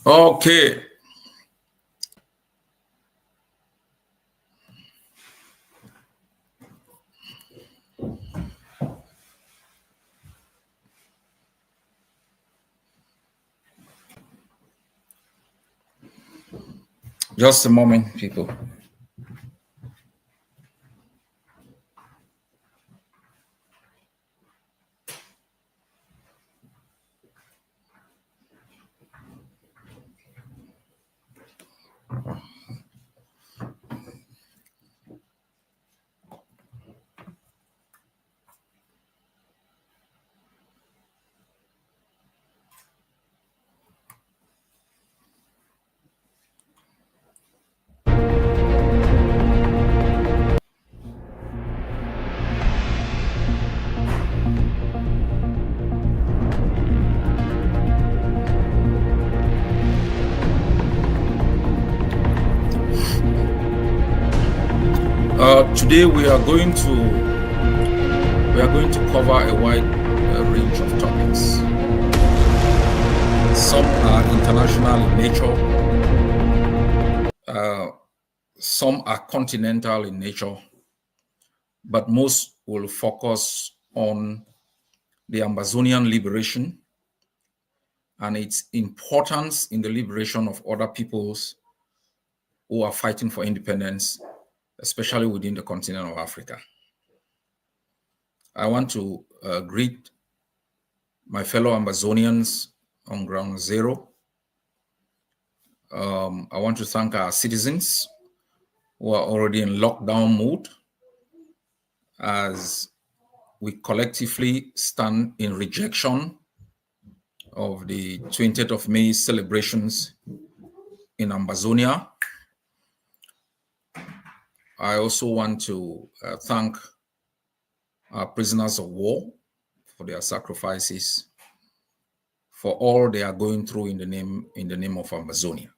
Okay. Just a moment, people. Today we are going to cover a wide range of topics. Some are international in nature, some are continental in nature, but most will focus on the Amazonian liberation and its importance in the liberation of other peoples who are fighting for independence, especially within the continent of Africa. I want to greet my fellow Amazonians on ground zero. I want to thank our citizens who are already in lockdown mode as we collectively stand in rejection of the 20th of May celebrations in Amazonia. I also want to thank our prisoners of war for their sacrifices, for all they are going through in the name of Amazonia.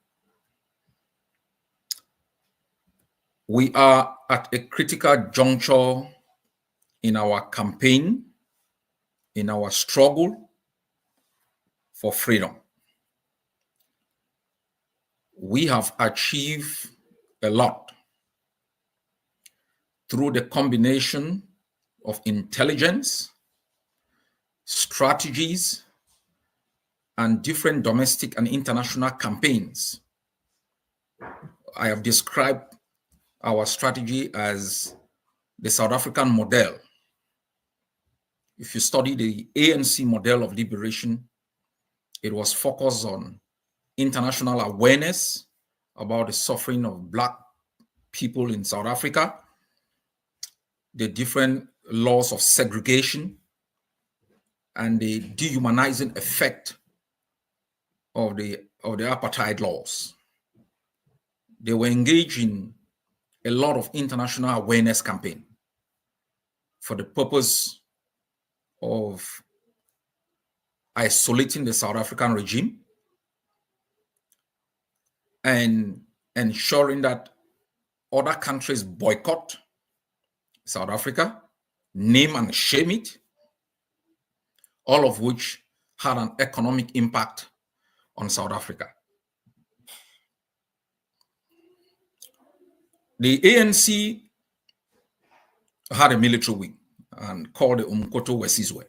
We are at a critical juncture in our campaign, in our struggle for freedom. We have achieved a lot through the combination of intelligence, strategies, and different domestic and international campaigns. I have described our strategy as the South African model. If you study the ANC model of liberation, it was focused on international awareness about the suffering of Black people in South Africa, the different laws of segregation, and the dehumanizing effect of the apartheid laws. They were engaged in a lot of international awareness campaign for the purpose of isolating the South African regime and ensuring that other countries boycott South Africa, name and shame it, all of which had an economic impact on South Africa. The ANC had a military wing and called the Umkhonto Wesizwe.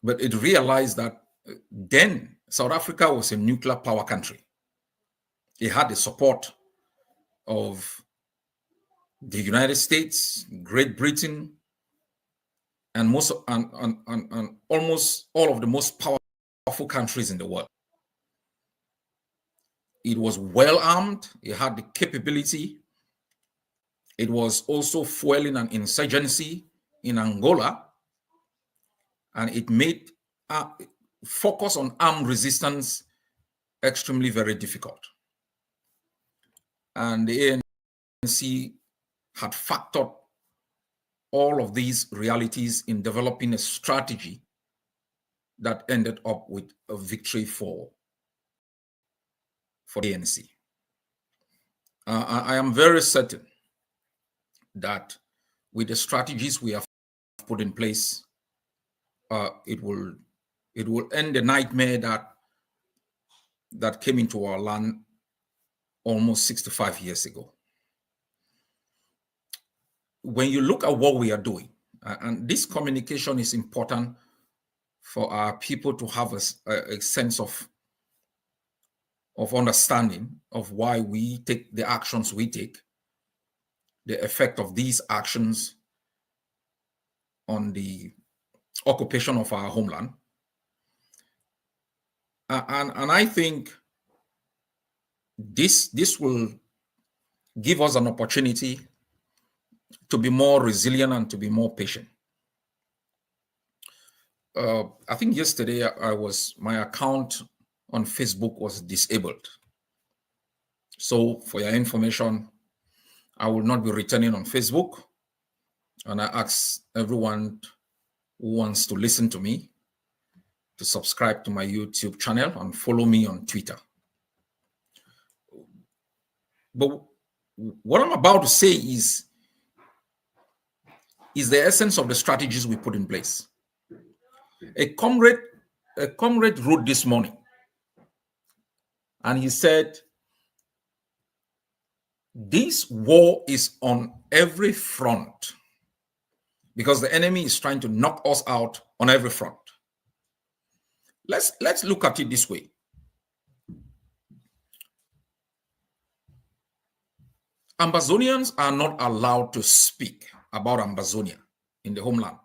But it realized that then South Africa was a nuclear power country. It had the support of the United States, Great Britain, and almost all of the most powerful countries in the world. It was well armed. It had the capability. It was also fueling an insurgency in Angola, and it made focus on armed resistance extremely very difficult. And the ANC had factored all of these realities in developing a strategy that ended up with a victory for the ANC. I am very certain that with the strategies we have put in place, it will end the nightmare that that came into our land almost 65 years ago. When you look at what we are doing, and this communication is important for our people to have a sense of understanding of why we take the actions we take, the effect of these actions on the occupation of our homeland. And I think this will give us an opportunity to be more resilient and to be more patient. I think yesterday my account on Facebook was disabled. So for your information, I will not be returning on Facebook. And I ask everyone who wants to listen to me to subscribe to my YouTube channel and follow me on Twitter. But what I'm about to say is the essence of the strategies we put in place. A comrade wrote this morning, and he said, this war is on every front because the enemy is trying to knock us out on every front. Let's look at it this way. Ambazonians are not allowed to speak about Ambazonia in the homeland.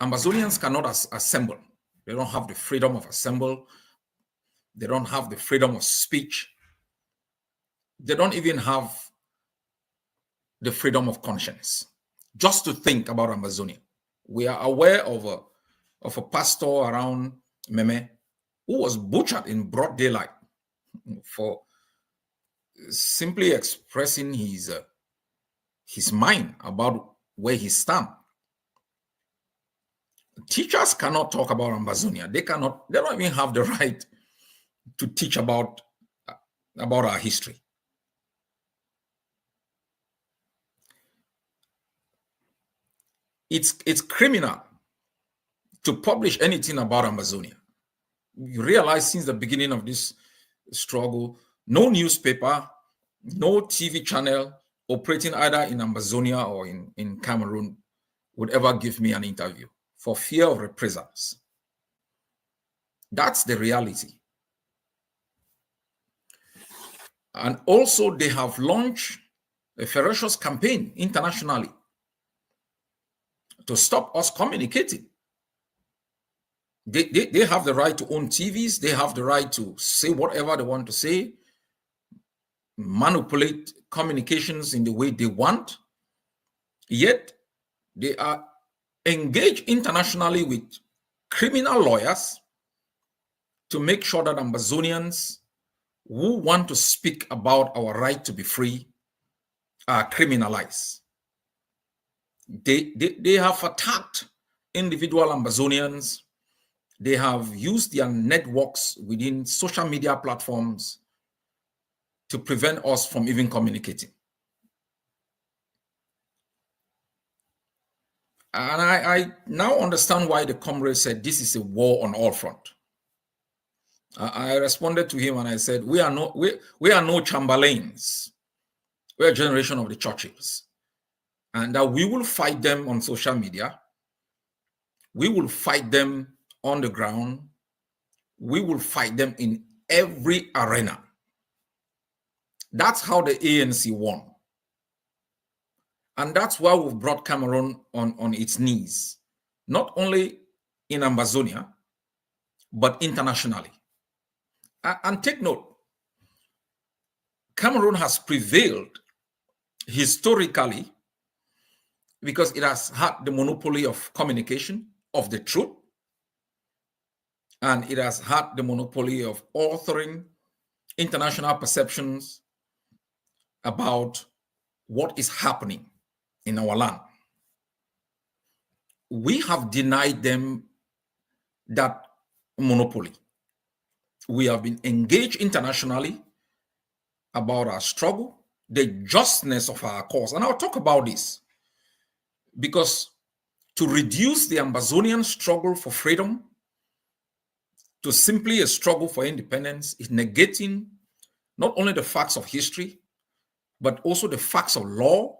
Ambazonians cannot assemble. They don't have the freedom of assembly. They don't have the freedom of speech. They don't even have the freedom of conscience just to think about Ambazonia. We are aware of a pastor around Meme who was butchered in broad daylight for simply expressing his mind about where he stands. Teachers cannot talk about Ambazonia. They don't even have the right to teach about our history. It's criminal to publish anything about Ambazonia. You realize since the beginning of this struggle, no newspaper, no TV channel operating either in Ambazonia or in Cameroon would ever give me an interview for fear of reprisals. That's the reality. And also they have launched a ferocious campaign internationally to stop us communicating. They have the right to own TVs. They have the right to say whatever they want to say, manipulate communications in the way they want. Yet they are engaged internationally with criminal lawyers to make sure that Ambazonians who want to speak about our right to be free are criminalized. They have attacked individual Ambazonians. They have used their networks within social media platforms to prevent us from even communicating. And I now understand why the comrade said this is a war on all fronts. I responded to him and I said, we are no Chamberlains. We are a generation of the Churchills. And that we will fight them on social media. We will fight them on the ground. We will fight them in every arena. That's how the ANC won. And that's why we've brought Cameroon on its knees, not only in Ambazonia, but internationally. And take note, Cameroon has prevailed historically because it has had the monopoly of communication, of the truth, and it has had the monopoly of authoring international perceptions about what is happening in our land. We have denied them that monopoly. We have been engaged internationally about our struggle, the justness of our cause. And I'll talk about this because to reduce the Ambazonian struggle for freedom to simply a struggle for independence is negating not only the facts of history, but also the facts of law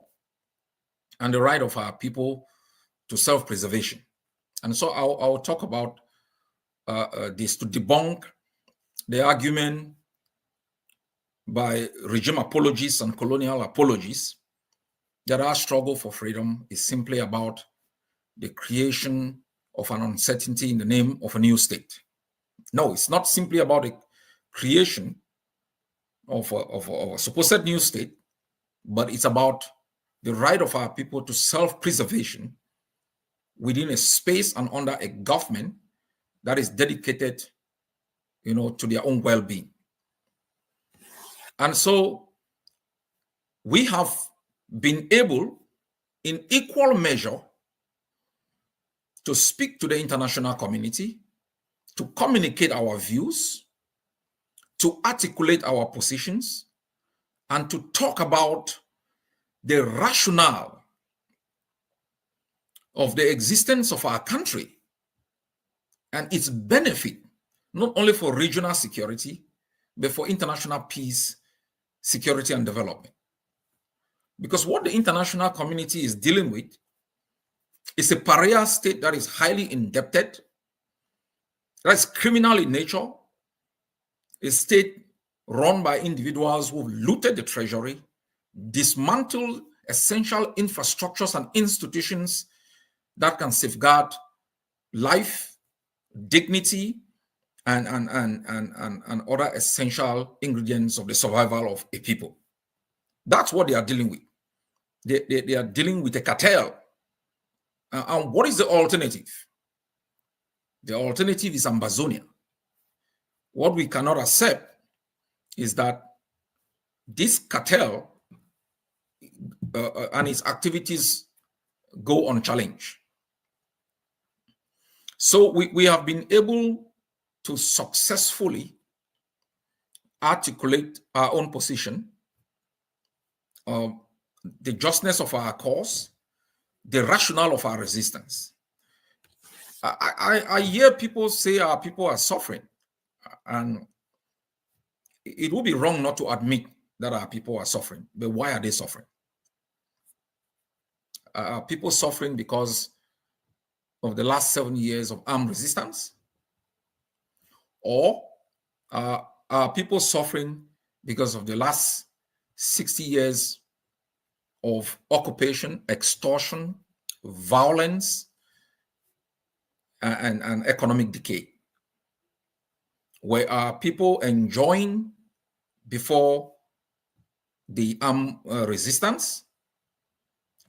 and the right of our people to self-preservation. And so I'll talk about this to debunk the argument by regime apologists and colonial apologists that our struggle for freedom is simply about the creation of an uncertainty in the name of a new state. No, it's not simply about the creation of a supposed new state, but it's about the right of our people to self-preservation within a space and under a government that is dedicated, to their own well-being. And so we have been able, in equal measure, to speak to the international community, to communicate our views, to articulate our positions, and to talk about the rationale of the existence of our country and its benefit, not only for regional security, but for international peace, security, and development. Because what the international community is dealing with is a pariah state that is highly indebted, that's criminal in nature, a state run by individuals who've looted the treasury, dismantled essential infrastructures and institutions that can safeguard life, dignity, and other essential ingredients of the survival of a people. That's what they are dealing with. They are dealing with a cartel. And what is the alternative? The alternative is Ambazonia. What we cannot accept is that this cartel and its activities go unchallenged. So we have been able to successfully articulate our own position, the justness of our cause, the rationale of our resistance. I hear people say our people are suffering, and it would be wrong not to admit that our people are suffering. But why are they suffering? Are people suffering because of the last 7 years of armed resistance? Or are people suffering because of the last 60 years of occupation, extortion, violence, and economic decay? Where are people enjoying before the armed resistance?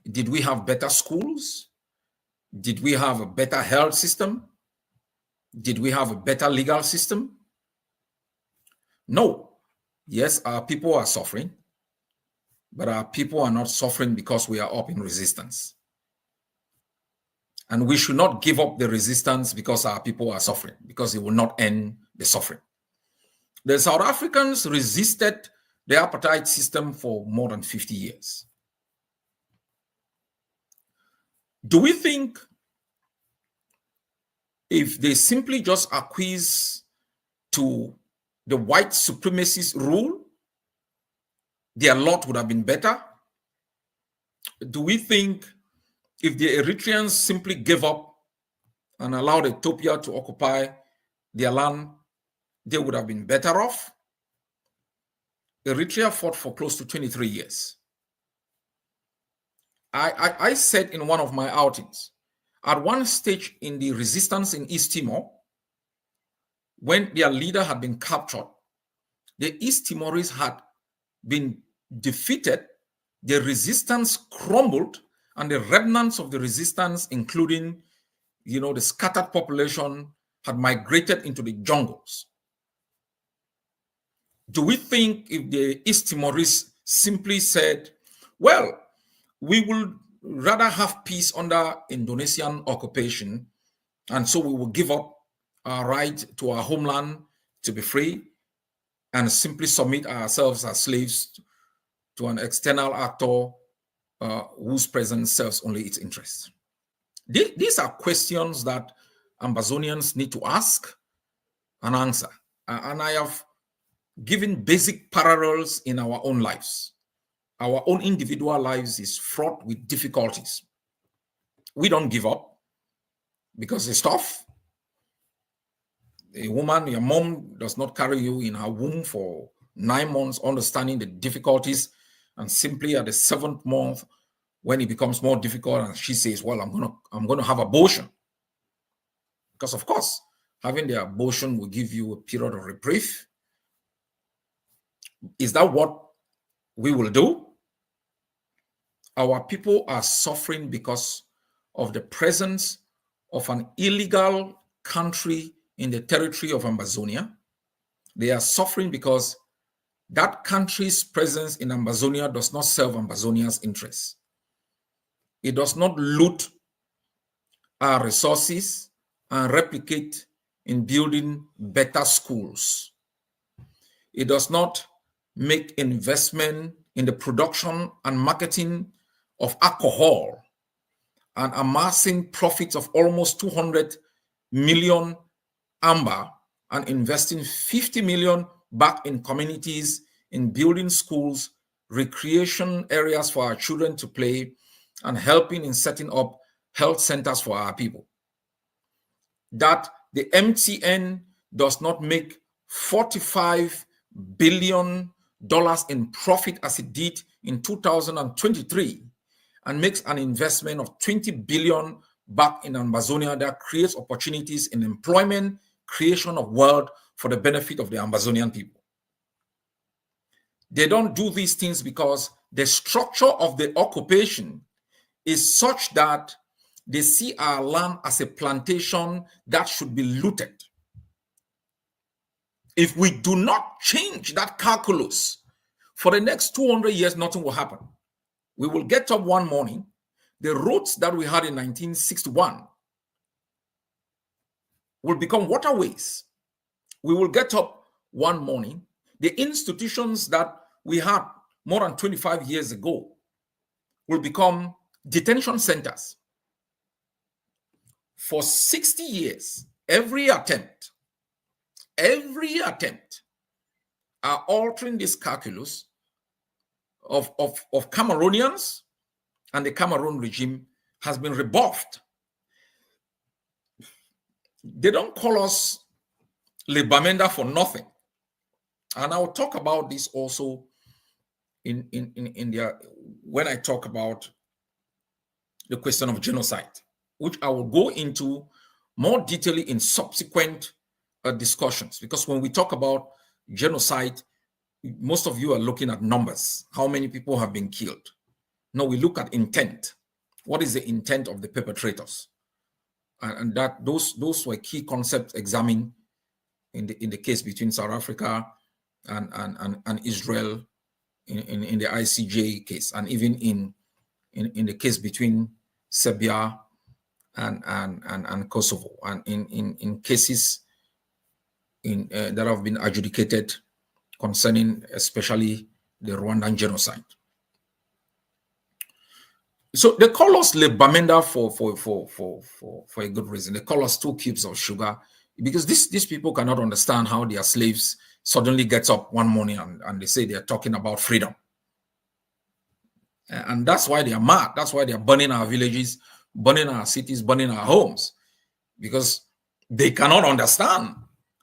Did we have better schools? Did we have a better health system? Did we have a better legal system? No. Yes, our people are suffering, but our people are not suffering because we are up in resistance. And we should not give up the resistance because our people are suffering, because it will not end the suffering. The South Africans resisted the apartheid system for more than 50 years. Do we think if they simply just acquiesce to the white supremacist rule, their lot would have been better? Do we think if the Eritreans simply gave up and allowed Ethiopia to occupy their land, they would have been better off? Eritrea fought for close to 23 years. I said in one of my outings, at one stage in the resistance in East Timor, when their leader had been captured, the East Timorese had been defeated, the resistance crumbled, and the remnants of the resistance, including, the scattered population, had migrated into the jungles. Do we think if the East Timorese simply said, well, we will rather have peace under Indonesian occupation, and so we will give up our right to our homeland to be free and simply submit ourselves as slaves to an external actor whose presence serves only its interests? These are questions that Ambazonians need to ask, an answer. And I have given basic parallels in our own lives. Our own individual lives is fraught with difficulties. We don't give up because it's tough. A woman, your mom does not carry you in her womb for 9 months, understanding the difficulties, and simply at the 7th month, when it becomes more difficult, and she says, "Well, I'm gonna have abortion," because of course, having the abortion will give you a period of reprieve. Is that what we will do? Our people are suffering because of the presence of an illegal country in the territory of Amazonia. They are suffering because that country's presence in Amazonia does not serve Amazonia's interests. It does not loot our resources and replicate in building better schools. It does not make investment in the production and marketing of alcohol and amassing profits of almost 200 million amber and investing 50 million back in communities, in building schools, recreation areas for our children to play, and helping in setting up health centers for our people. That the MTN does not make $45 billion in profit as it did in 2023 and makes an investment of 20 billion back in Amazonia that creates opportunities in employment, creation of wealth for the benefit of the Amazonian people. They don't do these things because the structure of the occupation is such that they see our land as a plantation that should be looted. If we do not change that calculus, for the next 200 years, nothing will happen. We will get up one morning, the roads that we had in 1961 will become waterways. We will get up one morning, the institutions that we had more than 25 years ago will become detention centers. For 60 years, every attempt are altering this calculus of Cameroonians, and the Cameroon regime has been rebuffed. They don't call us Le Bamenda for nothing. And I'll talk about this also in India when I talk about the question of genocide, which I will go into more detailedly in subsequent discussions. Because when we talk about genocide, most of you are looking at numbers, how many people have been killed. No, we look at intent. What is the intent of the perpetrators? And that those were key concepts examined in the case between South Africa and Israel in the ICJ case, and even in the case between Serbia and Kosovo, and in cases that have been adjudicated concerning especially the Rwandan genocide. So they call us Le Bamenda for a good reason. They call us 2 cubes of sugar because these people cannot understand how their slaves suddenly gets up one morning and they say they are talking about freedom. And that's why they are mad. That's why they are burning our villages, burning our cities, burning our homes, because they cannot understand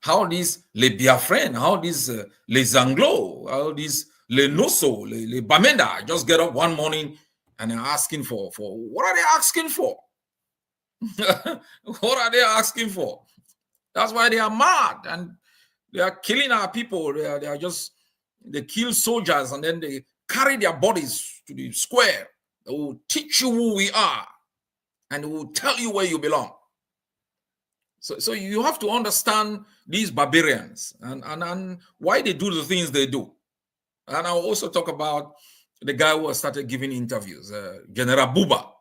how these Le Biafren, how these Les Anglo, how these Le Noso, Le Bamenda just get up one morning and they're asking for what are they asking for? What are they asking for? That's why they are mad and they are killing our people. They kill soldiers and then they carry their bodies to the square. They will teach you who we are and they will tell you where you belong. So you have to understand these barbarians and why they do the things they do. And I'll also talk about the guy who has started giving interviews, General Buba.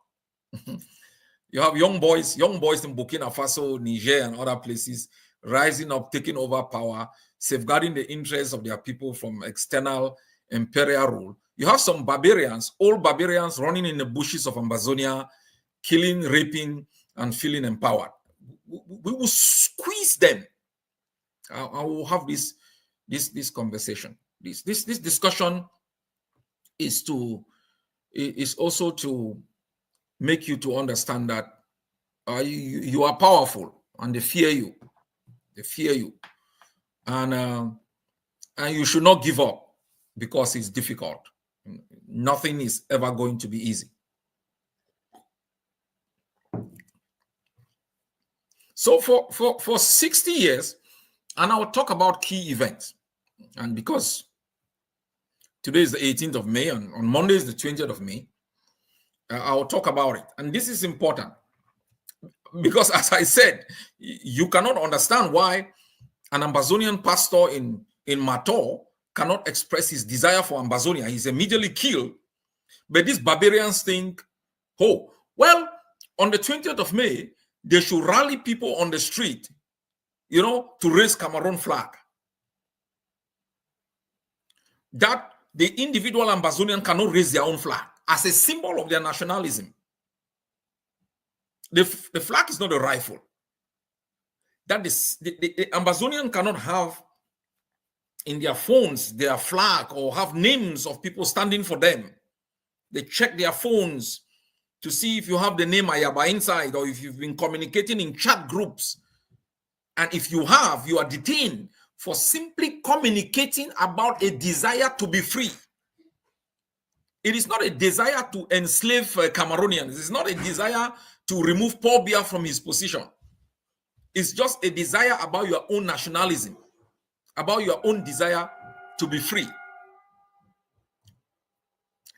You have young boys in Burkina Faso, Niger, and other places rising up, taking over power, safeguarding the interests of their people from external imperial rule. You have some barbarians, old barbarians running in the bushes of Amazonia, killing, raping, and feeling empowered. We will squeeze them I will have this conversation. This discussion is also to make you to understand that you are powerful, and they fear you. They fear you, and you should not give up because it's difficult. Nothing is ever going to be easy. So for 60 years, and I'll talk about key events. And because today is the 18th of May, and on Monday is the 20th of May, I'll talk about it. And this is important because, as I said, you cannot understand why an Ambazonian pastor in Mator cannot express his desire for Ambazonia. He's immediately killed. But these barbarians think, oh, well, on the 20th of May, they should rally people on the street, to raise Cameroon flag. That the individual Ambazonian cannot raise their own flag as a symbol of their nationalism. The flag is not a rifle. That is, the Ambazonian cannot have in their phones their flag or have names of people standing for them. They check their phones to see if you have the name Ayaba inside, or if you've been communicating in chat groups. And if you have, you are detained for simply communicating about a desire to be free. It is not a desire to enslave Cameroonians. It's not a desire to remove Paul Biya from his position. It's just a desire about your own nationalism, about your own desire to be free.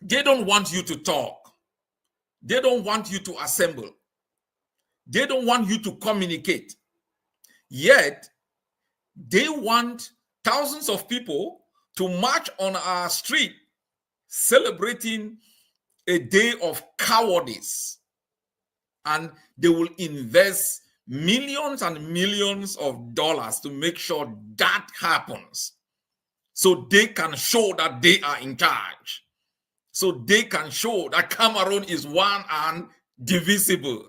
They don't want you to talk. They don't want you to assemble. They don't want you to communicate. Yet, they want thousands of people to march on our street celebrating a day of cowardice. And they will invest millions and millions of dollars to make sure that happens. So they can show that they are in charge. So they can show that Cameroon is one and divisible.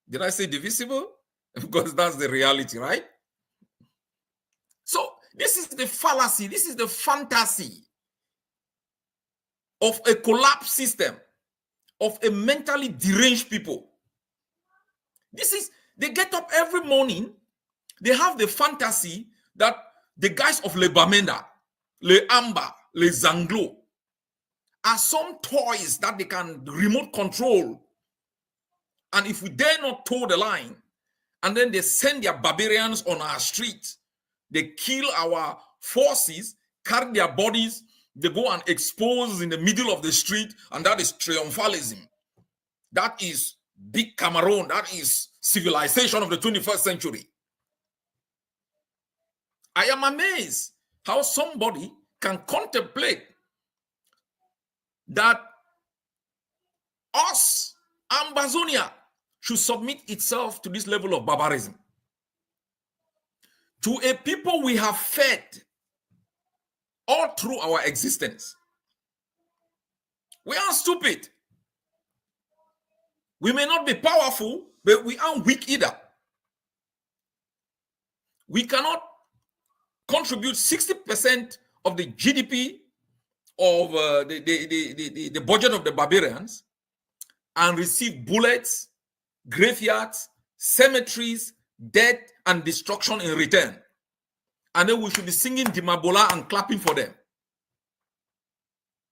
Did I say divisible? Because that's the reality, right? So this is the fallacy, this is the fantasy of a collapsed system, of a mentally deranged people. They get up every morning, they have the fantasy that the guys of Le Bamenda, Le Amba, Le Zanglo are some toys that they can remote control. And if we dare not toe the line, and then they send their barbarians on our streets, they kill our forces, carry their bodies, they go and expose in the middle of the street, and that is triumphalism. That is big Cameroon. That is civilization of the 21st century. I am amazed how somebody can contemplate that us, Ambazonia, should submit itself to this level of barbarism. To a people we have fed all through our existence. We aren't stupid. We may not be powerful, but we aren't weak either. We cannot contribute 60% of the GDP of the budget of the barbarians and receive bullets, graveyards, cemeteries, death, and destruction in return. And then we should be singing Dimabola and clapping for them.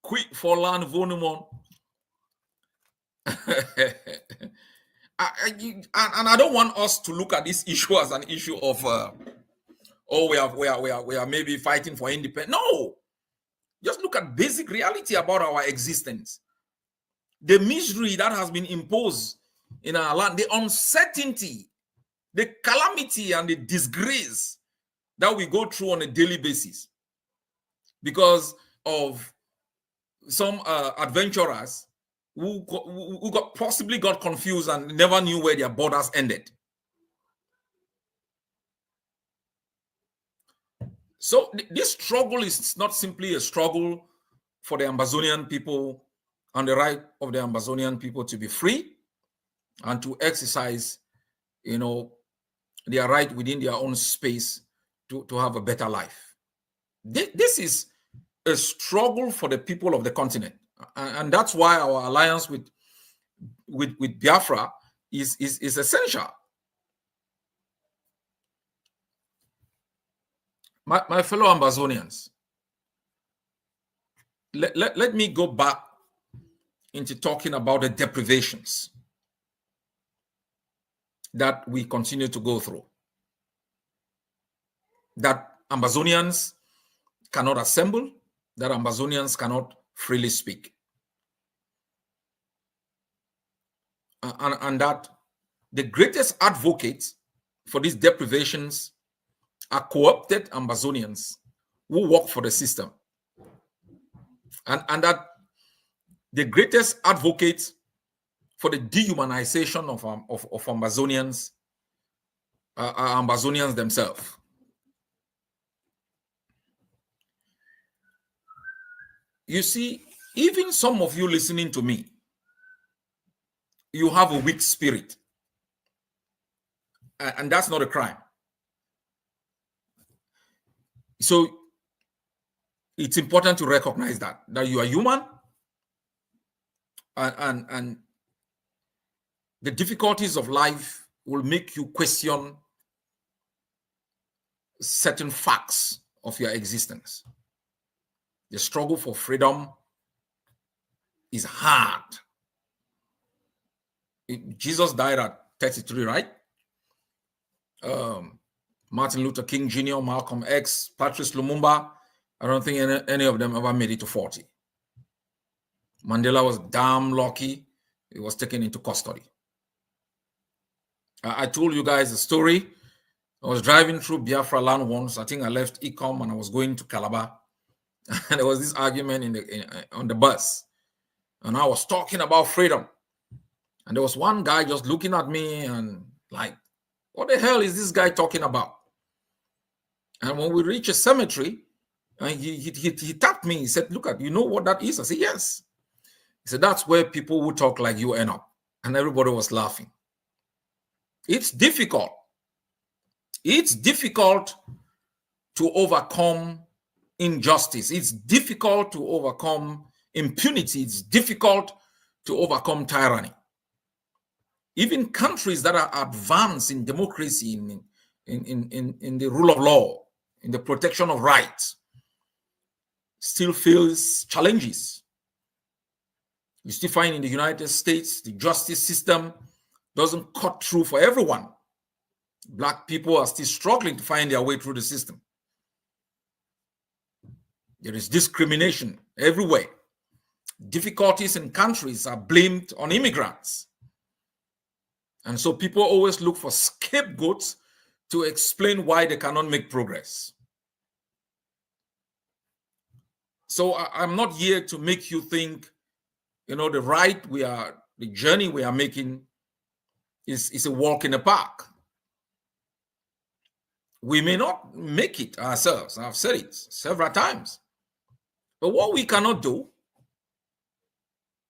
Quick for land, Vonumon. And I don't want us to look at this issue as an issue of we are maybe fighting for independence. No, just look at basic reality about our existence, the misery that has been imposed in our land, the uncertainty, the calamity, and the disgrace that we go through on a daily basis because of some adventurers who possibly got confused and never knew where their borders ended. So this struggle is not simply a struggle for the Ambazonian people and the right of the Ambazonian people to be free and to exercise, their right within their own space to have a better life. This is a struggle for the people of the continent. And that's why our alliance with Biafra is essential. My fellow Ambazonians, let me go back into talking about the deprivations that we continue to go through. That Ambazonians cannot assemble, that Ambazonians cannot freely speak. And that the greatest advocates for these deprivations are co-opted Ambazonians who work for the system. And that the greatest advocates for the dehumanization of Ambazonians are Ambazonians themselves. You see, even some of you listening to me, you have a weak spirit. And that's not a crime. So it's important to recognize that you are human, and the difficulties of life will make you question certain facts of your existence. The struggle for freedom is hard. Jesus died at 33, right? Martin Luther King Jr., Malcolm X, Patrice Lumumba, I don't think any of them ever made it to 40. Mandela was damn lucky. He was taken into custody. I told you guys a story. I was driving through Biafra land once. I think I left Ecom and I was going to Calabar. And there was this argument on the bus. And I was talking about freedom. And there was one guy just looking at me and like, what the hell is this guy talking about? And when we reached a cemetery, he tapped me. He said, look you know what that is? I said, yes. He said, that's where people who talk like you end up. And everybody was laughing. It's difficult. It's difficult to overcome injustice. It's difficult to overcome impunity. It's difficult to overcome tyranny. Even countries that are advanced in democracy, in the rule of law, in the protection of rights, still face challenges. You still find in the United States, the justice system doesn't cut through for everyone. Black people are still struggling to find their way through the system. There is discrimination everywhere. Difficulties in countries are blamed on immigrants. And so people always look for scapegoats to explain why they cannot make progress. So I'm not here to make you think, the journey we are making is a walk in the park. We may not make it ourselves. I've said it several times. But what we cannot do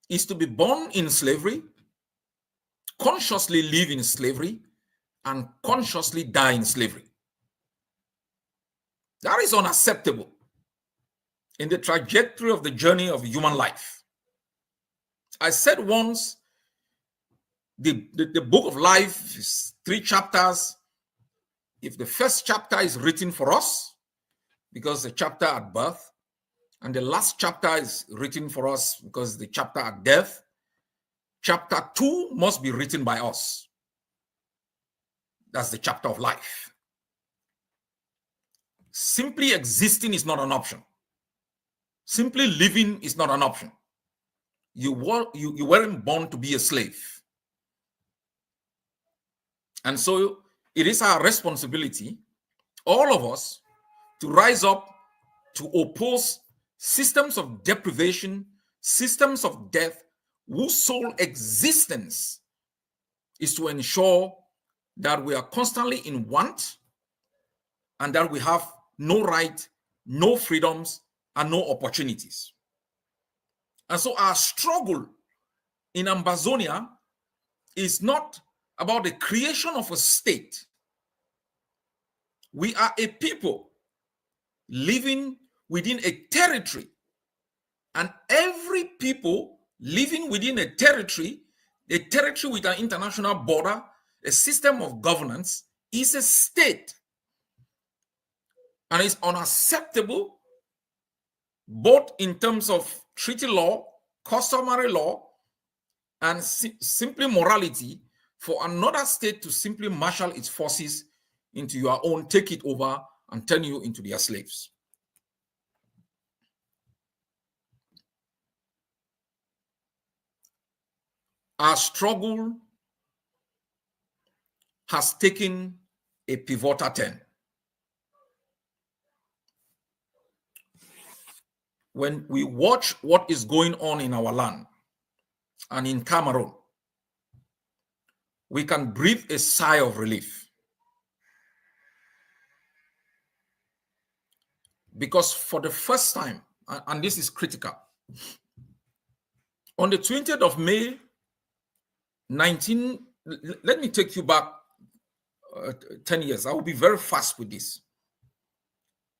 is to be born in slavery, consciously live in slavery, and consciously die in slavery. That is unacceptable in the trajectory of the journey of human life. I said once, the book of life is 3 chapters. If the first chapter is written for us, because the chapter at birth, and the last chapter is written for us because the chapter at death, chapter 2 must be written by us. That's the chapter of life. Simply existing is not an option. Simply living is not an option. You weren't born to be a slave. And so it is our responsibility, all of us, to rise up to oppose systems of deprivation, systems of death, whose sole existence is to ensure that we are constantly in want and that we have no right, no freedoms, and no opportunities. And so our struggle in Ambazonia is not about the creation of a state, We are a people living within a territory, and every people living within a territory with an international border, a system of governance, is a state. And it's unacceptable, both in terms of treaty law, customary law, and simply morality, for another state to simply marshal its forces into your own, take it over, and turn you into their slaves. Our struggle has taken a pivotal turn. When we watch what is going on in our land and in Cameroon, we can breathe a sigh of relief. Because for the first time, and this is critical, on the 20th of May, let me take you back 10 years. I will be very fast with this.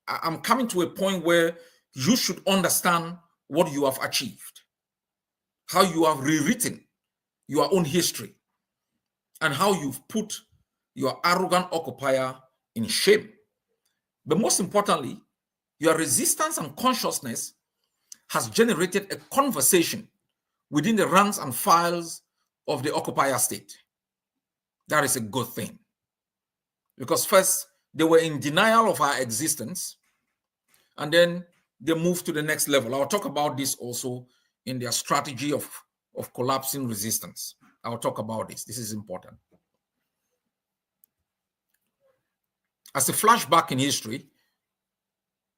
I'm coming to a point where you should understand what you have achieved, how you have rewritten your own history, and how you've put your arrogant occupier in shame. But most importantly, your resistance and consciousness has generated a conversation within the ranks and files of the occupier state. That is a good thing. Because first, they were in denial of our existence, and then they moved to the next level. I'll talk about this also in their strategy of collapsing resistance. I'll talk about this. This is important. As a flashback in history,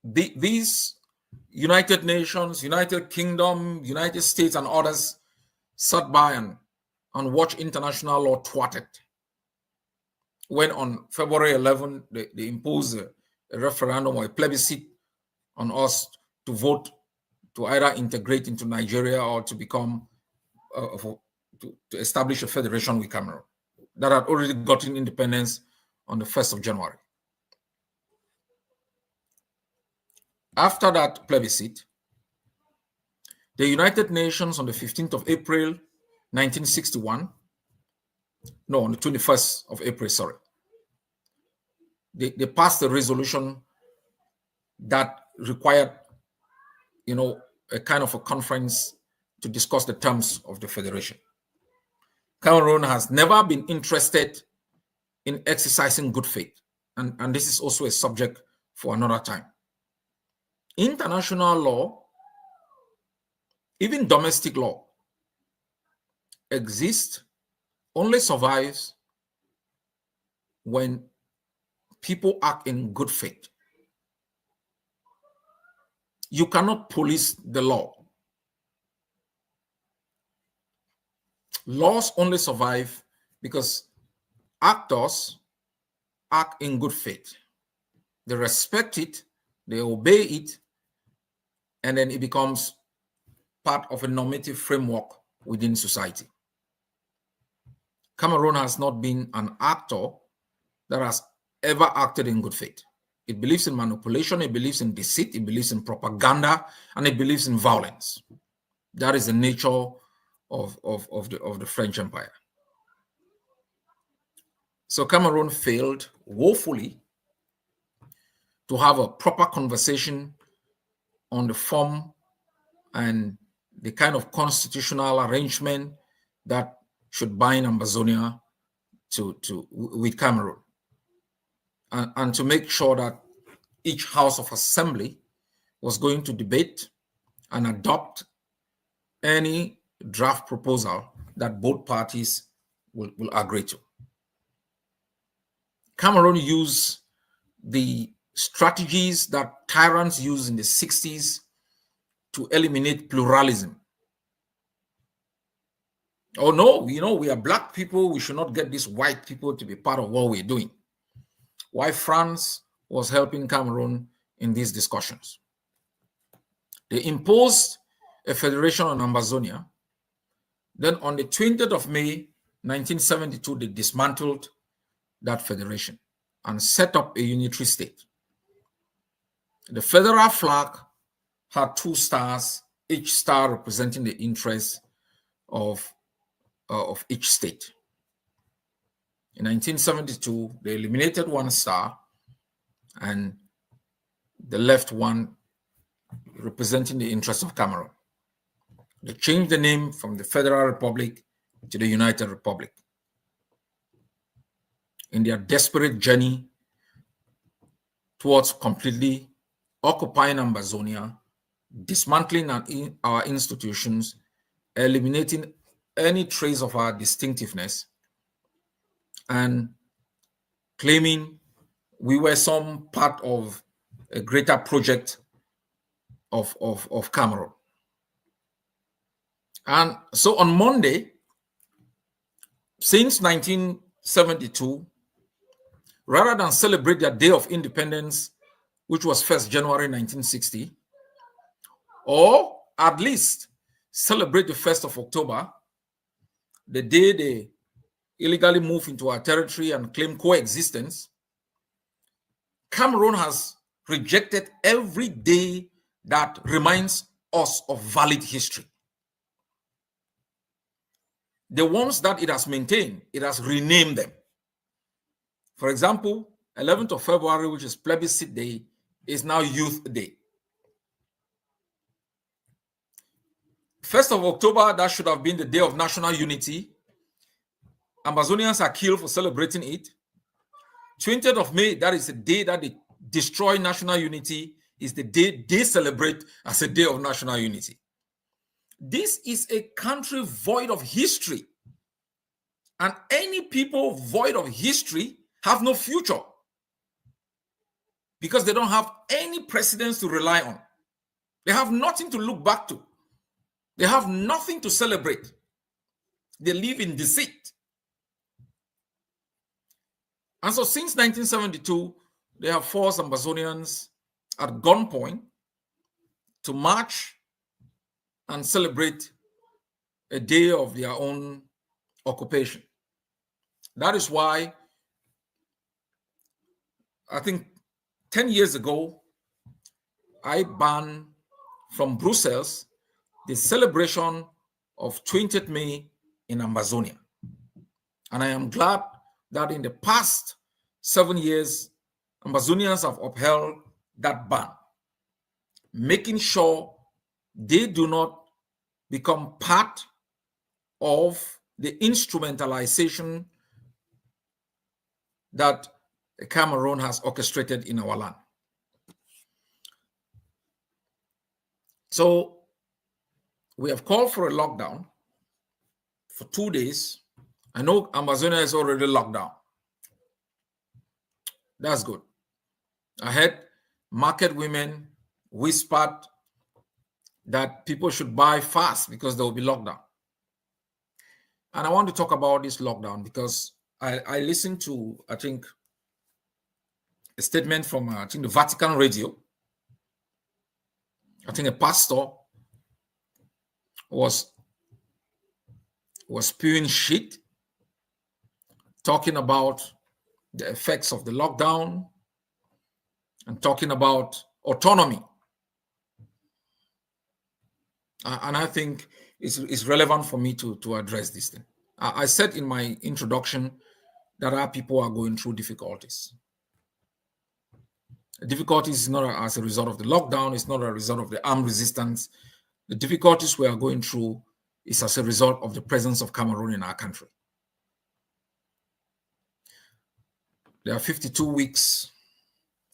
these United Nations, United Kingdom, United States, and others sat by and watched international law thwarted. When on February 11, they imposed a referendum or a plebiscite on us to vote to either integrate into Nigeria or to become, to establish a federation with Cameroon that had already gotten independence on the 1st of January. After that plebiscite, the United Nations on the 15th of April, 1961, no, on the 21st of April, sorry, they passed a resolution that required, a kind of a conference to discuss the terms of the federation. Cameroon has never been interested in exercising good faith, and this is also a subject for another time. International law, even domestic law, exists, only survives when people act in good faith. You cannot police the law. Laws only survive because actors act in good faith. They respect it, they obey it, and then it becomes part of a normative framework within society. Cameroon has not been an actor that has ever acted in good faith. It believes in manipulation, it believes in deceit, it believes in propaganda, and it believes in violence. That is the nature of the French Empire. So Cameroon failed woefully to have a proper conversation on the form and the kind of constitutional arrangement that should bind Ambazonia with Cameroon, and to make sure that each House of Assembly was going to debate and adopt any draft proposal that both parties will agree to. Cameroon used the strategies that tyrants used in the 60s to eliminate pluralism. Oh no, we are black people, we should not get these white people to be part of what we're doing. Why France was helping Cameroon in these discussions. They imposed a federation on Ambazonia. Then on the 20th of May, 1972, they dismantled that federation and set up a unitary state. The federal flag had 2 stars, each star representing the interests of each state. In 1972, they eliminated 1 star and they left 1 representing the interests of Cameroon. They changed the name from the Federal Republic to the United Republic. In their desperate journey towards completely occupying Ambazonia, dismantling our institutions, eliminating any trace of our distinctiveness, and claiming we were some part of a greater project of Cameroon. And so on Monday, since 1972, rather than celebrate their Day of Independence, which was 1st January 1960, or at least celebrate the 1st of October, the day they illegally moved into our territory and claimed coexistence, Cameroon has rejected every day that reminds us of valid history. The ones that it has maintained, it has renamed them. For example, 11th of February, which is Plebiscite Day, is now Youth Day. 1st of October, that should have been the Day of National Unity. Amazonians are killed for celebrating it. 20th of May, that is the day that they destroy national unity, is the day they celebrate as a Day of National Unity. This is a country void of history. And any people void of history have no future because they don't have any precedents to rely on. They have nothing to look back to. They have nothing to celebrate. They live in deceit. And so since 1972, they have forced Ambazonians at gunpoint to march and celebrate a day of their own occupation. That is why I think 10 years ago, I banned from Brussels the celebration of 20th May in Ambazonia. And I am glad that in the past 7 years, Ambazonians have upheld that ban, making sure they do not become part of the instrumentalization that Cameroon has orchestrated in our land. So we have called for a lockdown for 2 days. I know Amazonia is already locked down. That's good. I heard market women whispered that people should buy fast because there will be lockdown. And I want to talk about this lockdown because I listened to, I think, a statement from, I think, the Vatican radio. I think a pastor was spewing shit, talking about the effects of the lockdown and talking about autonomy. And I think it's relevant for me to address this thing. I said in my introduction that our people are going through difficulties. The difficulties is not as a result of the lockdown, it's not a result of the armed resistance. The difficulties we are going through is as a result of the presence of Cameroon in our country. There are 52 weeks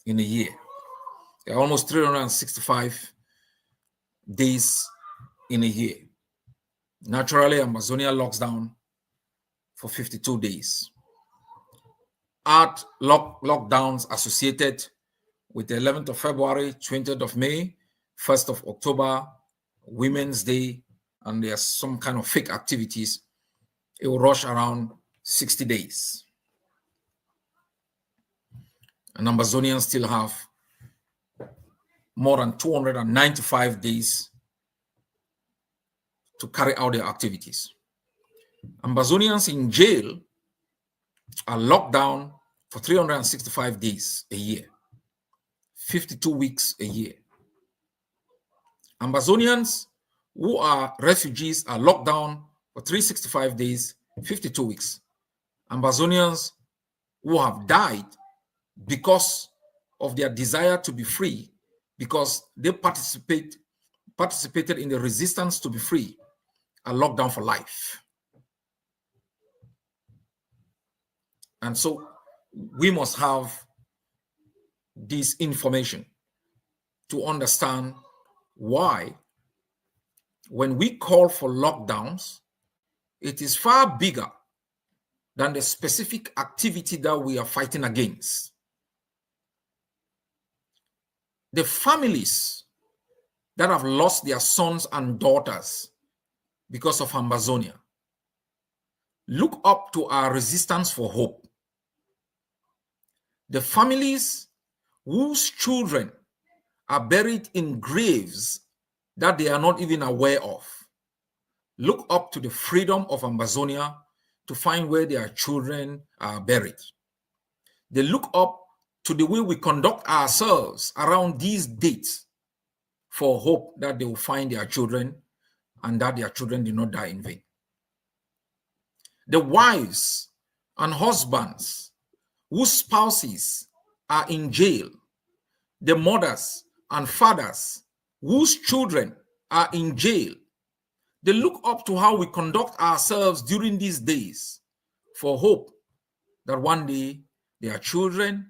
in a year. There are almost 365 days in a year. Naturally, Amazonia locks down for 52 days. Add lockdowns associated with the 11th of February, 20th of May, 1st of October, Women's Day, and there's some kind of fake activities, it will rush around 60 days. And Ambazonians still have more than 295 days to carry out their activities. Ambazonians in jail are locked down for 365 days a year, 52 weeks a year. Ambazonians who are refugees are locked down for 365 days, 52 weeks. Ambazonians who have died because of their desire to be free, because they participated in the resistance to be free, are locked down for life. And so we must have this information to understand why, when we call for lockdowns, it is far bigger than the specific activity that we are fighting against. The families that have lost their sons and daughters because of Ambazonia look up to our resistance for hope. The families whose children are buried in graves that they are not even aware of look up to the freedom of Ambazonia to find where their children are buried. They look up to the way we conduct ourselves around these dates for hope that they will find their children and that their children did not die in vain. The wives and husbands whose spouses are in jail, the mothers and fathers whose children are in jail, they look up to how we conduct ourselves during these days for hope that one day their children,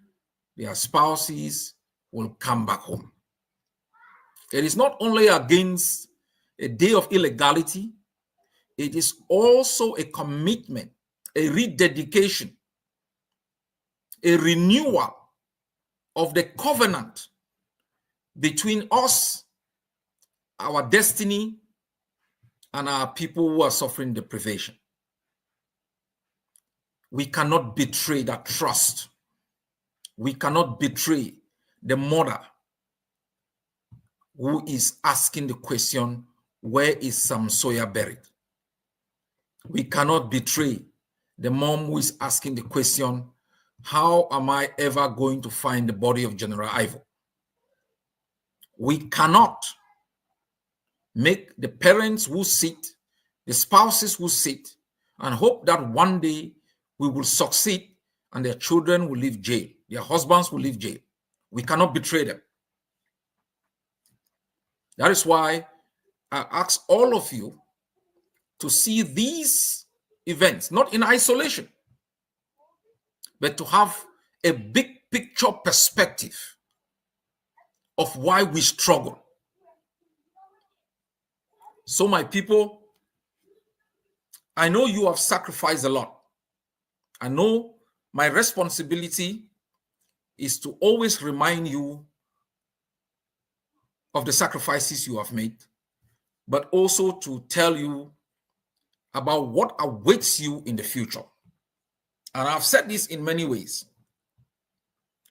their spouses will come back home. It is not only against a day of illegality, it is also a commitment, a rededication, a renewal of the covenant between us, our destiny, and our people who are suffering deprivation. We cannot betray that trust. We cannot betray the mother who is asking the question, where is Sam Sawyer buried? We cannot betray the mom who is asking the question, how am I ever going to find the body of General Ivo? We cannot make the parents who sit, the spouses who sit, and hope that one day we will succeed and their children will leave jail, their husbands will leave jail. We cannot betray them. That is why I ask all of you to see these events, not in isolation, but to have a big picture perspective of why we struggle. So my people, I know you have sacrificed a lot. I know my responsibility is to always remind you of the sacrifices you have made, but also to tell you about what awaits you in the future. And I've said this in many ways.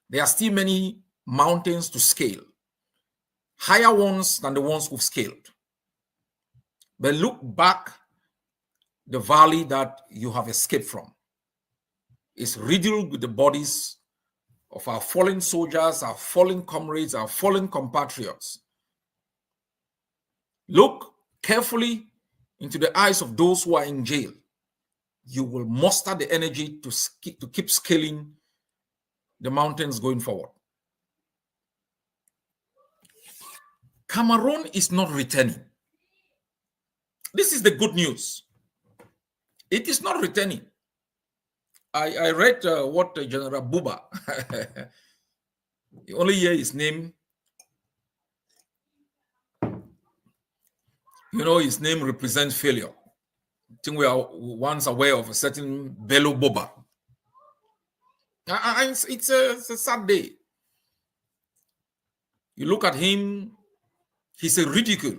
There are still many mountains to scale, higher ones than the ones we've scaled. But look back, the valley that you have escaped from is riddled with the bodies of our fallen soldiers, our fallen comrades, our fallen compatriots. Look carefully into the eyes of those who are in jail. You will muster the energy to keep scaling the mountains going forward. Cameroon is not returning. This is the good news. It is not returning. I read what General Buba, you only hear his name. You know, his name represents failure. I think we are once aware of a certain Bello Boba. It's a sad day. You look at him, he's a ridicule.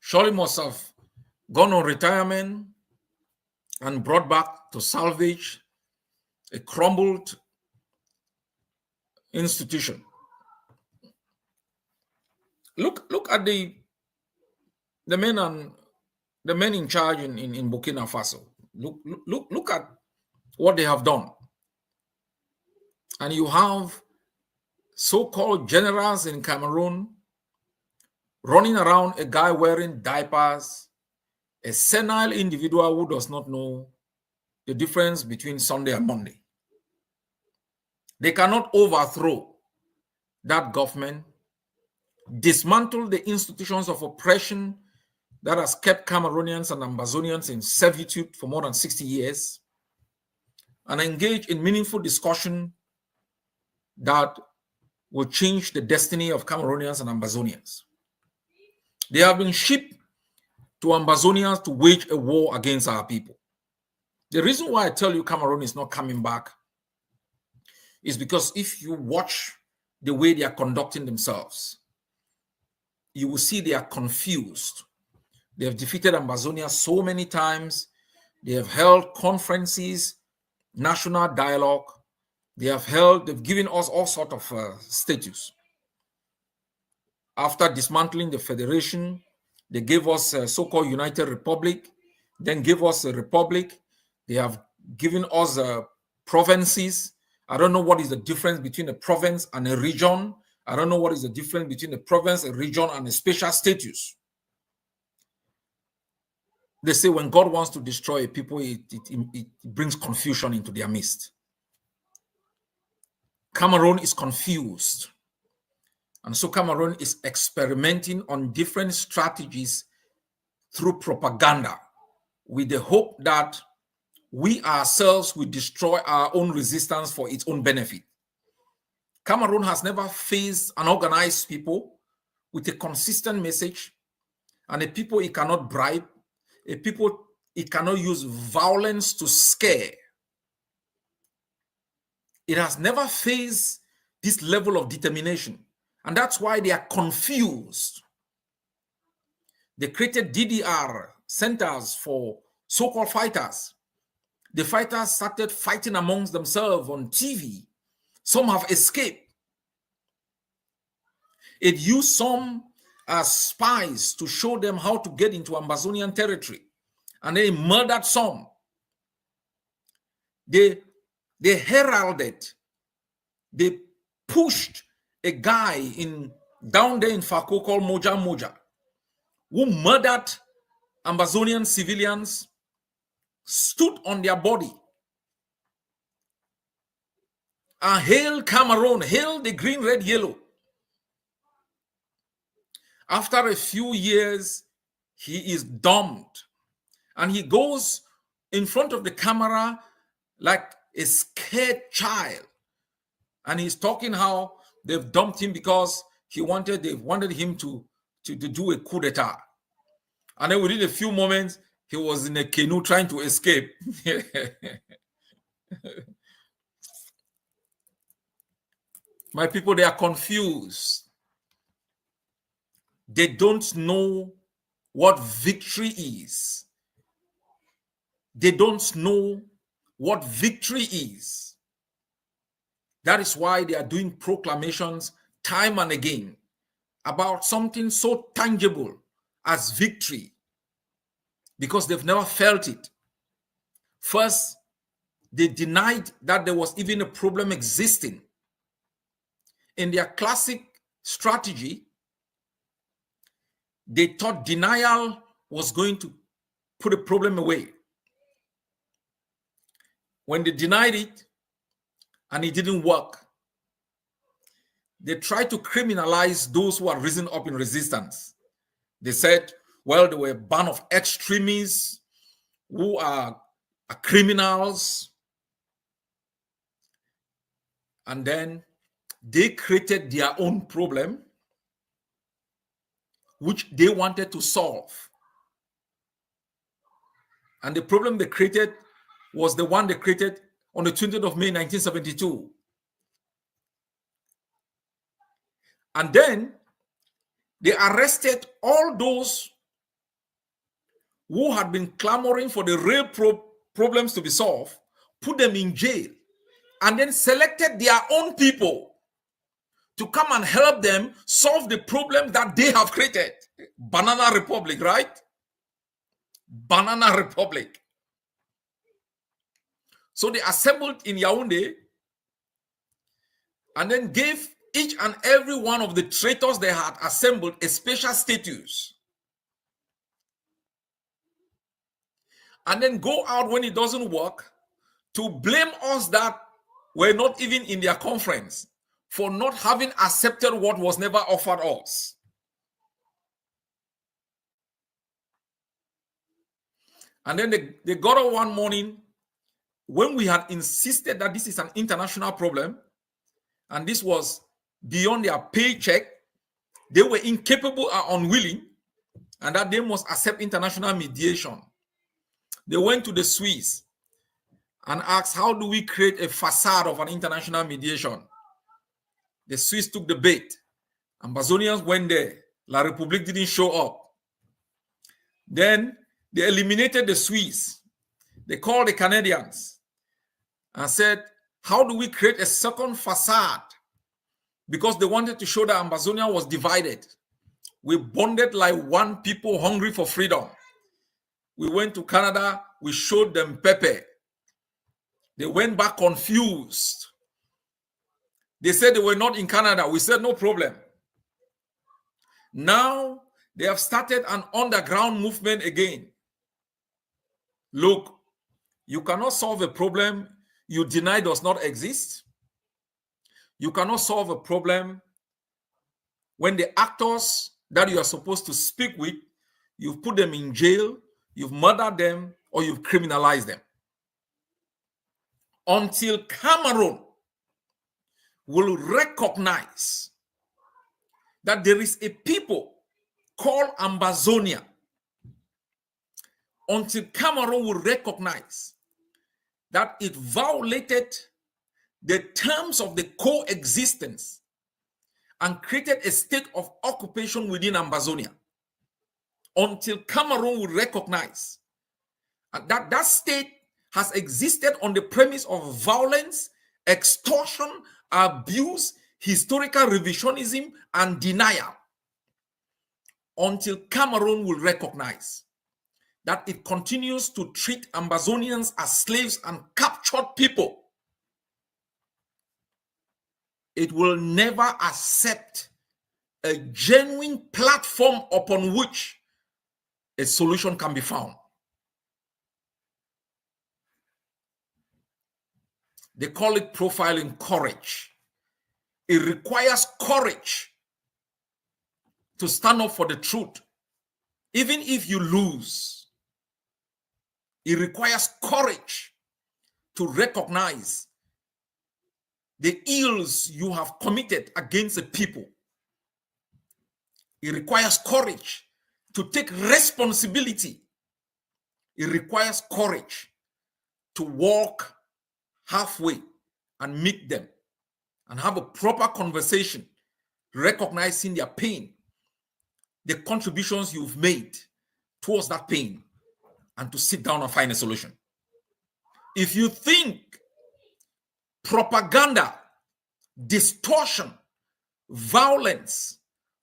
Surely must have gone on retirement and brought back to salvage a crumbled institution. Look at the men in charge in Burkina Faso. Look at what they have done. And you have so-called generals in Cameroon running around, a guy wearing diapers, a senile individual who does not know the difference between Sunday and Monday. They cannot overthrow that government, dismantle the institutions of oppression that has kept Cameroonians and Ambazonians in servitude for more than 60 years, and engage in meaningful discussion that will change the destiny of Cameroonians and Ambazonians. They have been shipped to Ambazonians to wage a war against our people. The reason why I tell you Cameroon is not coming back is because if you watch the way they are conducting themselves, you will see they are confused. They have defeated Ambazonia so many times. They have held conferences, national dialogue. They've given us all sorts of status. After dismantling the federation, they gave us a so-called United Republic, then gave us a republic. They have given us provinces. I don't know what is the difference between a province and a region. I don't know what is the difference between a province, a region, and a special status. They say when God wants to destroy a people, it brings confusion into their midst. Cameroon is confused. And so Cameroon is experimenting on different strategies through propaganda with the hope that we ourselves will destroy our own resistance for its own benefit. Cameroon has never faced an organized people with a consistent message, and a people it cannot bribe, a people it cannot use violence to scare. It has never faced this level of determination, and that's why they are confused. They created DDR centers for so-called fighters. The fighters started fighting amongst themselves on TV. Some have escaped. It used some as spies to show them how to get into Ambazonian territory. And they murdered some. They heralded, they pushed a guy down there in Fako called Moja Moja, who murdered Ambazonian civilians, stood on their body, and hail Cameroon, hail the green, red, yellow. After a few years, he is dumped, and he goes in front of the camera like a scared child, and he's talking how they've dumped him because they wanted him to do a coup d'etat. And then within a few moments, he was in a canoe trying to escape. My people, they are confused. They don't know what victory is. They don't know what victory is. That is why they are doing proclamations time and again about something so tangible as victory, because they've never felt it. First, they denied that there was even a problem existing. In their classic strategy, they thought denial was going to put a problem away. When they denied it and it didn't work, they tried to criminalize those who had risen up in resistance. They said, well, there were a band of extremists who are criminals. And then they created their own problem, which they wanted to solve. And the problem they created was the one they created on the 20th of May, 1972. And then they arrested all those who had been clamoring for the real problems to be solved, put them in jail, and then selected their own people to come and help them solve the problem that they have created. Banana Republic, right? Banana Republic. So they assembled in Yaoundé and then gave each and every one of the traitors they had assembled a special status. And then go out when it doesn't work to blame us that were not even in their conference for not having accepted what was never offered us. And then they got up one morning when we had insisted that this is an international problem and this was beyond their paycheck. They were incapable or unwilling, and that they must accept international mediation. They went to the Swiss and asked, how do we create a facade of an international mediation? The Swiss took the bait. Ambazonians went there. La République didn't show up. Then they eliminated the Swiss. They called the Canadians and said, how do we create a second facade? Because they wanted to show that Ambazonia was divided. We bonded like one people hungry for freedom. We went to Canada. We showed them pepper. They went back confused. They said they were not in Canada. We said, no problem. Now they have started an underground movement again. Look, you cannot solve a problem you deny does not exist. You cannot solve a problem when the actors that you are supposed to speak with, you've put them in jail, you've murdered them, or you've criminalized them. Until Cameroon will recognize that there is a people called Ambazonia, until Cameroon will recognize that it violated the terms of the coexistence and created a state of occupation within Ambazonia, until Cameroon will recognize that that state has existed on the premise of violence, extortion, abuse, historical revisionism, and denial, until Cameroon will recognize that it continues to treat Ambazonians as slaves and captured people. It will never accept a genuine platform upon which a solution can be found. They call it profiling courage. It requires courage to stand up for the truth, even if you lose. It requires courage to recognize the ills you have committed against a people. It requires courage to take responsibility. It requires courage to walk halfway and meet them and have a proper conversation, recognizing their pain, the contributions you've made towards that pain, and to sit down and find a solution. If you think propaganda, distortion, violence,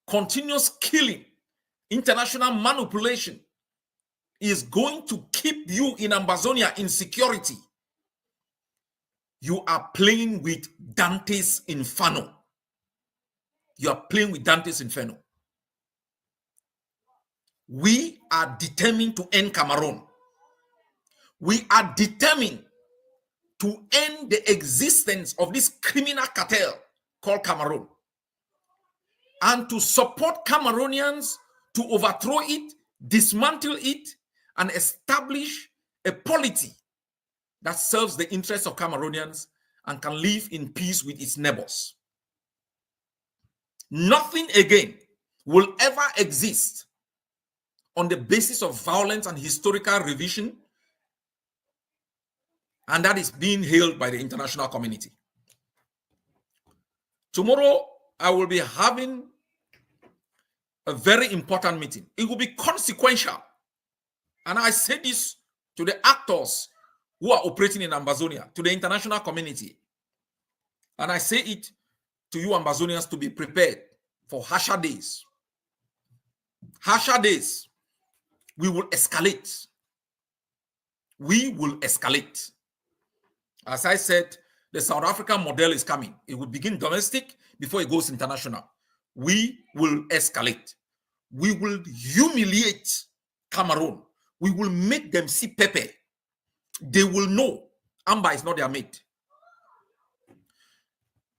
continuous killing, international manipulation is going to keep you in Ambazonia in security, you are playing with Dante's Inferno. You are playing with Dante's Inferno. We are determined to end Cameroon. We are determined to end the existence of this criminal cartel called Cameroon, and to support Cameroonians to overthrow it, dismantle it, and establish a polity that serves the interests of Cameroonians and can live in peace with its neighbors. Nothing again will ever exist on the basis of violence and historical revision, and that is being hailed by the international community. Tomorrow, I will be having a very important meeting. It will be consequential. And I say this to the actors who are operating in Ambazonia, to the international community. And I say it to you Ambazonians to be prepared for harsher days. Harsher days. We will escalate. We will escalate. As I said, The South African model is coming. It will begin domestic before it goes international. We will escalate. We will humiliate Cameroon. We will make them see Pepe. They will know Amba is not their mate.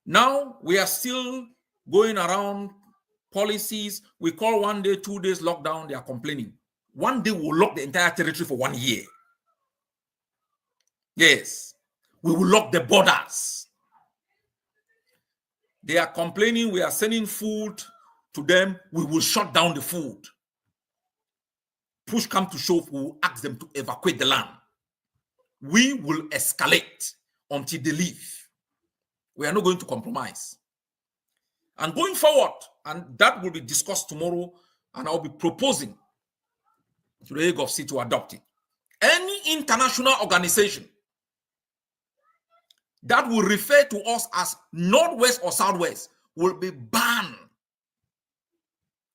Now we are still going around policies. We call 1 day, 2 days lockdown. They are complaining. One day we'll lock the entire territory for 1 year. Yes, we will lock the borders. They are complaining. We are sending food to them. We will shut down the food. Push come to shove, we will ask them to evacuate the land. We will escalate until they leave. We are not going to compromise. And going forward, and that will be discussed tomorrow, and I'll be proposing to the Hague of C to adopt it. Any international organization that will refer to us as Northwest or Southwest will be banned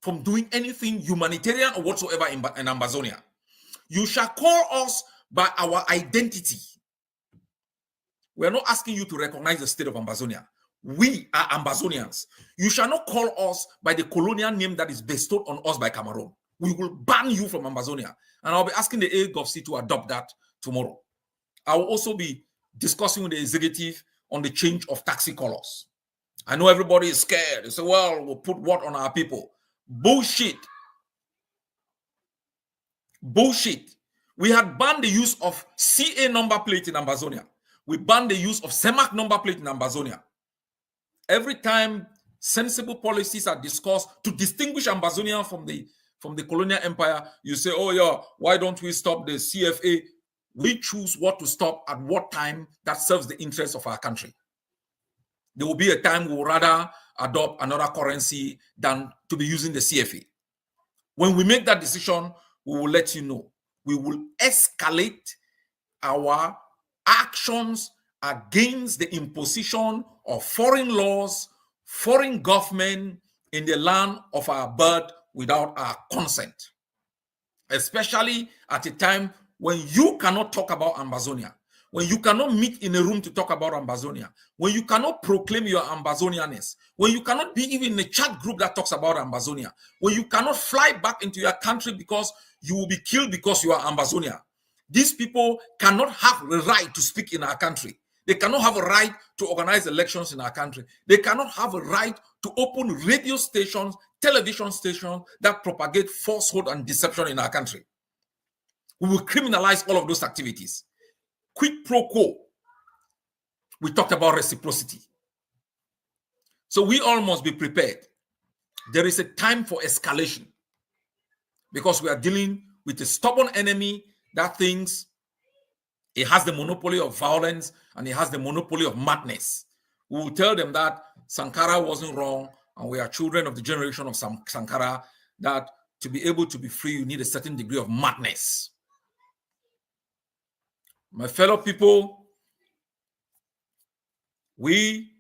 from doing anything humanitarian or whatsoever in Ambazonia. You shall call us by our identity. We are not asking you to recognize the state of Ambazonia. We are Ambazonians. You shall not call us by the colonial name that is bestowed on us by Cameroon. We will ban you from Ambazonia. And I'll be asking the AGOVC to adopt that tomorrow. I will also be discussing with the executive on the change of taxi colors. I know everybody is scared. They say, well, we'll put what on our people? Bullshit. Bullshit. We had banned the use of CA number plate in Ambazonia. We banned the use of CEMAC number plate in Ambazonia. Every time sensible policies are discussed to distinguish Ambazonia from the colonial empire, you say, oh yeah, why don't we stop the CFA? We choose what to stop at what time that serves the interests of our country. There will be a time we will rather adopt another currency than to be using the CFA. When we make that decision, we will let you know. We will escalate our actions against the imposition of foreign laws, foreign government in the land of our birth without our consent. Especially at a time when you cannot talk about Ambazonia, when you cannot meet in a room to talk about Ambazonia, when you cannot proclaim your Ambazonianness, when you cannot be even in a chat group that talks about Ambazonia, when you cannot fly back into your country because you will be killed because you are Ambazonia. These people cannot have the right to speak in our country. They cannot have a right to organize elections in our country. They cannot have a right to open radio stations, television stations that propagate falsehood and deception in our country. We will criminalize all of those activities. Quid pro quo. We talked about reciprocity. So we all must be prepared. There is a time for escalation because we are dealing with a stubborn enemy that thinks it has the monopoly of violence and it has the monopoly of madness. We will tell them that Sankara wasn't wrong and we are children of the generation of Sankara, that to be able to be free, you need a certain degree of madness. My fellow people, we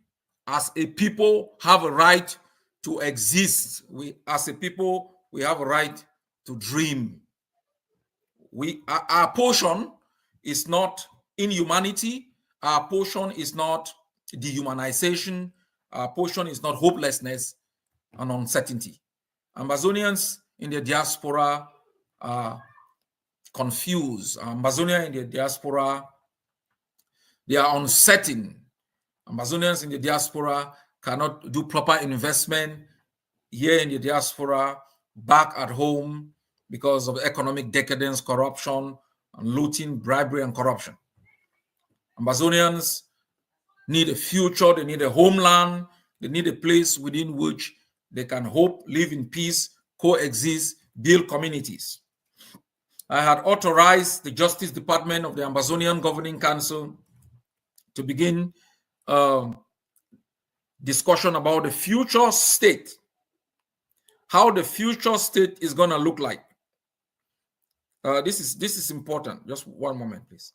as a people have a right to exist. We as a people, we have a right to dream. Our portion is not inhumanity. Our portion is not dehumanization. Our portion is not hopelessness and uncertainty. Ambazonians in the diaspora are confused. Ambazonia in the diaspora, they are uncertain. Ambazonians in the diaspora cannot do proper investment here in the diaspora, back at home, because of economic decadence, corruption, and looting, bribery, and corruption. Ambazonians need a future, they need a homeland, they need a place within which they can hope, live in peace, coexist, build communities. I had authorized the Justice Department of the Ambazonian Governing Council to begin discussion about the future state, how the future state is going to look like. This is important. Just one moment, please.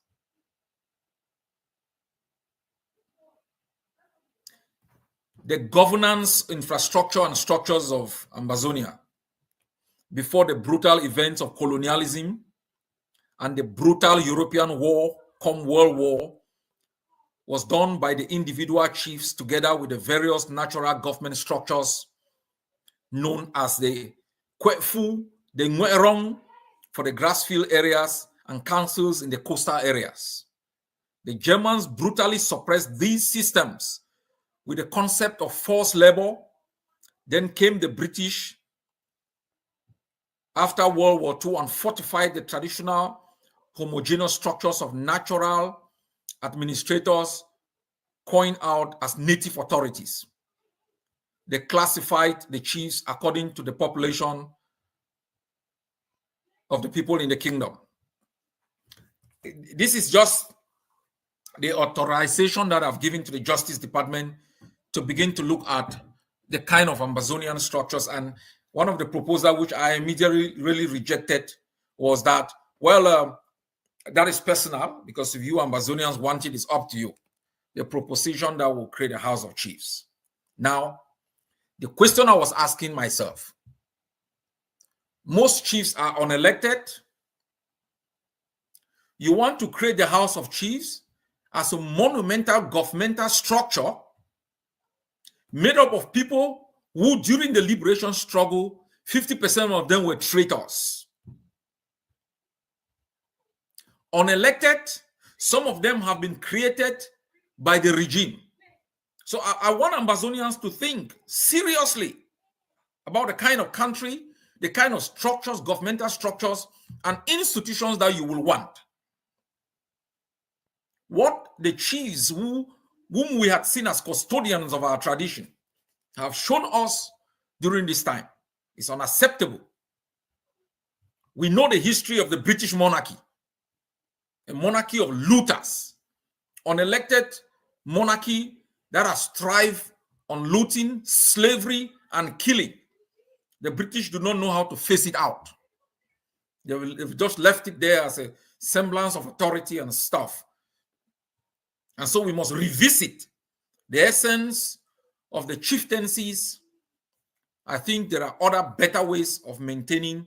The governance, infrastructure, and structures of Ambazonia before the brutal events of colonialism and the brutal European war, come World War, was done by the individual chiefs together with the various natural government structures known as the Kwefu, the Nwerong for the grassfield areas, and councils in the coastal areas. The Germans brutally suppressed these systems with the concept of forced labor. Then came the British after World War II and fortified the traditional homogeneous structures of natural administrators, coined out as native authorities. They classified the chiefs according to the population of the people in the kingdom. This is just the authorization that I've given to the Justice Department to begin to look at the kind of Amazonian structures. And one of the proposals which I immediately really rejected was that, well, that is personal, because if you Amazonians want it, it's up to you. The proposition that will create a House of Chiefs. Now, the question I was asking myself, most chiefs are unelected. You want to create the House of Chiefs as a monumental governmental structure made up of people who, during the liberation struggle, 50% of them were traitors. Unelected, some of them have been created by the regime. So I want Amazonians to think seriously about the kind of country, the kind of structures, governmental structures, and institutions that you will want. What the chiefs whom we had seen as custodians of our tradition have shown us during this time is unacceptable. We know the history of the British monarchy, a monarchy of looters, unelected monarchy that has thrived on looting, slavery, and killing. The British do not know how to face it out. They've just left it there as a semblance of authority and stuff. And so we must revisit the essence of the chieftaincies. I think there are other better ways of maintaining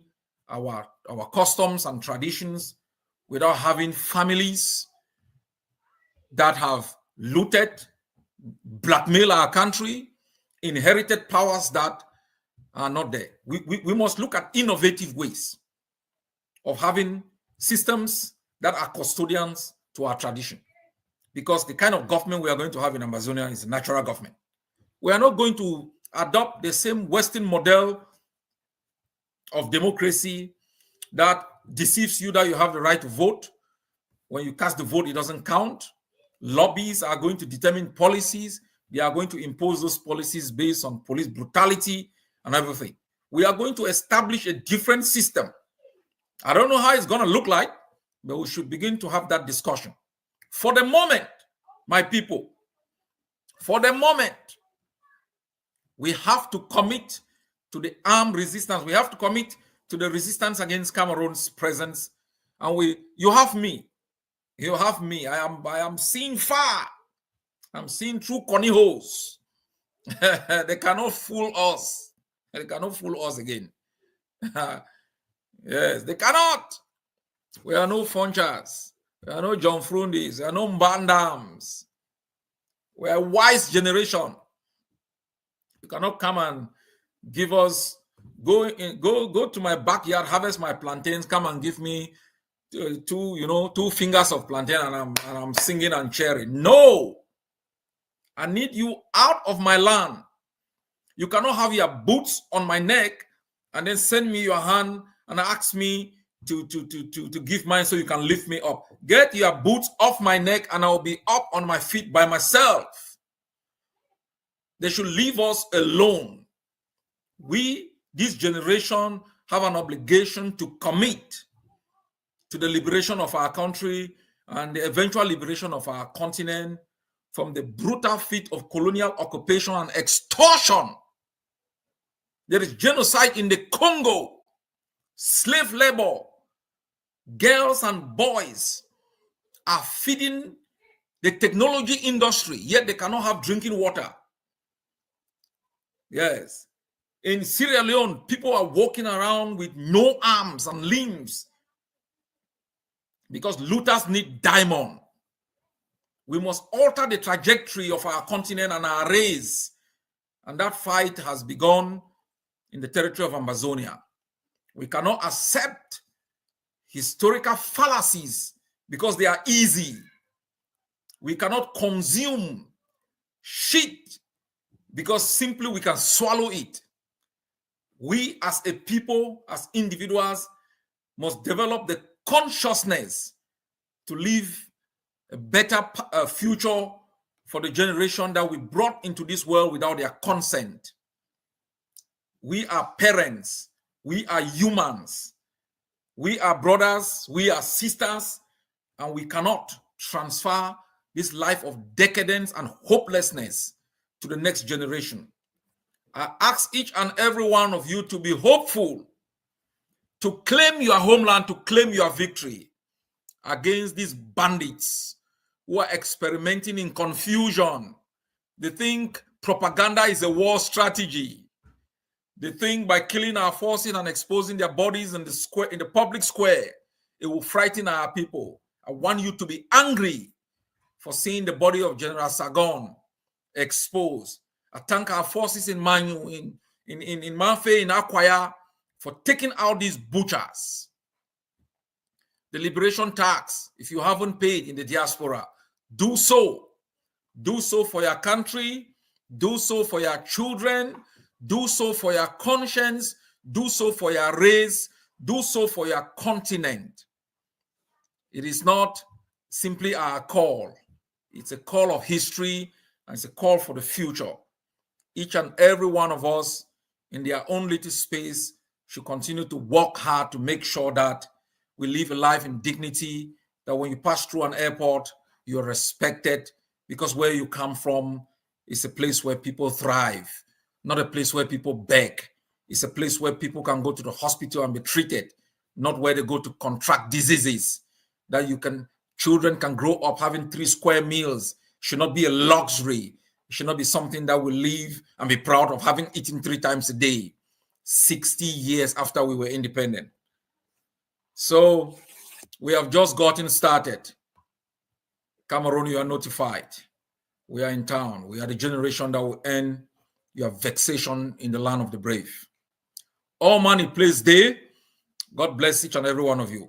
our customs and traditions without having families that have looted, blackmailed our country, inherited powers that are not there. We must look at innovative ways of having systems that are custodians to our tradition. Because the kind of government we are going to have in Amazonia is a natural government. We are not going to adopt the same Western model of democracy that deceives you that you have the right to vote. When you cast the vote, it doesn't count. Lobbies are going to determine policies. They are going to impose those policies based on police brutality and everything. We are going to establish a different system. I don't know how it's going to look like, but we should begin to have that discussion. For the moment, my people, for the moment, we have to commit to the armed resistance. We have to commit to the resistance against Cameroon's presence. And you have me. You have me. I am seeing far. I'm seeing through corny holes. They cannot fool us. They cannot fool us again. Yes, they cannot. We are no Funchas. We are no John Frundis. We are no Mbandams. We are a wise generation. You cannot come and give us, go to my backyard, harvest my plantains, come and give me two fingers of plantain and I'm singing and cheering. No. I need you out of my land. You cannot have your boots on my neck and then send me your hand and ask me to give mine so you can lift me up. Get your boots off my neck and I'll be up on my feet by myself. They should leave us alone. We, this generation, have an obligation to commit to the liberation of our country and the eventual liberation of our continent from the brutal feat of colonial occupation and extortion. There is genocide in the Congo, slave labor. Girls and boys are feeding the technology industry, yet they cannot have drinking water. Yes. In Sierra Leone, people are walking around with no arms and limbs because looters need diamond. We must alter the trajectory of our continent and our race. And that fight has begun in the territory of Amazonia. We cannot accept historical fallacies because they are easy. We cannot consume shit because simply we can swallow it. We as a people, as individuals, must develop the consciousness to live a better future for the generation that we brought into this world without their consent. We are parents. We are humans. We are brothers. We are sisters. And we cannot transfer this life of decadence and hopelessness to the next generation. I ask each and every one of you to be hopeful, to claim your homeland, to claim your victory against these bandits who are experimenting in confusion. They think propaganda is a war strategy. They think by killing our forces and exposing their bodies in the square, in the public square, it will frighten our people. I want you to be angry for seeing the body of General Sagon exposed. I thank our forces in Manu, in Manfe, in Akwaya, for taking out these butchers. The liberation tax, if you haven't paid in the diaspora, do so. Do so for your country. Do so for your children. Do so for your conscience. Do so for your race. Do so for your continent. It is not simply our call. It's a call of history, and it's a call for the future. Each and every one of us in their own little space should continue to work hard to make sure that we live a life in dignity, that when you pass through an airport, you're respected, because where you come from is a place where people thrive, not a place where people beg. It's a place where people can go to the hospital and be treated, not where they go to contract diseases. That children can grow up having 3 square meals. Should not be a luxury. It should not be something that we live and be proud of having eaten 3 times a day, 60 years after we were independent. So we have just gotten started. Cameroon, you are notified. We are in town. We are the generation that will end your vexation in the land of the brave. All money plays day. God bless each and every one of you.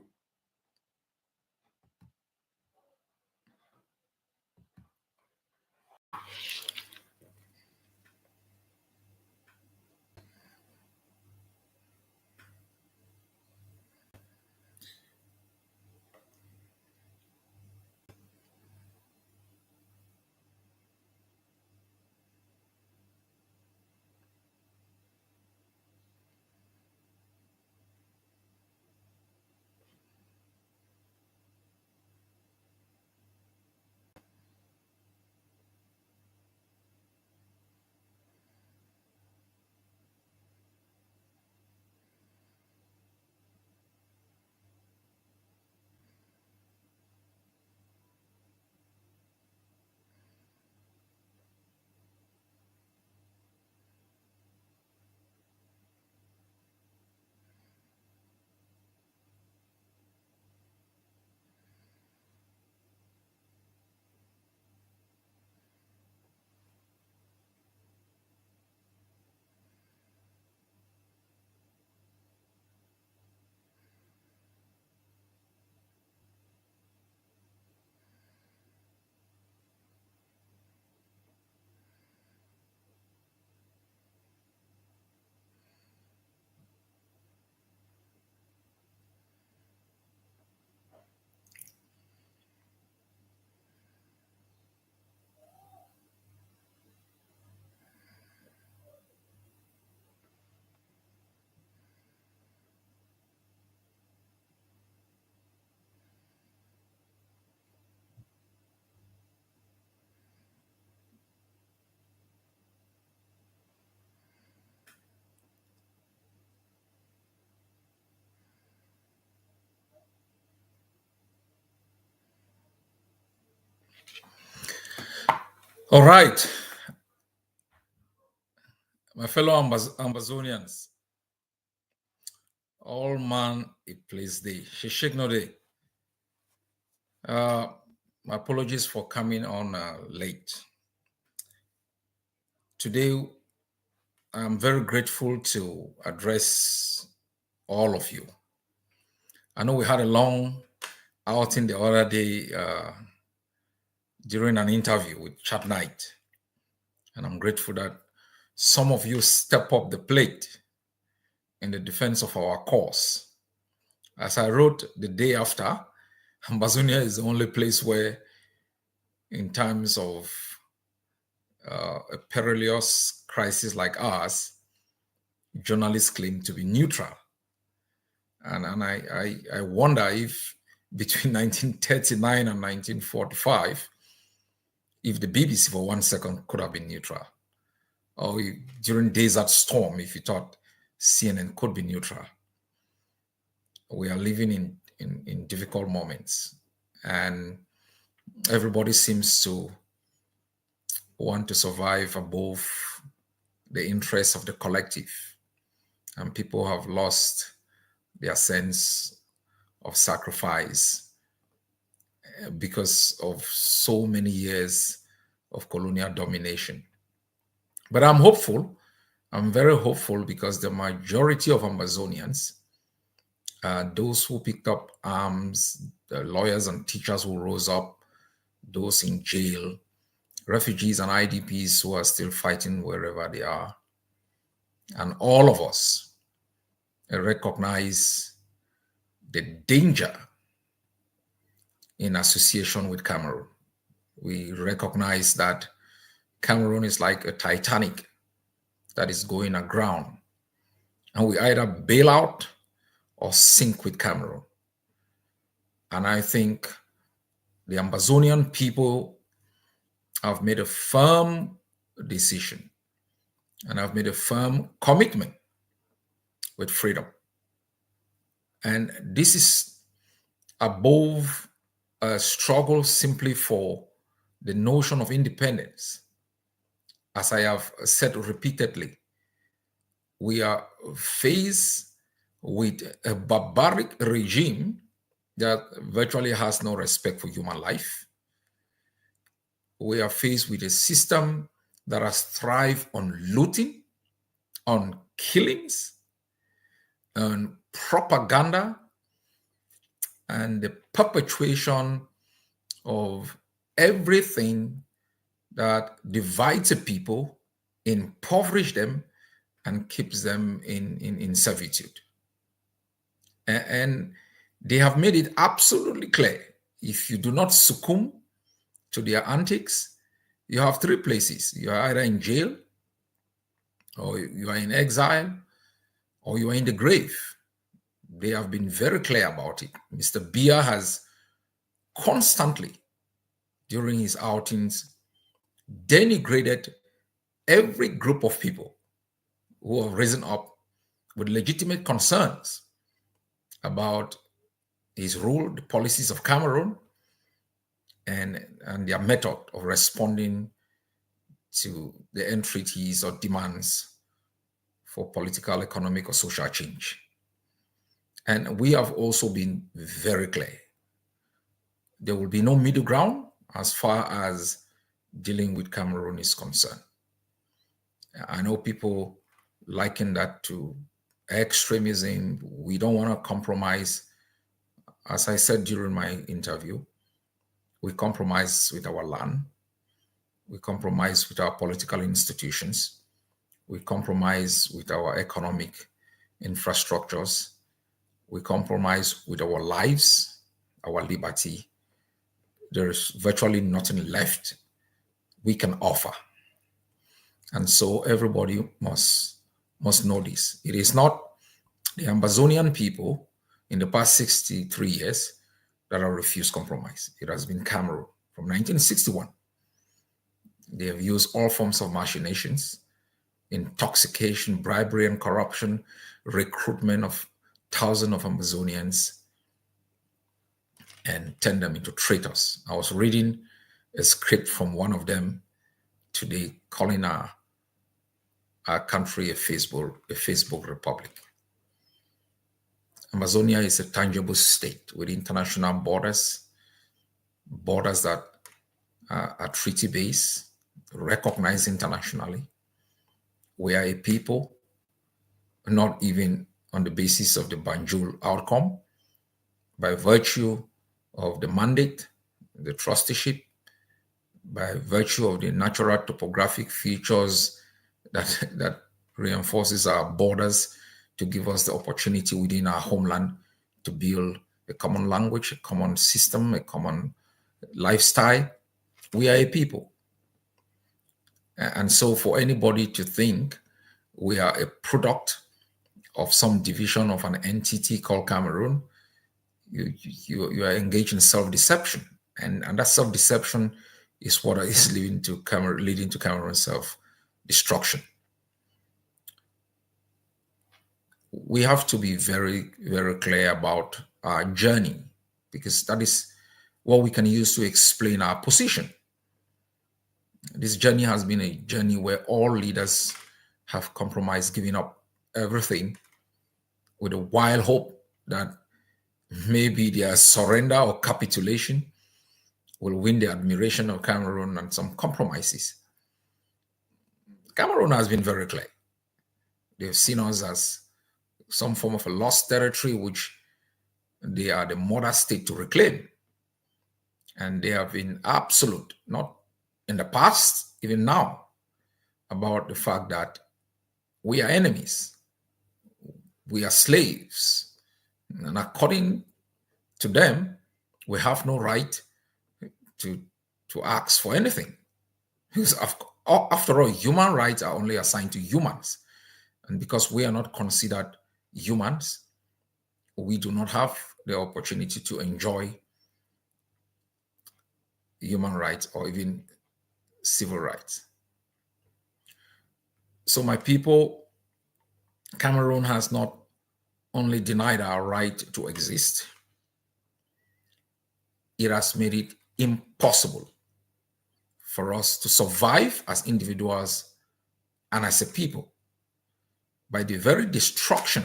All right, my fellow Amazonians, all man a place day. Shishik no day. My apologies for coming on late. Today, I'm very grateful to address all of you. I know we had a long outing the other day during an interview with Chat Night, and I'm grateful that some of you step up the plate in the defense of our cause. As I wrote the day after, Ambazonia is the only place where, in times of a perilous crisis like ours, journalists claim to be neutral. And I wonder if between 1939 and 1945, if the BBC for 1 second could have been neutral. Or during Desert Storm, if you thought CNN could be neutral. We are living in difficult moments. And everybody seems to want to survive above the interests of the collective. And people have lost their sense of sacrifice because of so many years of colonial domination. But I'm hopeful. I'm very hopeful because the majority of Amazonians, those who picked up arms, the lawyers and teachers who rose up, those in jail, refugees and IDPs who are still fighting wherever they are, and all of us recognize the danger in association with Cameroon. We recognize that Cameroon is like a Titanic that is going aground, and we either bail out or sink with Cameroon. And I think the Amazonian people have made a firm decision and have made a firm commitment with freedom. And this is above a struggle simply for the notion of independence. As I have said repeatedly, we are faced with a barbaric regime that virtually has no respect for human life. We are faced with a system that has thrived on looting, on killings, on propaganda, and the perpetuation of everything that divides a people, impoverishes them, and keeps them in servitude. And they have made it absolutely clear, if you do not succumb to their antics, you have three places. You are either in jail, or you are in exile, or you are in the grave. They have been very clear about it. Mr. Biya has constantly, during his outings, denigrated every group of people who have risen up with legitimate concerns about his rule, the policies of Cameroon, and their method of responding to the entreaties or demands for political, economic, or social change. And we have also been very clear. There will be no middle ground as far as dealing with Cameroon is concerned. I know people liken that to extremism. We don't want to compromise. As I said during my interview, we compromise with our land. We compromise with our political institutions. We compromise with our economic infrastructures. We compromise with our lives, our liberty. There's virtually nothing left we can offer. And so everybody must know this. It is not the Amazonian people in the past 63 years that have refused compromise. It has been Cameroon from 1961. They have used all forms of machinations, intoxication, bribery, and corruption, recruitment of thousands of Amazonians, and turn them into traitors. I was reading a script from one of them today, calling our country a Facebook republic. Amazonia is a tangible state with international borders borders that are treaty-based, recognized internationally. We are a people, not even on the basis of the Banjul outcome, by virtue of the mandate, the trusteeship, by virtue of the natural topographic features that reinforces our borders to give us the opportunity within our homeland to build a common language, a common system, a common lifestyle. We are a people. And so for anybody to think we are a product of some division of an entity called Cameroon, you are engaged in self-deception. And that self-deception is what is leading to Cameroon's self-destruction. We have to be very, very clear about our journey, because that is what we can use to explain our position. This journey has been a journey where all leaders have compromised, giving up everything with a wild hope that maybe their surrender or capitulation will win the admiration of Cameroon, and some compromises. Cameroon has been very clear. They've seen us as some form of a lost territory, which they are the mother state to reclaim. And they have been absolute, not in the past, even now, about the fact that we are enemies. We are slaves. And according to them, we have no right to ask for anything. Because after all, human rights are only assigned to humans. And because we are not considered humans, we do not have the opportunity to enjoy human rights or even civil rights. So my people, Cameroon has not only denied our right to exist, it has made it impossible for us to survive as individuals and as a people by the very destruction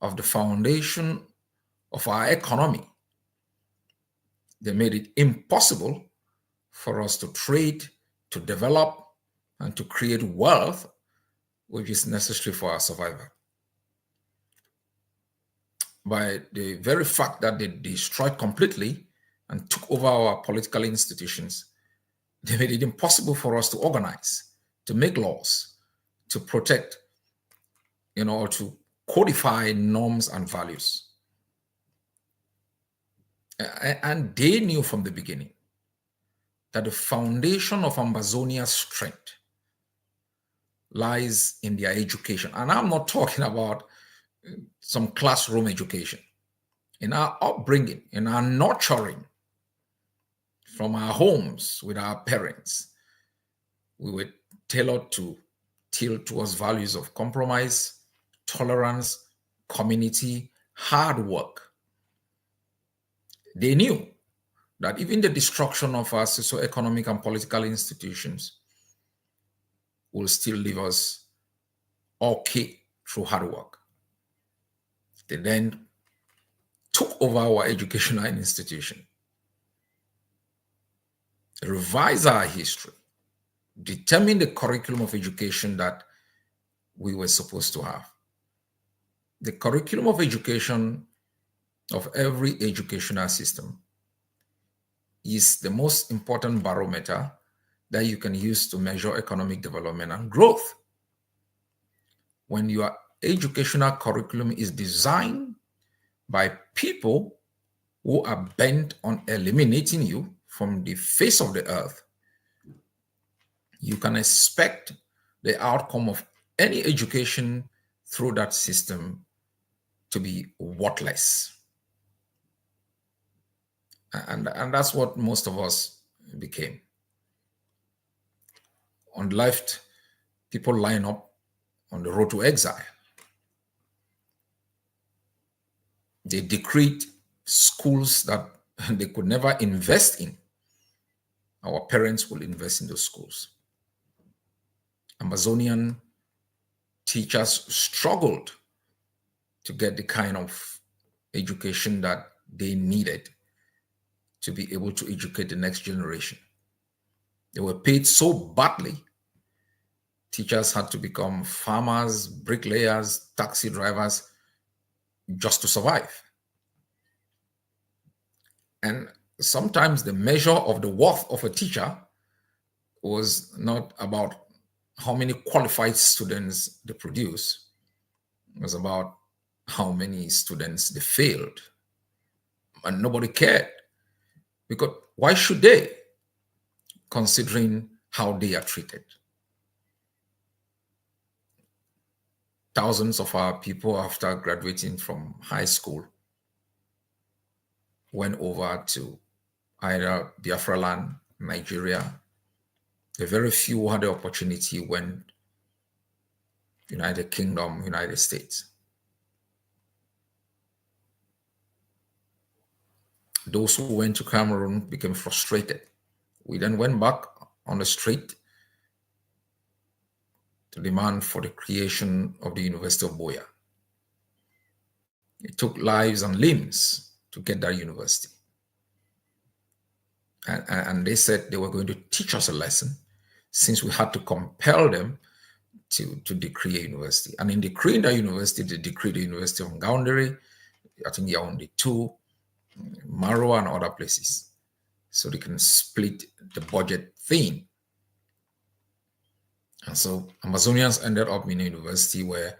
of the foundation of our economy. They made it impossible for us to trade, to develop, and to create wealth, which is necessary for our survival. By the very fact that they destroyed completely and took over our political institutions, they made it impossible for us to organize, to make laws, to protect, or to codify norms and values. And they knew from the beginning that the foundation of Ambazonia's strength lies in their education. And I'm not talking about some classroom education. In our upbringing, in our nurturing from our homes with our parents, we were tailored to tilt towards values of compromise, tolerance, community, hard work. They knew that even the destruction of our socio-economic and political institutions will still leave us okay through hard work. They then took over our educational institution, revised our history, determined the curriculum of education that we were supposed to have. The curriculum of education of every educational system is the most important barometer that you can use to measure economic development and growth. When your educational curriculum is designed by people who are bent on eliminating you from the face of the earth, you can expect the outcome of any education through that system to be worthless. And that's what most of us became. On the left, people line up on the road to exile. They decreed schools that they could never invest in. Our parents will invest in those schools. Amazonian teachers struggled to get the kind of education that they needed to be able to educate the next generation. They were paid so badly. Teachers had to become farmers, bricklayers, taxi drivers just to survive. And sometimes the measure of the worth of a teacher was not about how many qualified students they produce. It was about how many students they failed. And nobody cared. Because why should they, considering how they are treated? Thousands of our people, after graduating from high school, went over to either Biafra land, Nigeria. A very few had the opportunity went United Kingdom, United States. Those who went to Cameroon became frustrated. We then went back on the street to demand for the creation of the University of Boya. It took lives and limbs to get that university. And they said they were going to teach us a lesson, since we had to compel them to decree a university. And in decreeing that university, they decreed the University of Ngaoundere, I think Yaoundé 2, Marwa, and other places, so they can split the budget thing. And so Amazonians ended up in a university where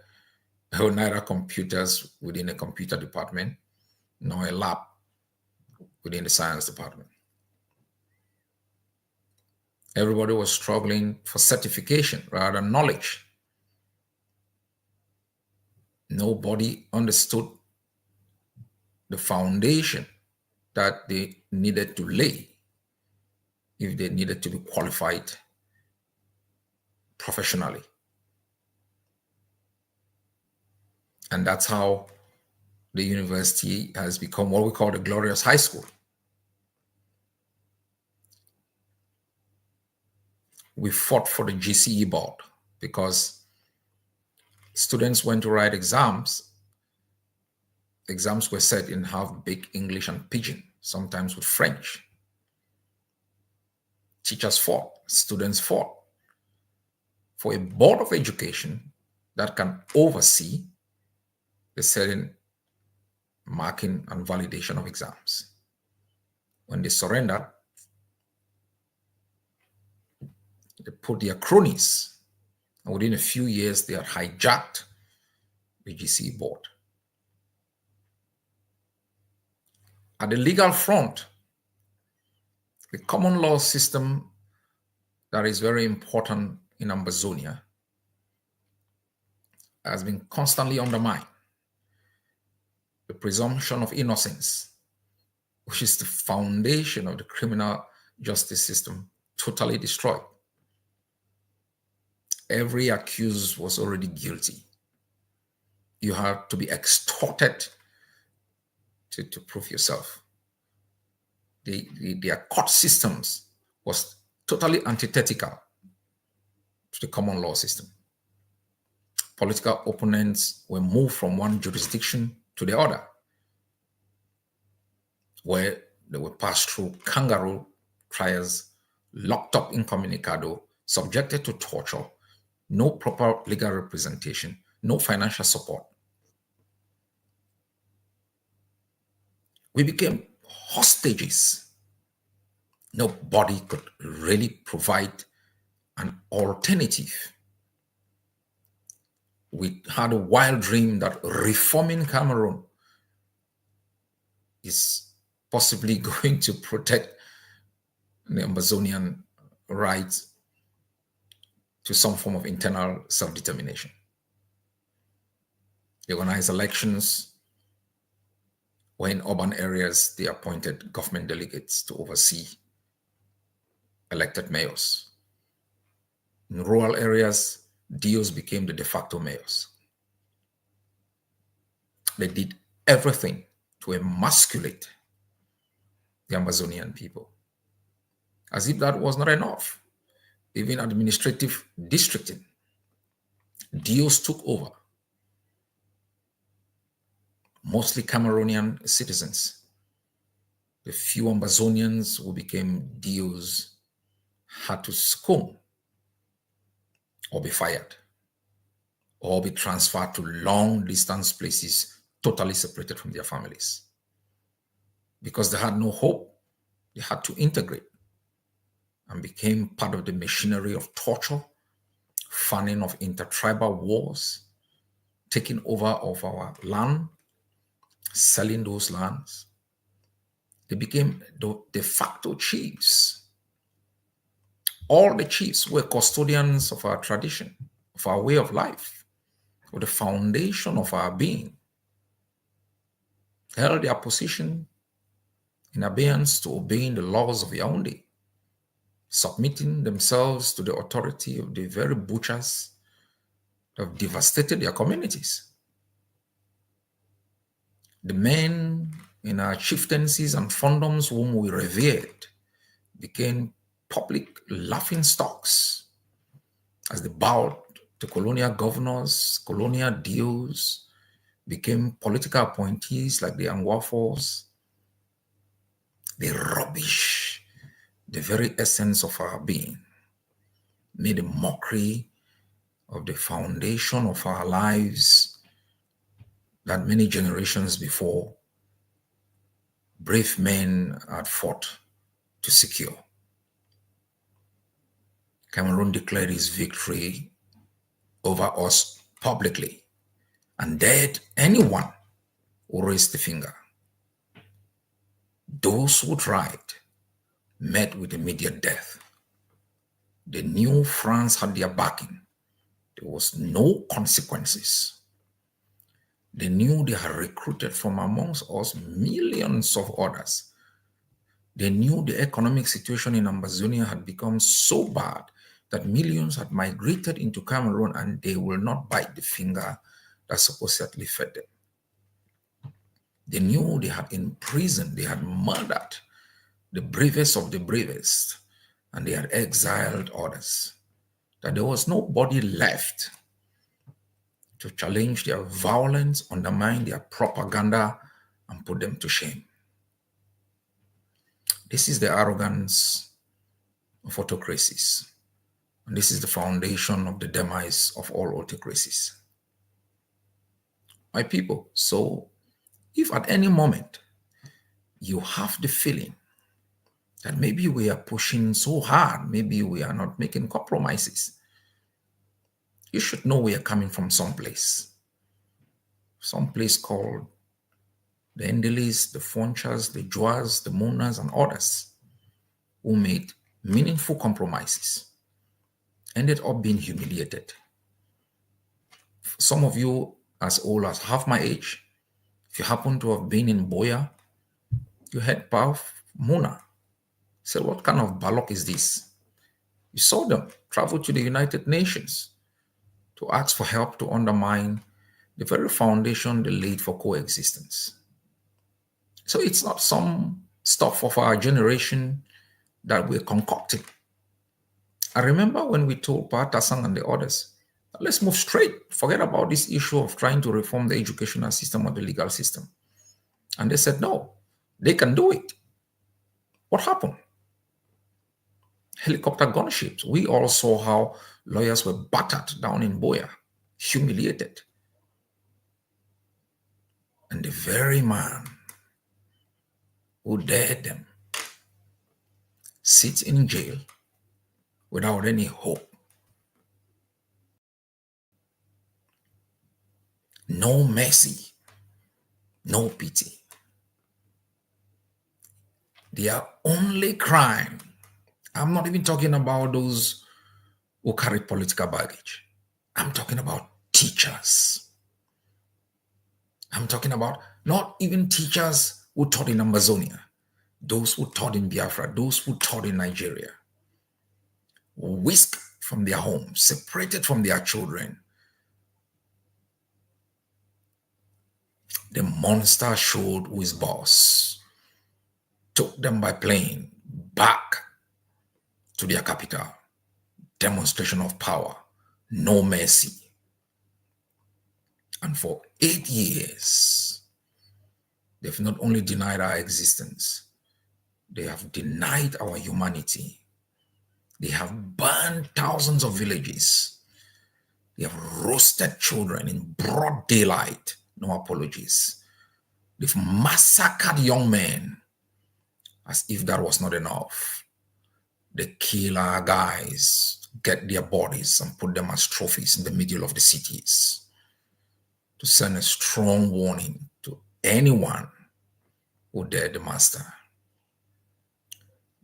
there were neither computers within a computer department nor a lab within the science department. Everybody was struggling for certification rather than knowledge. Nobody understood the foundation that they needed to lay if they needed to be qualified professionally. And that's how the university has become what we call the glorious high school. We fought for the GCE board because students went to write exams. Exams were set in half-baked English and Pidgin, sometimes with French. Teachers fought, students fought for a board of education that can oversee the setting, marking, and validation of exams. When they surrendered, they put their cronies, and within a few years, they had hijacked the GCE board. At the legal front, the common law system that is very important in Ambazonia has been constantly undermined. The presumption of innocence, which is the foundation of the criminal justice system, totally destroyed. Every accused was already guilty. You had to be extorted to prove yourself. Their court systems was totally antithetical to the common law system. Political opponents were moved from one jurisdiction to the other, where they were passed through kangaroo trials, locked up incommunicado, subjected to torture, no proper legal representation, no financial support. We became hostages. Nobody could really provide an alternative. We had a wild dream that reforming Cameroon is possibly going to protect the Amazonian rights to some form of internal self-determination. They organized elections where in urban areas they appointed government delegates to oversee elected mayors. In rural areas, DOs became the de facto mayors. They did everything to emasculate the Amazonian people. As if that was not enough, even administrative districting, DOs took over, mostly Cameroonian citizens. The few Amazonians who became DOs had to succumb or be fired or be transferred to long distance places totally separated from their families. Because they had no hope, they had to integrate and became part of the machinery of torture, fanning of intertribal wars, taking over of our land, selling those lands. They became the de facto chiefs. All the chiefs were custodians of our tradition, of our way of life, of the foundation of our being, held their position in abeyance to obeying the laws of Yaoundé, submitting themselves to the authority of the very butchers that have devastated their communities. The men in our chieftaincies and fondoms whom we revered became public laughing stocks as they bowed to colonial governors, colonial deals, became political appointees like the Anguafos. They rubbish the very essence of our being, made a mockery of the foundation of our lives that many generations before brave men had fought to secure. Cameroon declared his victory over us publicly and dared anyone who raised the finger. Those who tried met with immediate death. They knew France had their backing. There was no consequences. They knew they had recruited from amongst us millions of others. They knew the economic situation in Amazonia had become so bad that millions had migrated into Cameroon and they will not bite the finger that supposedly fed them. They knew they had imprisoned, they had murdered the bravest of the bravest, and they had exiled others. That there was nobody left to challenge their violence, undermine their propaganda, and put them to shame. This is the arrogance of autocracies. And this is the foundation of the demise of all autocracies. My people, so if at any moment you have the feeling that maybe we are pushing so hard, maybe we are not making compromises, you should know we are coming from someplace called the Endelis, the Fonchas, the Joas, the Monas, and others who made meaningful compromises, ended up being humiliated. Some of you as old as half my age, if you happen to have been in Boya, you heard Pav Mona say, what kind of balok is this? You saw them travel to the United Nations to ask for help to undermine the very foundation they laid for coexistence. So it's not some stuff of our generation that we're concocting. I remember when we told Pa Tasang and the others, let's move straight, forget about this issue of trying to reform the educational system or the legal system. And they said, no, they can do it. What happened? Helicopter gunships. We all saw how lawyers were battered down in Boya, humiliated. And the very man who dared them sits in jail without any hope. No mercy, no pity. Their only crime, I'm not even talking about those who carry political baggage. I'm talking about teachers. I'm talking about not even teachers who taught in Amazonia, those who taught in Biafra, those who taught in Nigeria, whisked from their homes, separated from their children. The monster showed who is boss, took them by plane back to their capital. Demonstration of power, no mercy. And for 8 years, they've not only denied our existence, They have denied our humanity. They have burned thousands of villages. They have roasted children in broad daylight. No apologies. They've massacred young men as if that was not enough. They kill our guys, get their bodies and put them as trophies in the middle of the cities to send a strong warning to anyone who dare the master.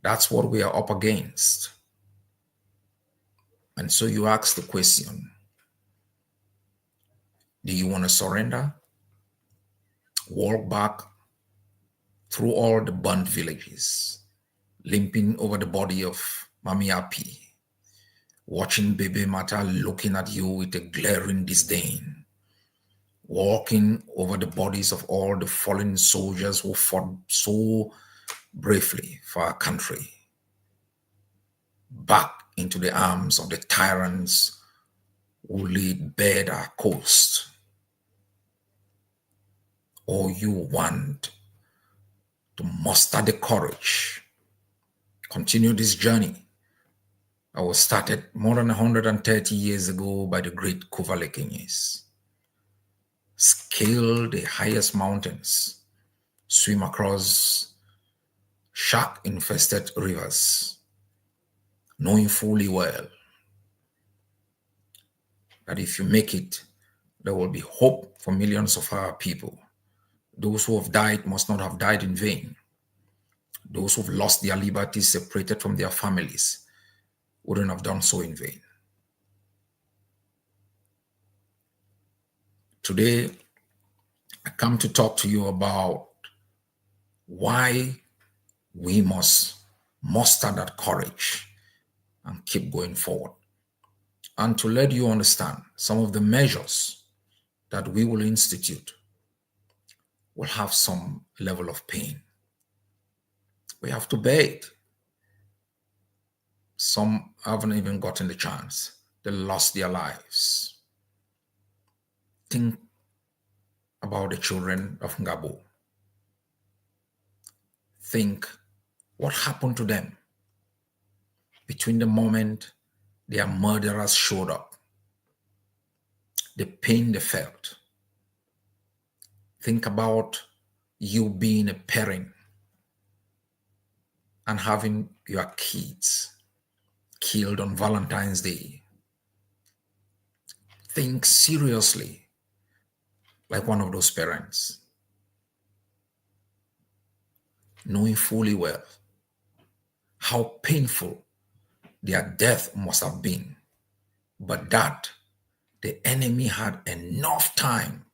That's what we are up against. And so you ask the question, do you want to surrender? Walk back through all the burnt villages, limping over the body of Mami Api, watching baby Mata looking at you with a glaring disdain, walking over the bodies of all the fallen soldiers who fought so bravely for our country, back into the arms of the tyrants who laid bare our coast. Or you want to muster the courage, continue this journey that was started more than 130 years ago by the great Kuvalekenyes. Scale the highest mountains, swim across shark-infested rivers, knowing fully well that if you make it, there will be hope for millions of our people. Those who have died must not have died in vain. Those who have lost their liberties, separated from their families, wouldn't have done so in vain. Today, I come to talk to you about why we must muster that courage and keep going forward. And to let you understand some of the measures that we will institute will have some level of pain. We have to bear it. Some haven't even gotten the chance. They lost their lives. Think about the children of Ngabo. Think what happened to them between the moment their murderers showed up, the pain they felt. Think about you being a parent and having your kids killed on Valentine's Day. Think seriously like one of those parents, knowing fully well how painful their death must have been, but that the enemy had enough time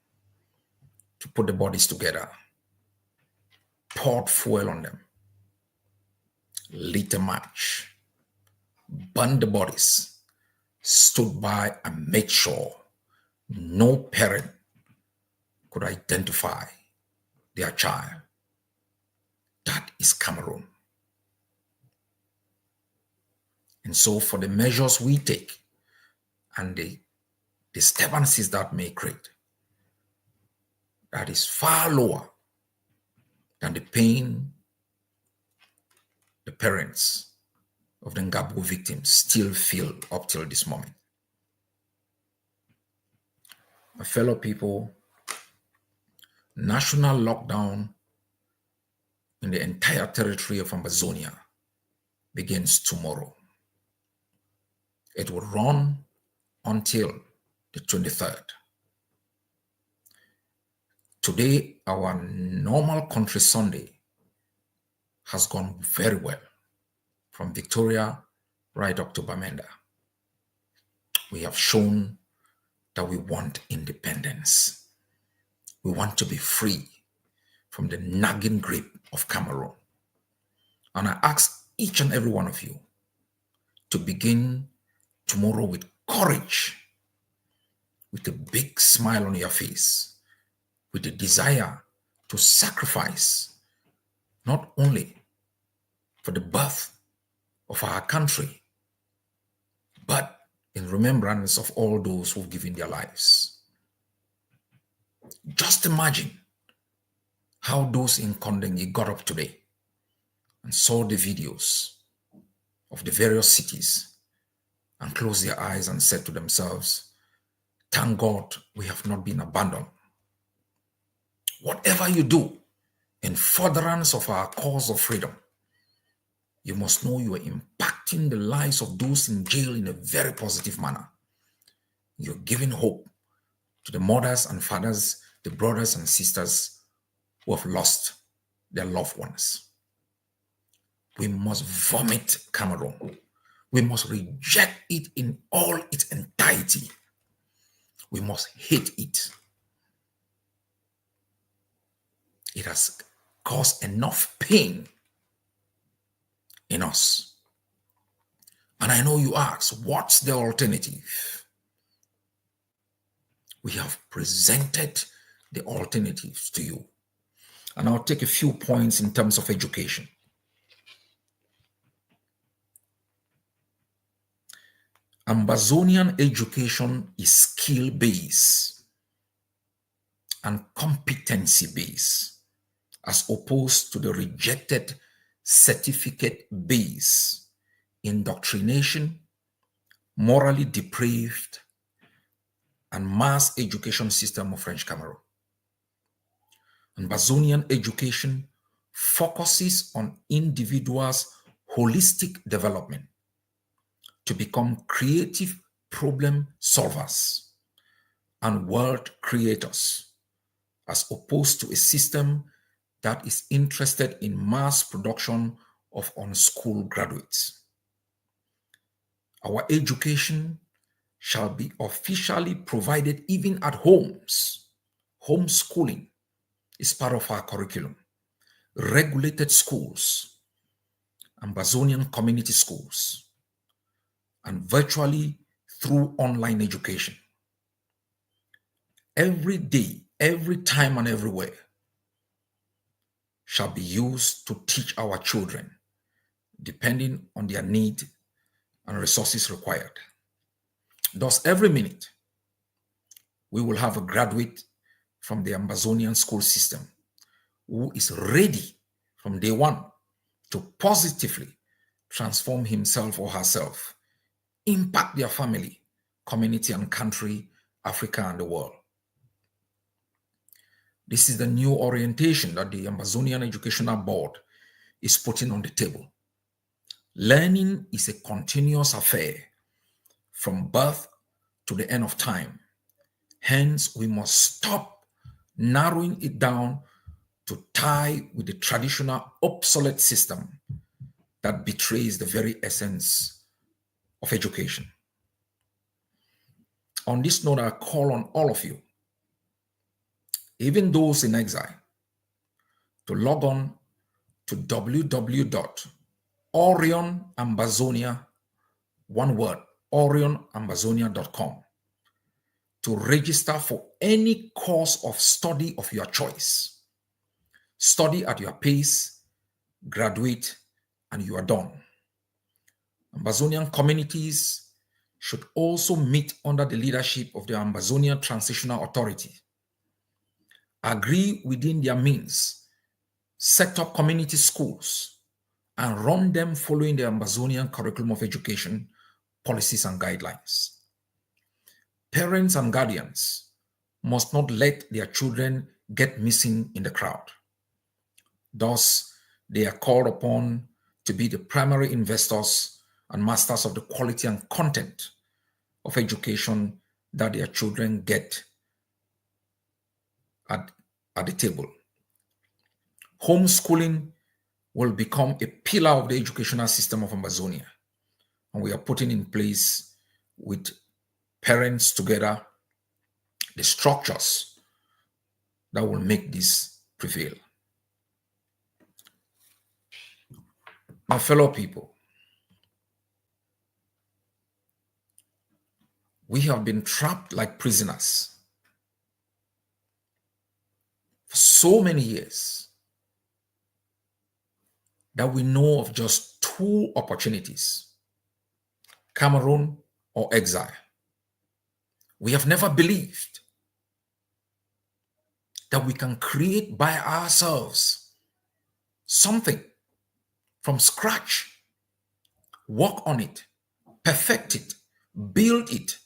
to put the bodies together, poured fuel on them, lit a match, burned the bodies, stood by and made sure no parent could identify their child. That is Cameroon. And so for the measures we take and the disturbances that may create, that is far lower than the pain the parents of the Ngabo victims still feel up till this moment. My fellow people, national lockdown in the entire territory of Amazonia begins tomorrow. It will run until the 23rd. Today, our normal country Sunday has gone very well, from Victoria right up to Bamenda. We have shown that we want independence. We want to be free from the nagging grip of Cameroon. And I ask each and every one of you to begin tomorrow with courage, with a big smile on your face, with a desire to sacrifice not only for the birth of our country, but in remembrance of all those who've given their lives. Just imagine how those in Kondengi got up today and saw the videos of the various cities and closed their eyes and said to themselves, thank God we have not been abandoned. Whatever you do in furtherance of our cause of freedom, you must know you are impacting the lives of those in jail in a very positive manner. You're giving hope to the mothers and fathers, the brothers and sisters who have lost their loved ones. We must vomit Cameroon. We must reject it in all its entirety. We must hate it. It has caused enough pain in us. And I know you ask, what's the alternative? We have presented the alternatives to you. And I'll take a few points in terms of education. Ambazonian education is skill-based and competency-based, as opposed to the rejected certificate-based indoctrination, morally depraved, and mass education system of French Cameroon. Ambazonian education focuses on individuals' holistic development to become creative problem solvers and world creators, as opposed to a system that is interested in mass production of unschooled graduates. Our education shall be officially provided even at homes. Homeschooling is part of our curriculum. Regulated schools, Ambazonian community schools, and virtually through online education. Every day, every time, and everywhere shall be used to teach our children, depending on their need and resources required. Thus, every minute, we will have a graduate from the Ambazonian school system who is ready from day one to positively transform himself or herself, impact their family, community, and country, Africa, and the world. This is the new orientation that the Ambazonian Educational Board is putting on the table. Learning is a continuous affair from birth to the end of time. Hence, we must stop narrowing it down to tie with the traditional obsolete system that betrays the very essence of education. On this note, I call on all of you, even those in exile, to log on to www.orionambazonia, one word, orionambazonia.com, to register for any course of study of your choice. Study at your pace, graduate, and you are done. Ambazonian communities should also meet under the leadership of the Ambazonian Transitional Authority, agree within their means, set up community schools, and run them following the Ambazonian curriculum of education, policies, and guidelines. Parents and guardians must not let their children get missing in the crowd. Thus, they are called upon to be the primary investors and masters of the quality and content of education that their children get at the table. Homeschooling will become a pillar of the educational system of Ambazonia, and we are putting in place with parents together the structures that will make this prevail. My fellow people, we have been trapped like prisoners for so many years that we know of just two opportunities: Cameroon or exile. We have never believed that we can create by ourselves something from scratch, work on it, perfect it, build it,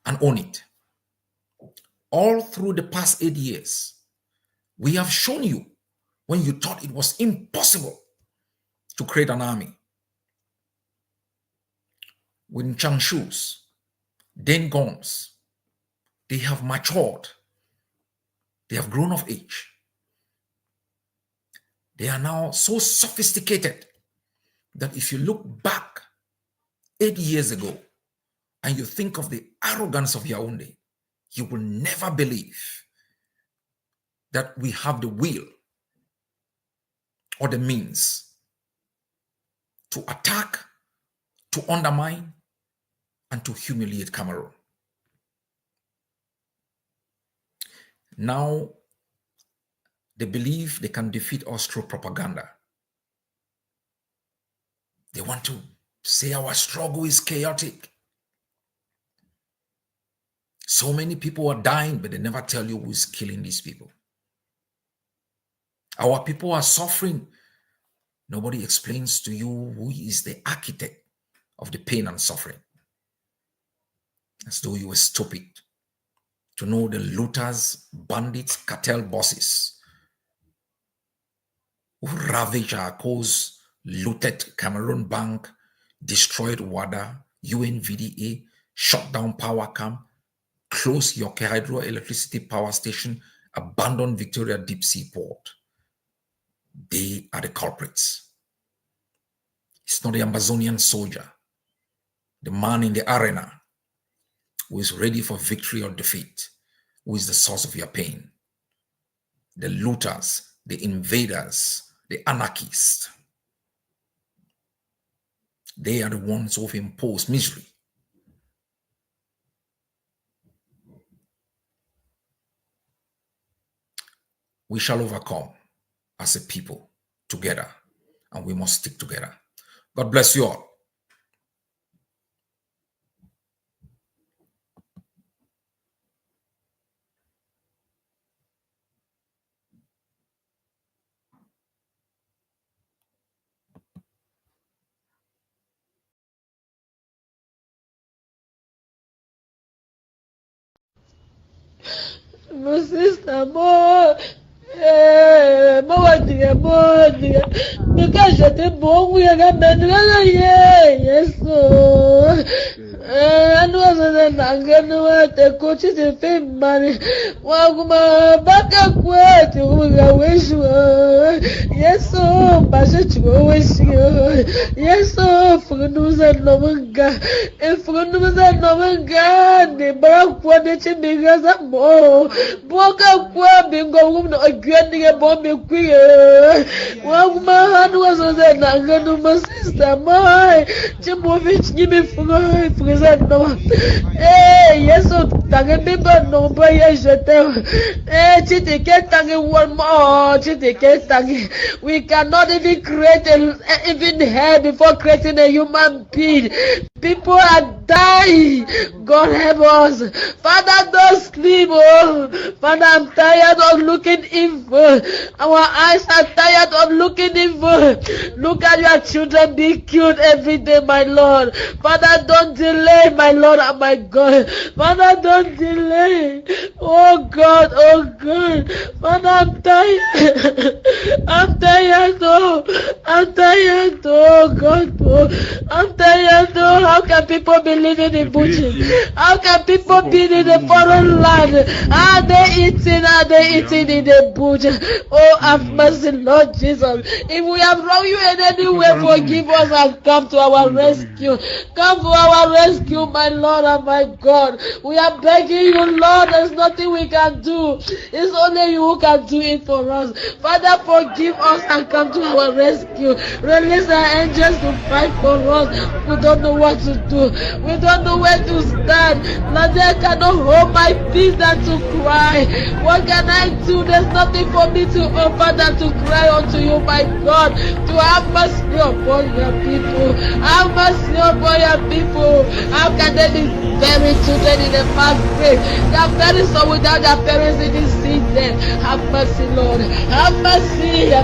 and own it. All through the past 8 years, we have shown you when you thought it was impossible to create an army. With Changshu's, Dengons, they have matured. They have grown of age. They are now so sophisticated that if you look back 8 years ago and you think of the arrogance of Yaoundé, you will never believe that we have the will or the means to attack, to undermine, and to humiliate Cameroon. Now, they believe they can defeat us through propaganda. They want to say our struggle is chaotic. So many people are dying, but they never tell you who is killing these people. Our people are suffering. Nobody explains to you who is the architect of the pain and suffering. As though you were stupid to know the looters, bandits, cartel bosses who ravaged our cause, looted Cameroon Bank, destroyed WADA, UNVDA, shut down Power Camp, closed Yoke Hydroelectricity Power Station, abandoned Victoria Deep Sea Port. They are the culprits. It's not the Amazonian soldier, the man in the arena who is ready for victory or defeat, who is the source of your pain. The looters, the invaders, the anarchists. They are the ones who have imposed misery. We shall overcome as a people together, and we must stick together. God bless you all. My sister, more. Because j'étais bon, oui, yes, so. I was an angano, the coach is a fame money. Waguma, back up, what you wish you. Yes, so, but you always yes, so, for news and Nomanga. If for news and Nomanga, the back one that you because I'm more. Walk up, bingo, getting a bomb queer. One man was an angano, my sister, my Chimovich, give me for yes, so Tangan no boy, one more, we cannot even create even hair before creating a human being. People are dying. God help us. Father, don't sleep. Oh, Father, I'm tired of looking evil. Our eyes are tired of looking evil. Look at your children being killed every day, my Lord. Father, don't delay, my Lord and my God. Father, don't delay. Oh God, oh God. Father, I'm tired. I'm tired, oh. I'm tired, oh God. Oh. I'm tired, oh. How can people be living in bushes? How can people be in a foreign land? Are they eating in the bush? Oh, have mercy, Lord Jesus. If we have wronged you in any way, forgive us and come to our rescue. Come to our rescue, my Lord and my God. We are begging you, Lord. There's nothing we can do. It's only you who can do it for us. Father, forgive us and come to our rescue. Release our angels to fight for us. We don't know what to do. We don't know where to stand. Lord, I cannot hold my peace than to cry. What can I do? There's nothing for me to offer than to cry unto you, my God. To have mercy upon your people. Have mercy upon your people. How can they be buried children in the mass grave? They are buried so without their parents in this season. Have mercy, Lord. Have mercy.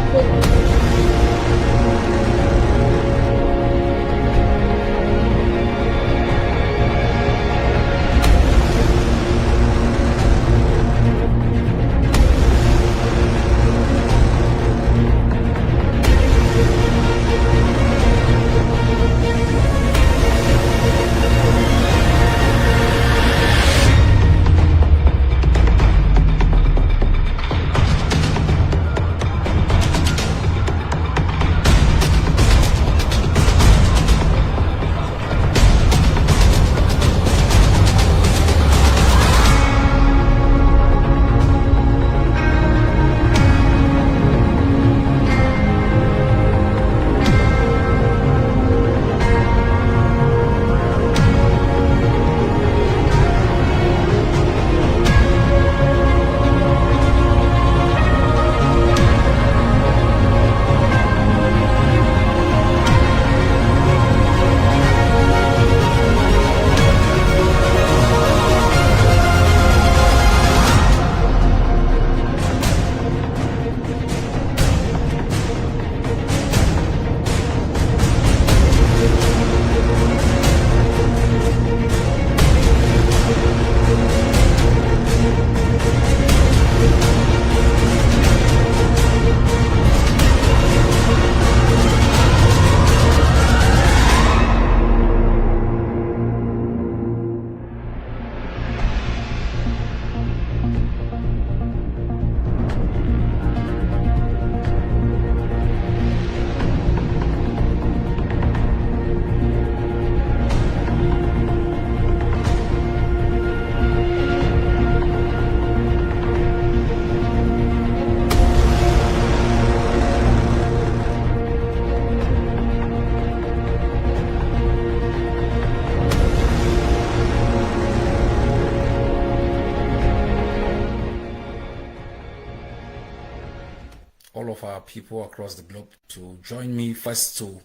all of our people across the globe to join me first to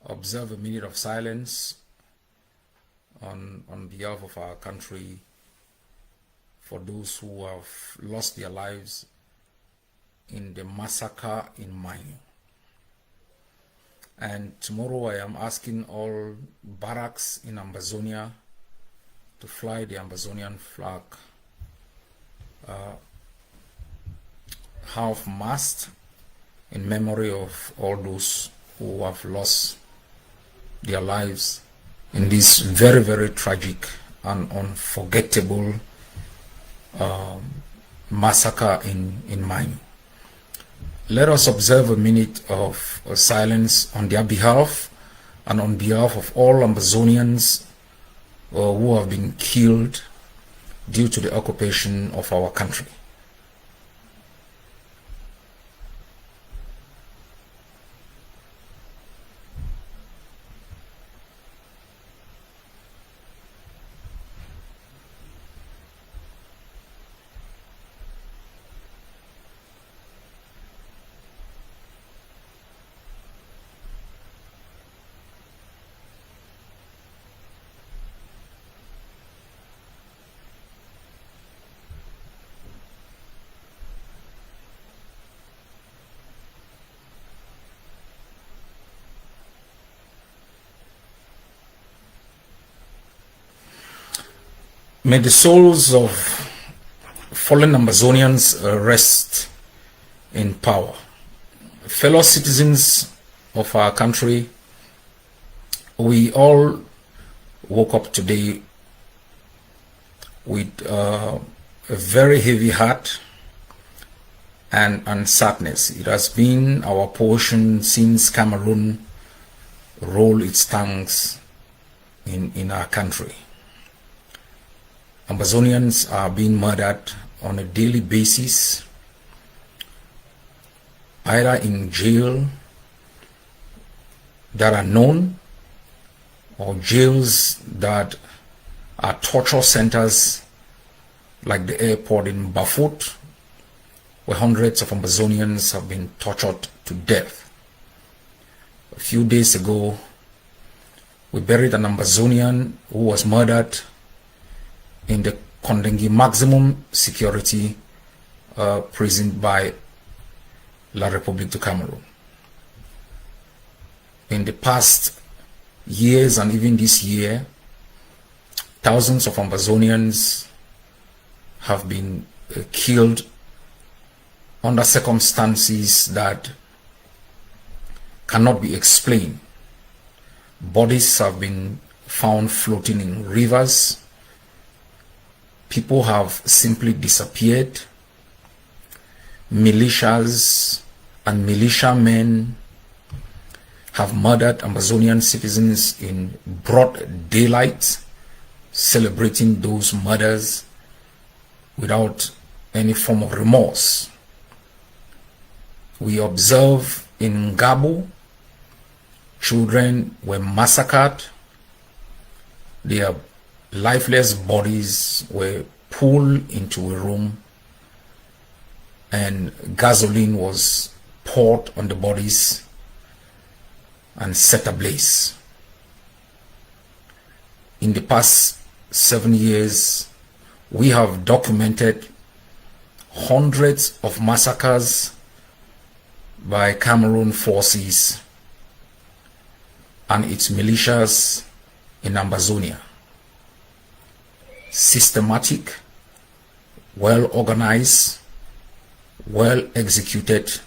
observe a minute of silence on behalf of our country for those who have lost their lives in the massacre in Maine. And tomorrow I am asking all barracks in Ambazonia to fly the Ambazonian flag half-mast in memory of all those who have lost their lives in this very, very tragic and unforgettable massacre in Maine. Let us observe a minute of silence on their behalf and on behalf of all Ambazonians who have been killed due to the occupation of our country. May the souls of fallen Ambazonians rest in power. Fellow citizens of our country, we all woke up today with a very heavy heart and sadness. It has been our portion since Cameroon rolled its tongues in our country. Ambazonians are being murdered on a daily basis, either in jail that are known or jails that are torture centers like the airport in Bafut, where hundreds of Ambazonians have been tortured to death. A few days ago, we buried an Ambazonian who was murdered in the Kondengi maximum security prison by La République du Cameroon. In the past years and even this year, thousands of Ambazonians have been killed under circumstances that cannot be explained. Bodies have been found floating in rivers. People have simply disappeared. Militias and militiamen have murdered Ambazonian citizens in broad daylight, celebrating those murders without any form of remorse. We observe in Ngabo, children were massacred. Their lifeless bodies were pulled into a room and gasoline was poured on the bodies and set ablaze. In the past 7 years, we have documented hundreds of massacres by Cameroon forces and its militias in Ambazonia. Systematic, well organized, well executed,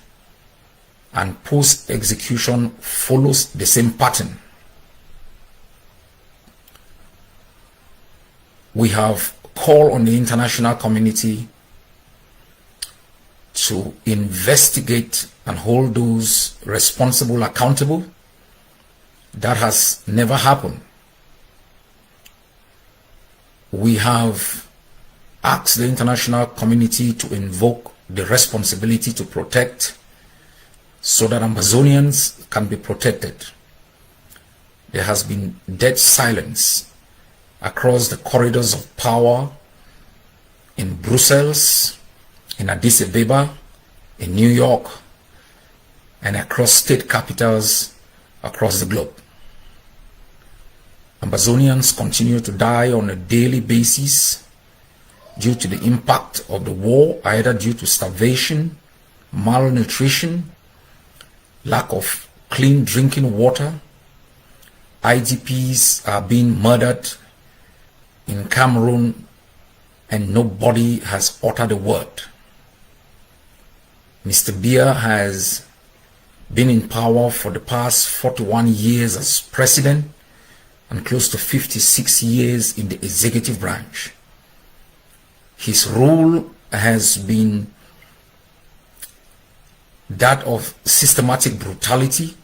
and post-execution follows the same pattern. We have called on the international community to investigate and hold those responsible accountable. That has never happened. We have asked the international community to invoke the responsibility to protect so that Ambazonians can be protected. There has been dead silence across the corridors of power in Brussels, in Addis Ababa, in New York, and across state capitals across the globe. Ambazonians continue to die on a daily basis due to the impact of the war, either due to starvation, malnutrition, lack of clean drinking water. IDPs are being murdered in Cameroon and nobody has uttered a word. Mr. Biya has been in power for the past 41 years as president and close to 56 years in the executive branch. His rule has been that of systematic brutality,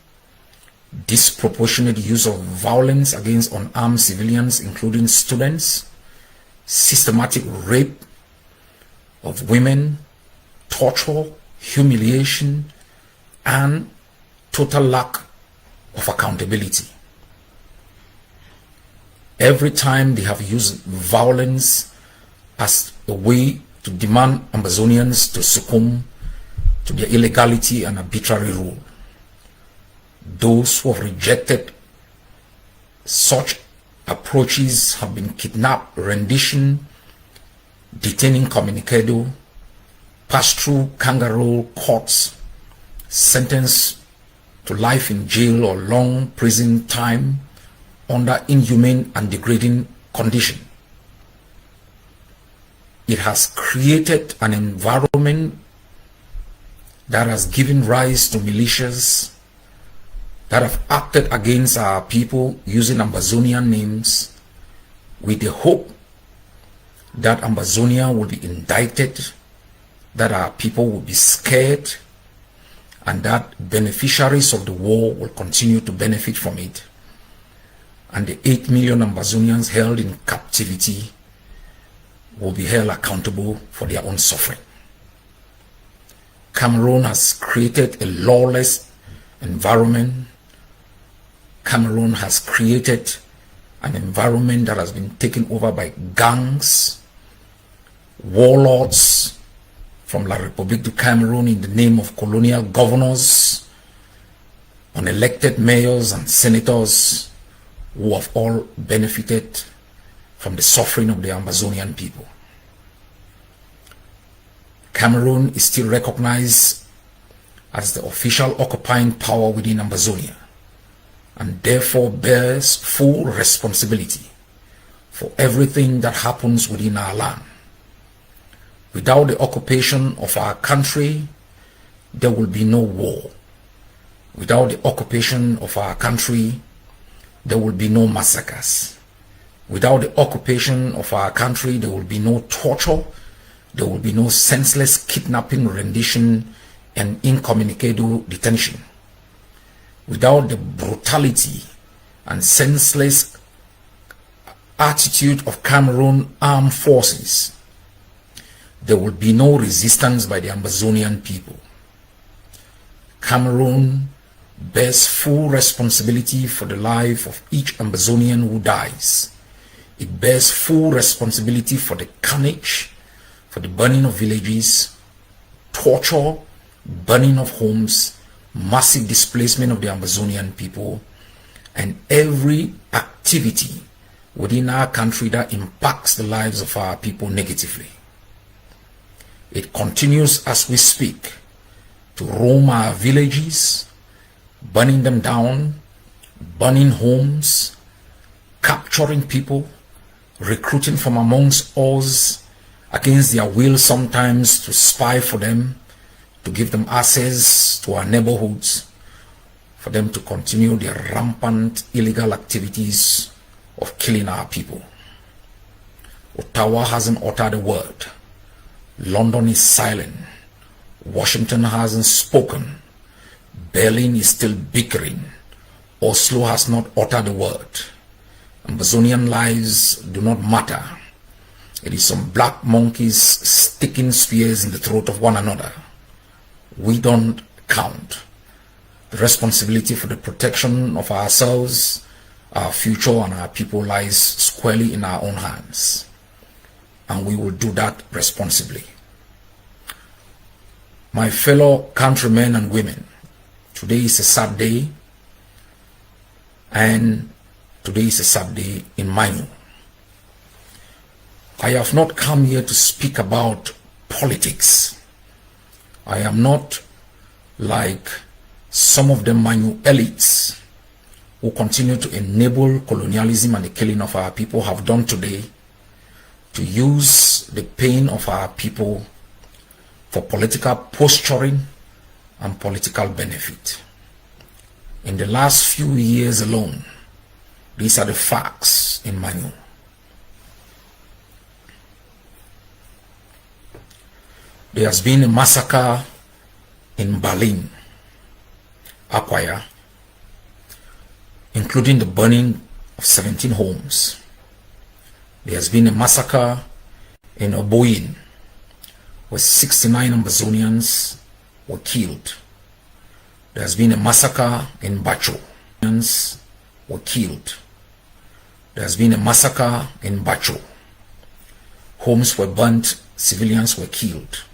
disproportionate use of violence against unarmed civilians, including students, systematic rape of women, torture, humiliation, and total lack of accountability. Every time they have used violence as a way to demand Ambazonians to succumb to their illegality and arbitrary rule. Those who have rejected such approaches have been kidnapped, rendition, detaining communicado, passed through kangaroo courts, sentenced to life in jail or long prison time under inhumane and degrading conditions. It has created an environment that has given rise to militias that have acted against our people using Ambazonian names with the hope that Ambazonia will be indicted, that our people will be scared, and that beneficiaries of the war will continue to benefit from it, and the 8 million Ambazonians held in captivity will be held accountable for their own suffering. Cameroon has created a lawless environment. Cameroon has created an environment that has been taken over by gangs, warlords from La République du Cameroon in the name of colonial governors, unelected mayors and senators who have all benefited from the suffering of the Ambazonian people. Cameroon is still recognized as the official occupying power within Ambazonia and therefore bears full responsibility for everything that happens within our land. Without the occupation of our country, there will be no war. Without the occupation of our country, there will be no massacres. Without the occupation of our country, there will be no torture, there will be no senseless kidnapping, rendition, and incommunicado detention. Without the brutality and senseless attitude of Cameroon armed forces, there will be no resistance by the Ambazonian people. Cameroon bears full responsibility for the life of each Ambazonian who dies. It bears full responsibility for the carnage, for the burning of villages, torture, burning of homes, massive displacement of the Ambazonian people, and every activity within our country that impacts the lives of our people negatively. It continues as we speak to roam our villages, burning them down, burning homes, capturing people, recruiting from amongst us against their will sometimes to spy for them, to give them access to our neighborhoods, for them to continue their rampant illegal activities of killing our people. Ottawa hasn't uttered a word. London is silent. Washington hasn't spoken. Berlin is still bickering. Oslo has not uttered a word. Ambazonian lives do not matter. It is some black monkeys sticking spears in the throat of one another. We don't count. The responsibility for the protection of ourselves, our future, and our people lies squarely in our own hands. And we will do that responsibly. My fellow countrymen and women, today is a sad day, and today is a sad day in Manu. I have not come here to speak about politics. I am not like some of the Manu elites who continue to enable colonialism and the killing of our people have done today, to use the pain of our people for political posturing and political benefit. In the last few years alone, these are the facts in Manu. There has been a massacre in Berlin, Akwaya, including the burning of 17 homes. There has been a massacre in Oboyin, where 69 Amazonians were killed. There has been a massacre in Bacho. Were killed. There has been a massacre in Bacho. Homes were burnt, civilians were killed.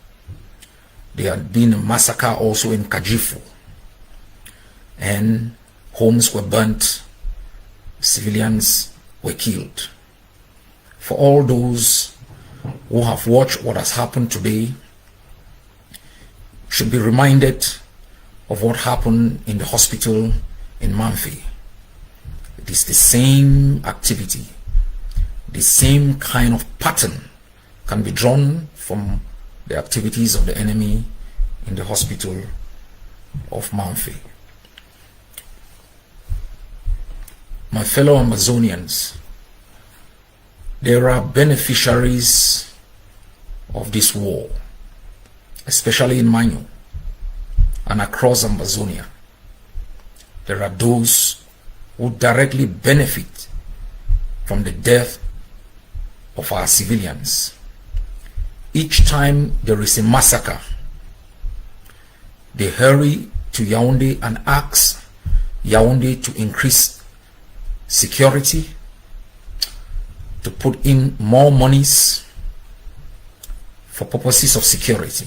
There had been a massacre also in Kajifu, and homes were burnt, civilians were killed. For all those who have watched what has happened today, should be reminded of what happened in the hospital in Manfi. It is the same activity, the same kind of pattern can be drawn from the activities of the enemy in the hospital of Manfi. My fellow Amazonians, there are beneficiaries of this war, especially in Manu and across Amazonia. There are those who directly benefit from the death of our civilians. Each time there is a massacre, they hurry to Yaoundé and ask Yaoundé to increase security, to put in more monies for purposes of security.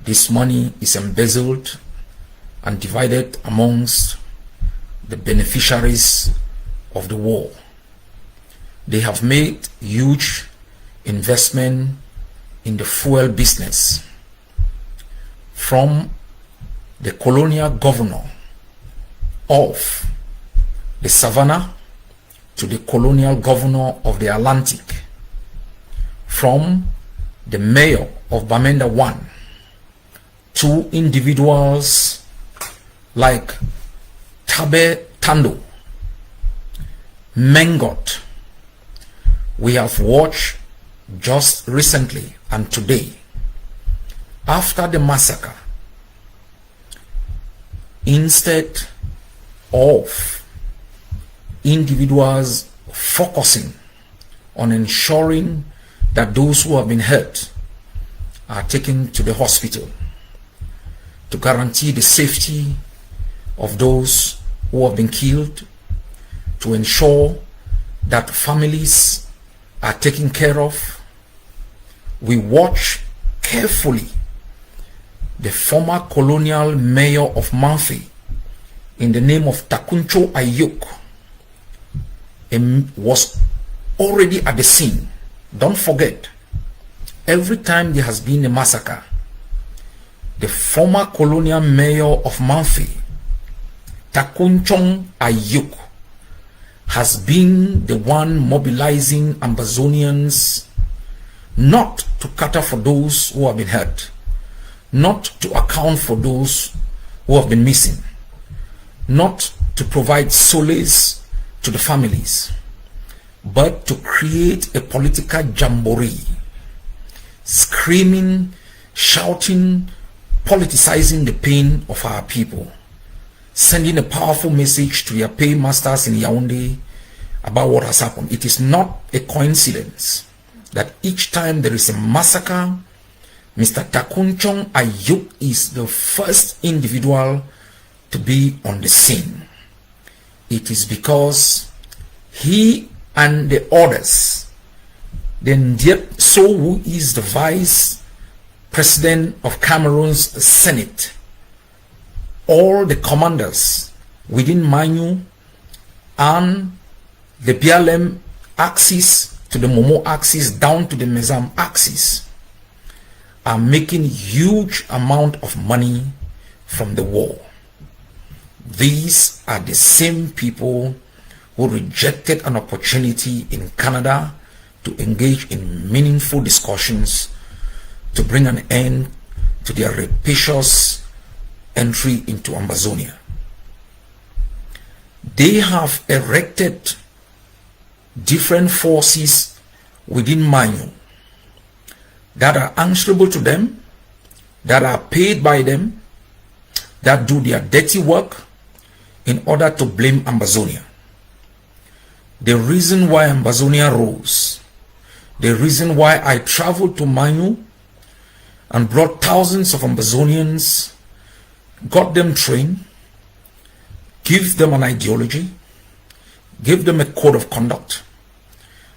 This money is embezzled and divided amongst the beneficiaries of the war. They have made huge investment in the fuel business, from the colonial governor of the Savannah to the colonial governor of the Atlantic, from the mayor of Bamenda 1 to individuals like Tabe Tando, Mengot. We have watched just recently and today, after the massacre, instead of individuals focusing on ensuring that those who have been hurt are taken to the hospital, to guarantee the safety of those who have been killed, to ensure that families are taken care of, we watch carefully the former colonial mayor of Manfi, in the name of Takuncho Ayuk, was already at the scene. Don't forget, every time there has been a massacre, the former colonial mayor of Manfi, Takuncho Ayuk, has been the one mobilizing Amazonians, not to cater for those who have been hurt, not to account for those who have been missing, not to provide solace to the families, but to create a political jamboree, screaming, shouting, politicizing the pain of our people, sending a powerful message to their paymasters in Yaoundé about what has happened. It is not a coincidence that each time there is a massacre, Mr. Takunchong Ayuk is the first individual to be on the scene. It is because he and the others, then so who is the vice president of Cameroon's Senate, all the commanders within Manu and the BLM axis to the Momo axis down to the Mezam axis are making huge amount of money from the war. These are the same people who rejected an opportunity in Canada to engage in meaningful discussions to bring an end to their rapacious entry into Amazonia. They have erected different forces within Manu that are answerable to them, that are paid by them, that do their dirty work in order to blame Amazonia. The reason why Amazonia rose, the reason why I traveled to Manu and brought thousands of Amazonians, got them trained, give them an ideology, give them a code of conduct,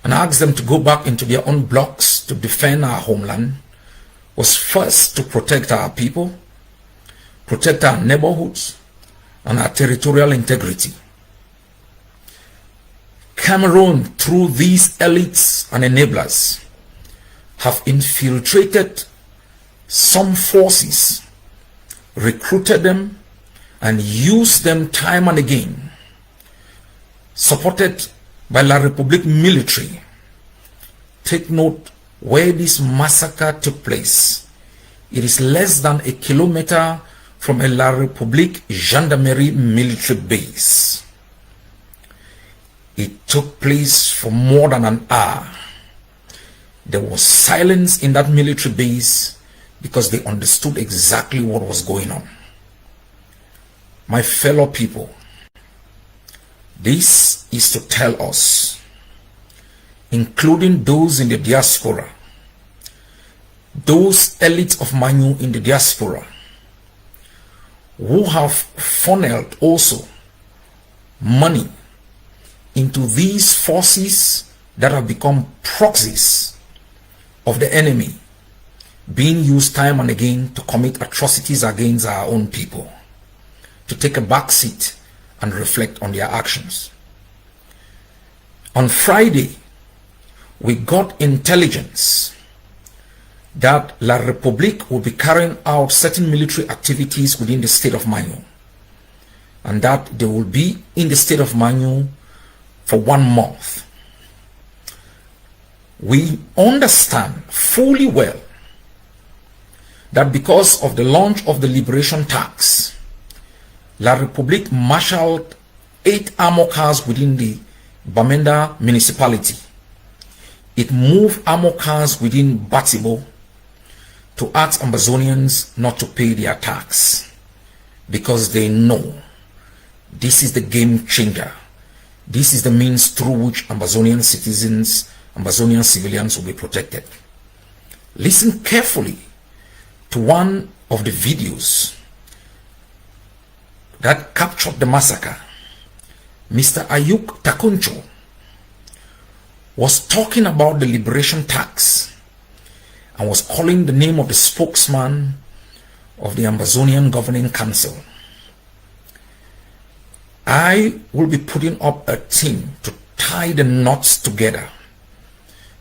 and ask them to go back into their own blocks to defend our homeland, was first to protect our people, protect our neighborhoods, and our territorial integrity. Cameroon, through these elites and enablers, have infiltrated some forces, recruited them, and used them time and again, supported by La République military. Take note where this massacre took place. It is less than a kilometer from a La République gendarmerie military base. It took place for more than an hour. There was silence in that military base because they understood exactly what was going on. My fellow people, this is to tell us, including those in the diaspora, those elites of Manu in the diaspora, who have funneled also money into these forces that have become proxies of the enemy, being used time and again to commit atrocities against our own people, to take a back seat and reflect on their actions. On Friday, we got intelligence that La République will be carrying out certain military activities within the state of Manu, and that they will be in the state of Manu for 1 month. We understand fully well that because of the launch of the liberation tax, La République marshaled 8 armor cars within the Bamenda municipality. It moved armor cars within Batibo to ask Amazonians not to pay their tax, because they know this is the game changer. This is the means through which Amazonian citizens, Amazonian civilians will be protected. Listen carefully to one of the videos that captured the massacre. Mr. Ayuk Takuncho was talking about the liberation tax and was calling the name of the spokesman of the Amazonian Governing Council. I will be putting up a team to tie the knots together,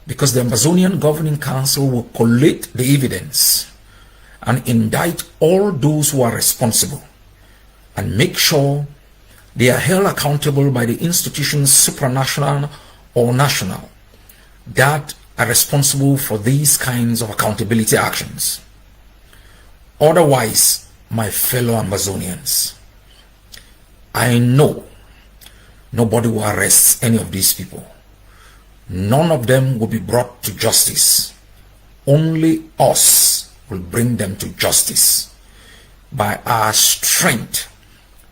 because the Amazonian Governing Council will collate the evidence and indict all those who are responsible and make sure they are held accountable by the institutions, supranational or national, that are responsible for these kinds of accountability actions. Otherwise, my fellow Amazonians, I know nobody will arrest any of these people. None of them will be brought to justice. Only us will bring them to justice by our strength,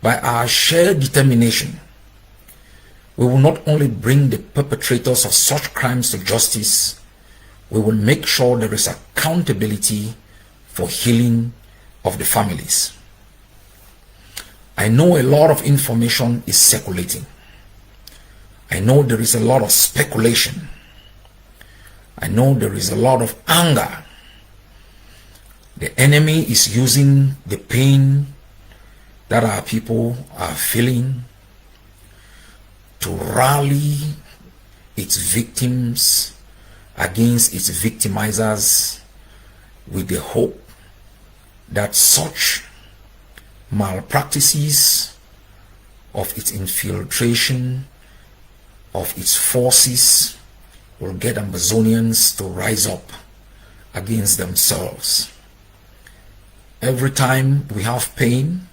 by our shared determination. We will not only bring the perpetrators of such crimes to justice, we will make sure there is accountability for healing of the families. I know a lot of information is circulating. I know there is a lot of speculation. I know there is a lot of anger. The enemy is using the pain that our people are feeling to rally its victims against its victimizers with the hope that such malpractices of its infiltration of its forces will get Amazonians to rise up against themselves. Every time we have pain,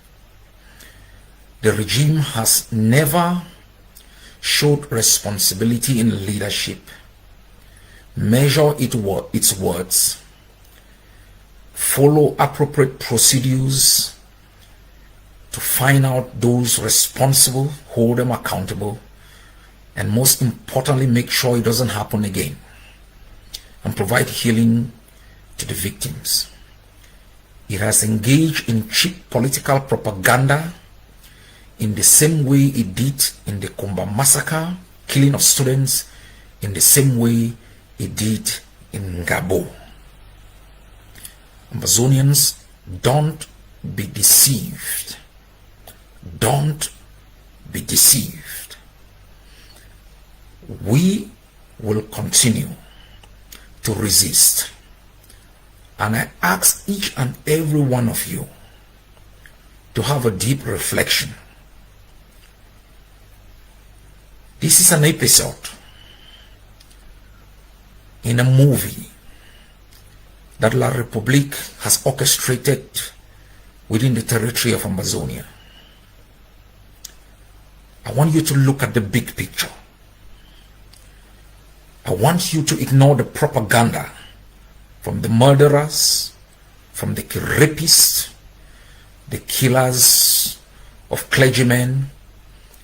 the regime has never showed responsibility in leadership. Measure its words, follow appropriate procedures to find out those responsible, hold them accountable, and most importantly, make sure it doesn't happen again, and provide healing to the victims. It has engaged in cheap political propaganda in the same way it did in the Kumba massacre, killing of students, in the same way it did in Gabo. Amazonians, don't be deceived. Don't be deceived. We will continue to resist. And I ask each and every one of you to have a deep reflection. This is an episode in a movie that La Republique has orchestrated within the territory of Amazonia. I want you to look at the big picture. I want you to ignore the propaganda from the murderers, from the rapists, the killers of clergymen,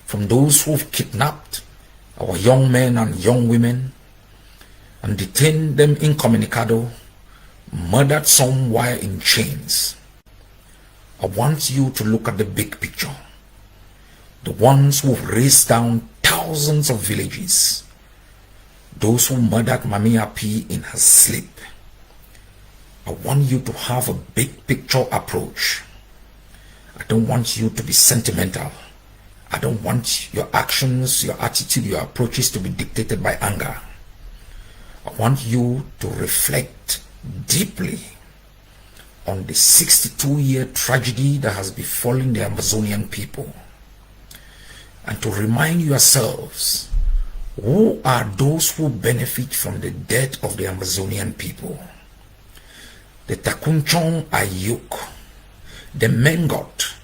from those who've kidnapped our young men and young women and detained them incommunicado, murdered some while in chains. I want you to look at the big picture. The ones who've razed down thousands of villages, those who murdered Mami Api in her sleep. I want you to have a big picture approach. I don't want you to be sentimental. I don't want your actions, your attitude, your approaches to be dictated by anger. I want you to reflect deeply on the 62-year tragedy that has befallen the Amazonian people, and to remind yourselves, who are those who benefit from the death of the Amazonian people? The Takunchong Ayuk, the Mengot,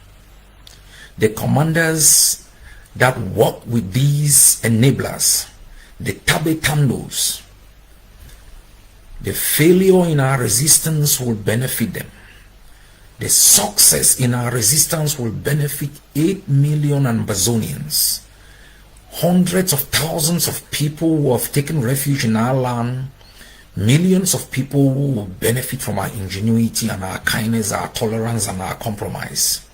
the commanders that work with these enablers, the Tabetandos. The failure in our resistance will benefit them. The success in our resistance will benefit 8 million Amazonians. Hundreds of thousands of people who have taken refuge in our land. Millions of people who will benefit from our ingenuity and our kindness, our tolerance and our compromise.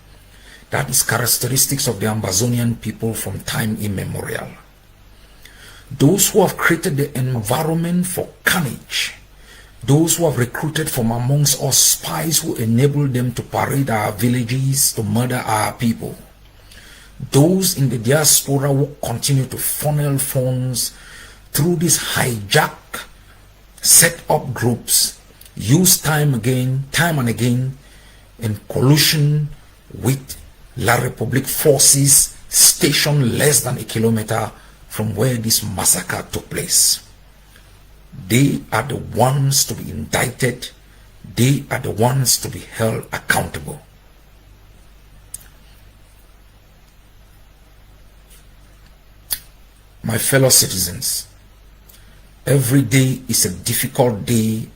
That is characteristics of the Amazonian people from time immemorial. Those who have created the environment for carnage, those who have recruited from amongst us spies who enable them to parade our villages, to murder our people. Those in the diaspora who continue to funnel funds through these hijack, set up groups, use time and again in collusion with La Republique forces stationed less than a kilometer from where this massacre took place. They are the ones to be indicted. They are the ones to be held accountable. My fellow citizens, every day is a difficult day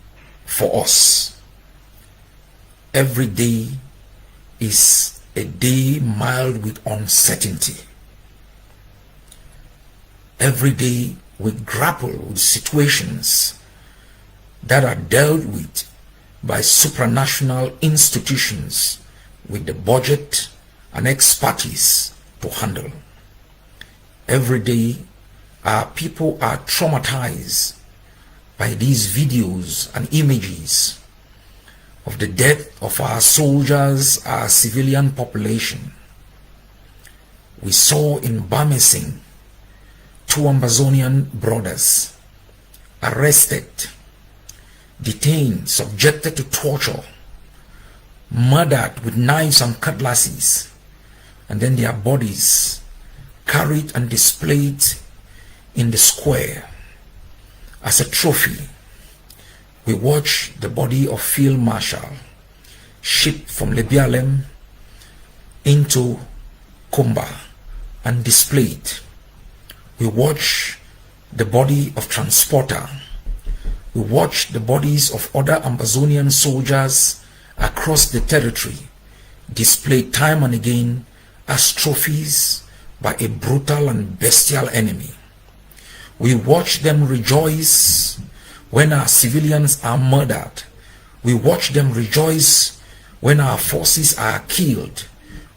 for us. Every day is a day mild with uncertainty. Every day we grapple with situations that are dealt with by supranational institutions with the budget and expertise to handle. Every day our people are traumatized by these videos and images of of the death of our soldiers, our civilian population. We saw in Bamesing 2 Ambazonian brothers arrested, detained, subjected to torture, murdered with knives and cutlasses, and then their bodies carried and displayed in the square as a trophy. We watched the body of Field Marshal shipped from Lebialem into Kumba and displayed. We watched the body of Transporter. We watched the bodies of other Ambazonian soldiers across the territory displayed time and again as trophies by a brutal and bestial enemy. We watch them rejoice when our civilians are murdered. We watch them rejoice when our forces are killed.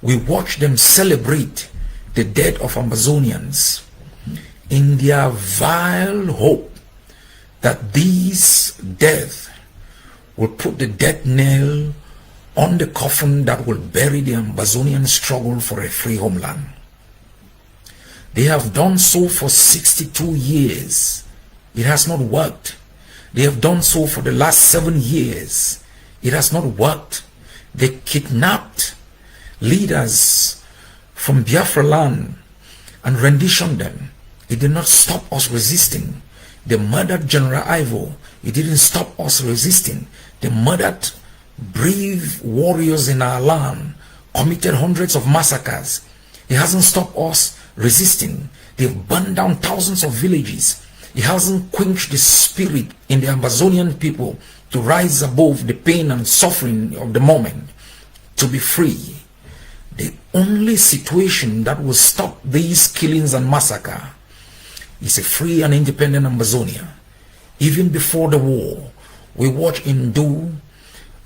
We watch them celebrate the death of Ambazonians in their vile hope that these deaths will put the death nail on the coffin that will bury the Ambazonian struggle for a free homeland. They have done so for 62 years. It has not worked. They have done so for the last 7 years. It has not worked. They kidnapped leaders from Biafra land and renditioned them. It did not stop us resisting. They murdered General Ivo. It didn't stop us resisting. They murdered brave warriors in our land, committed hundreds of massacres. It hasn't stopped us resisting. They've burned down thousands of villages. It hasn't quenched the spirit in the Ambazonian people to rise above the pain and suffering of the moment, to be free. The only situation that will stop these killings and massacre is a free and independent Ambazonia. Even before the war, we watch in Do,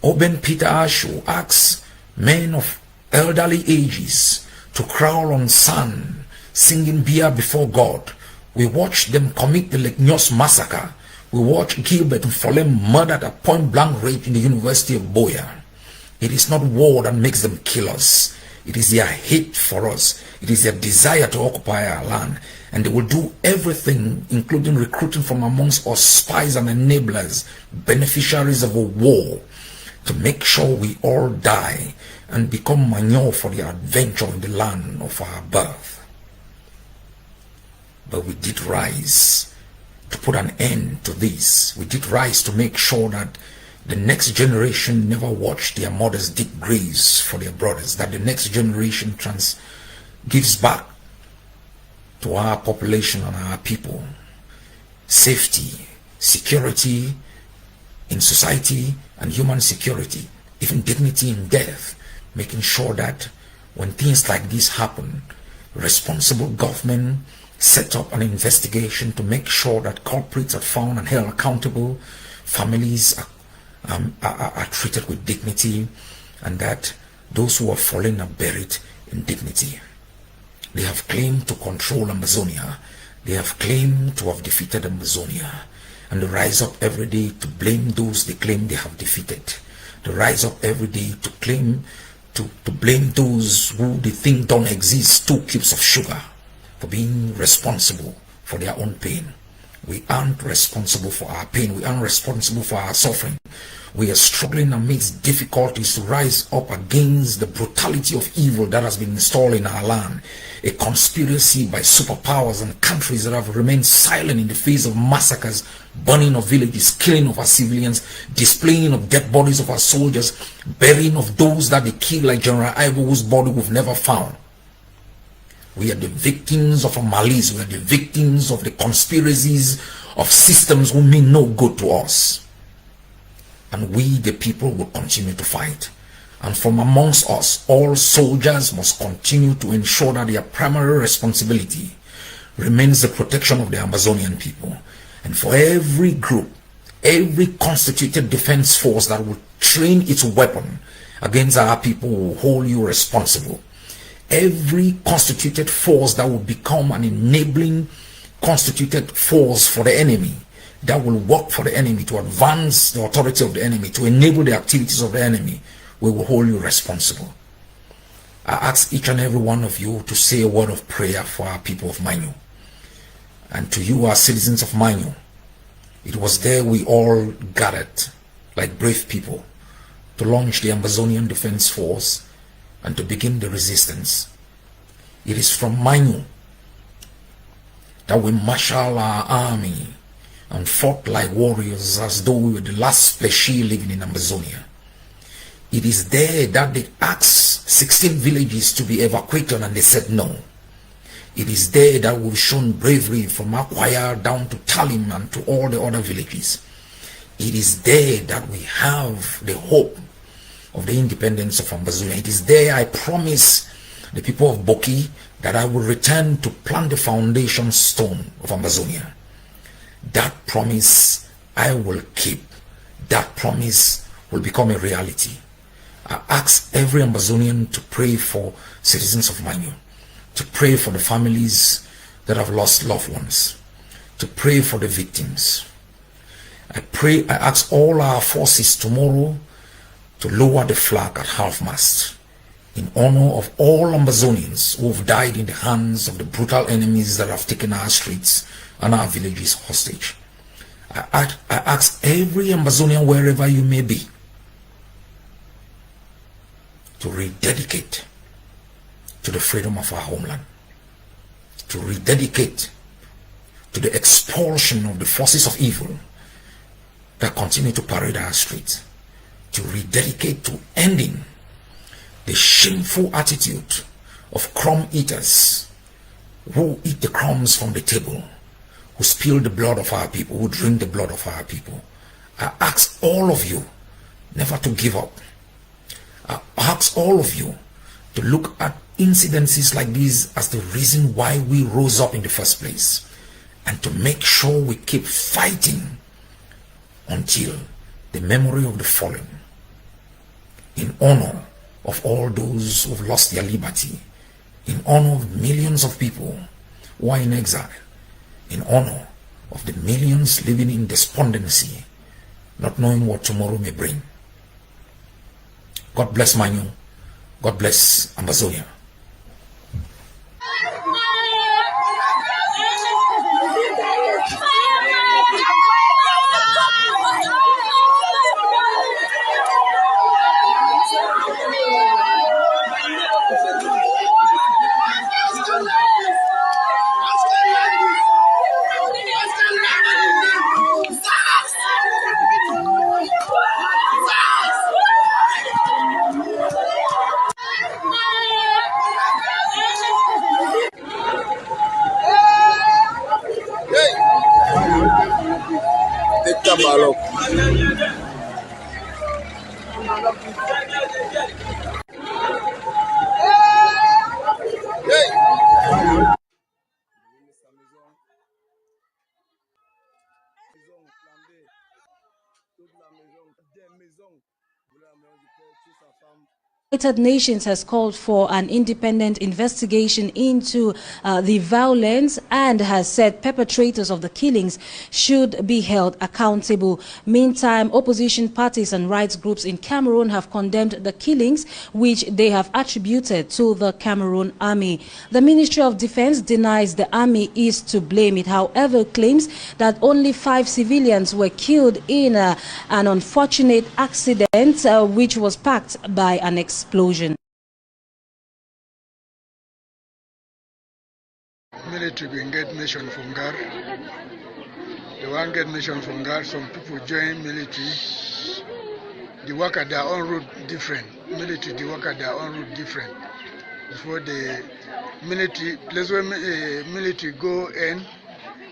Oben Peter Ash who asks men of elderly ages to crawl on sand, singing beer before God. We watch them commit the Lake Nyos massacre. We watch Gilbert Folem murdered at point blank range in the University of Boya. It is not war that makes them kill us. It is their hate for us. It is their desire to occupy our land. And they will do everything, including recruiting from amongst us spies and enablers, beneficiaries of a war, to make sure we all die and become manure for the adventure in the land of our birth. But we did rise to put an end to this. We did rise to make sure that the next generation never watch their mothers dig graves for their brothers, that the next generation gives back to our population and our people safety, security in society and human security, even dignity in death, making sure that when things like this happen, responsible government set up an investigation to make sure that culprits are found and held accountable, families are treated with dignity, and that those who are fallen are buried in dignity. They have claimed to control Amazonia. They have claimed to have defeated Amazonia. And they rise up every day to blame those they claim they have defeated. They rise up every day to claim to blame those who they think don't exist, 2 cubes of sugar, for being responsible for their own pain. We aren't responsible for our pain. We aren't responsible for our suffering. We are struggling amidst difficulties to rise up against the brutality of evil that has been installed in our land. A conspiracy by superpowers and countries that have remained silent in the face of massacres, burning of villages, killing of our civilians, displaying of dead bodies of our soldiers, burying of those that they killed like General Ivo, whose body we've never found. We are the victims of a malice. We are the victims of the conspiracies of systems who mean no good to us. And we, the people, will continue to fight. And from amongst us, all soldiers must continue to ensure that their primary responsibility remains the protection of the Amazonian people. And for every group, every constituted defense force that will train its weapon against our people will hold you responsible. Every constituted force that will become an enabling constituted force for the enemy, that will work for the enemy, to advance the authority of the enemy, to enable the activities of the enemy, we will hold you responsible. I ask each and every one of you to say a word of prayer for our people of Manyu. And to you, our citizens of Manyu, it was there we all gathered like brave people to launch the Amazonian Defense Force and to begin the resistance. It is from Manyu that we marshal our army and fought like warriors as though we were the last species living in Amazonia. It is there that they asked 16 villages to be evacuated and they said no. It is there that we've shown bravery from Akwaya down to Talim and to all the other villages. It is there that we have the hope of the independence of Amazonia. It is there I promise the people of Boki that I will return to plant the foundation stone of Amazonia. That promise I will keep. That promise will become a reality. I ask every Amazonian to pray for citizens of Manyu, to pray for the families that have lost loved ones, to pray for the victims. I ask all our forces tomorrow to lower the flag at half-mast in honor of all Amazonians who have died in the hands of the brutal enemies that have taken our streets and our villages hostage. I ask every Amazonian, wherever you may be, to rededicate to the freedom of our homeland, to rededicate to the expulsion of the forces of evil that continue to parade our streets, to rededicate to ending the shameful attitude of crumb eaters who eat the crumbs from the table, who spill the blood of our people, who drink the blood of our people. I ask all of you never to give up. I ask all of you to look at incidences like these as the reason why we rose up in the first place, and to make sure we keep fighting until the memory of the fallen, in honor of all those who have lost their liberty, in honor of millions of people who are in exile, in honor of the millions living in despondency, not knowing what tomorrow may bring. God bless Manyu. God bless Amazonia. United Nations has called for an independent investigation into the violence and has said perpetrators of the killings should be held accountable. Meantime, opposition parties and rights groups in Cameroon have condemned the killings, which they have attributed to the Cameroon army. The Ministry of Defense denies the army is to blame. It, however, claims that only 5 civilians were killed in an unfortunate accident which was sparked by an explosion. Military will get mission from GAR. They won't get mission from GAR. Some people join military. They work at their own route different. Military, they work at their own route different. Before the military, place where military go in,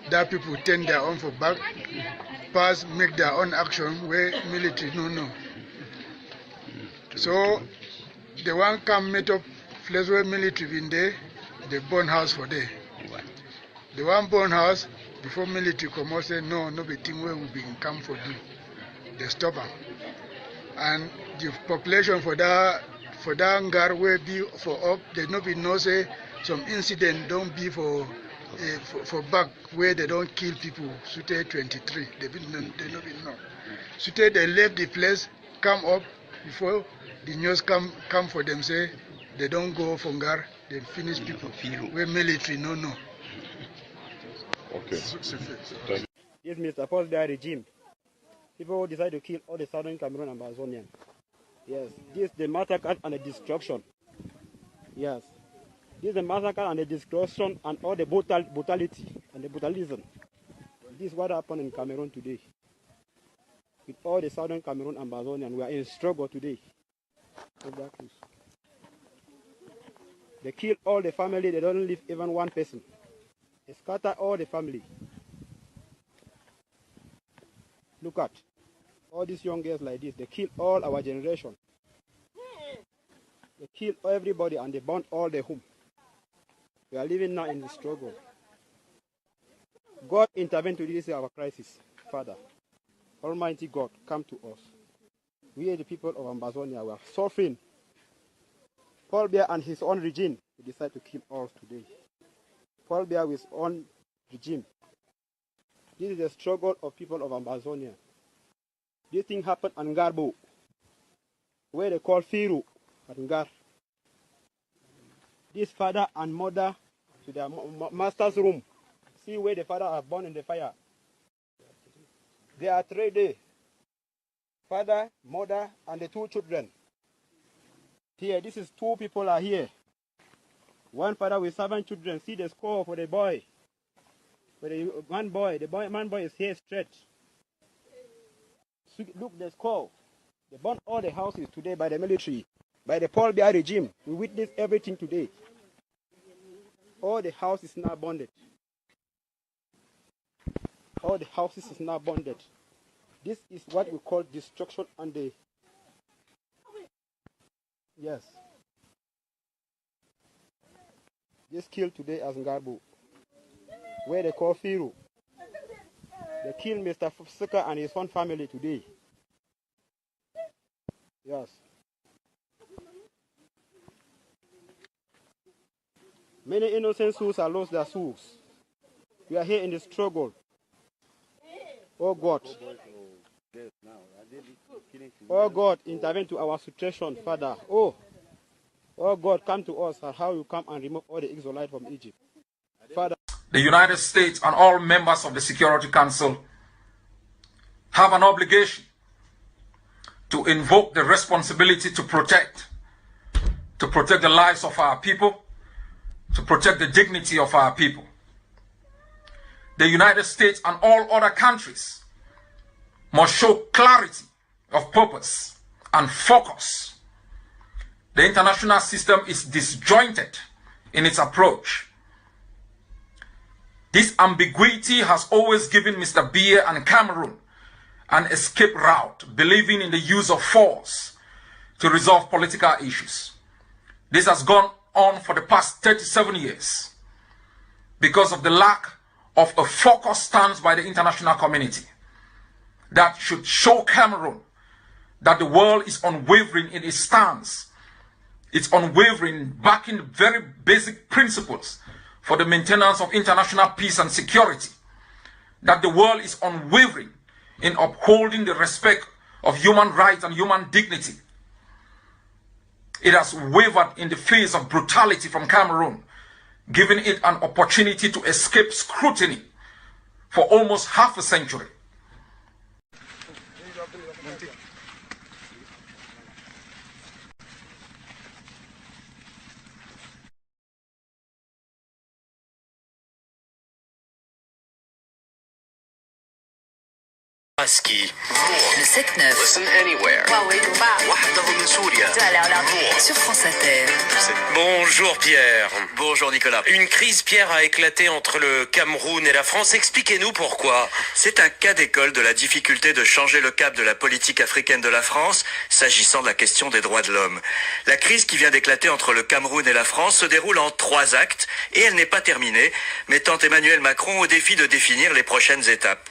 that people turn their own for back, pass, make their own action where military no. So the one come meet up place where military in there, they burn house for there. The one burn house before military come out say no be thing where we be in camp for do. They stop them. And the population for that Ngar where be for up, they no be know say some incident don't be for for back where they don't kill people, Sute 23. They don't even know. Sute, they left the place, come up before the news come for them, say they don't go Fongar, they finish people. We're military, no. Okay. This Mr. Paul-Biya regime, people who decide to kill all the southern Cameroon and Amazonian. Yes, this is the massacre and the destruction. Yes, this is the massacre and the destruction and all the brutality and the brutalism. This is what happened in Cameroon today. With all the southern Cameroon and Amazonian, we are in struggle today. Exactly. They kill all the family, they don't leave even one person. They scatter all the family. Look at all these young girls like this. They kill all our generation. They kill everybody and they burn all the home. We are living now in the struggle. God intervene to this our crisis, Father. Almighty God, come to us. We are the people of Amazonia. We are suffering. Paul-Biya and his own regime decide to kill us today. Paul-Biya with his own regime. This is the struggle of people of Amazonia. This thing happened in Garbo, where they call Firu at Ngar. This father and mother to their master's room. See where the father are born in the fire. They are 3 days. Father, mother, and the 2 children. Here, this is 2 people are here. One father with 7 children. See the score for the boy. For the man boy is here straight. Look the score. They burned all the houses today by the military, by the Paul-Biya regime. We witnessed everything today. All the houses now burned. All the houses is now burned. This is what we call destruction and the... Yes. This killed today as Ngarbu, where they call Firu. They killed Mr. Fusika and his own family today. Yes. Many innocent souls have lost their souls. We are here in the struggle. Oh God. Oh God, intervene to our situation, Father. Oh God, come to us and how you come and remove all the Israelites from Egypt. Father. The United States and all members of the Security Council have an obligation to invoke the responsibility to protect the lives of our people, to protect the dignity of our people. The United States and all other countries must show clarity of purpose and focus. The international system is disjointed in its approach. This ambiguity has always given Mr. Biya and Cameroon an escape route, believing in the use of force to resolve political issues. This has gone on for the past 37 years because of the lack of a focused stance by the international community that should show Cameroon that the world is unwavering in its stance. It's unwavering, backing very basic principles for the maintenance of international peace and security. That the world is unwavering in upholding the respect of human rights and human dignity. It has wavered in the face of brutality from Cameroon, giving it an opportunity to escape scrutiny for almost half a century. Ski. Le 7-9. Listen anywhere. وحده من سوريا. Sur France Inter. Bonjour Pierre. Bonjour Nicolas. Une crise, Pierre, a éclaté entre le Cameroun et la France. Expliquez-nous pourquoi. C'est un cas d'école de la difficulté de changer le cap de la politique africaine de la France s'agissant de la question des droits de l'homme. La crise qui vient d'éclater entre le Cameroun et la France se déroule en 3 actes et elle n'est pas terminée, mettant Emmanuel Macron au défi de définir les prochaines étapes.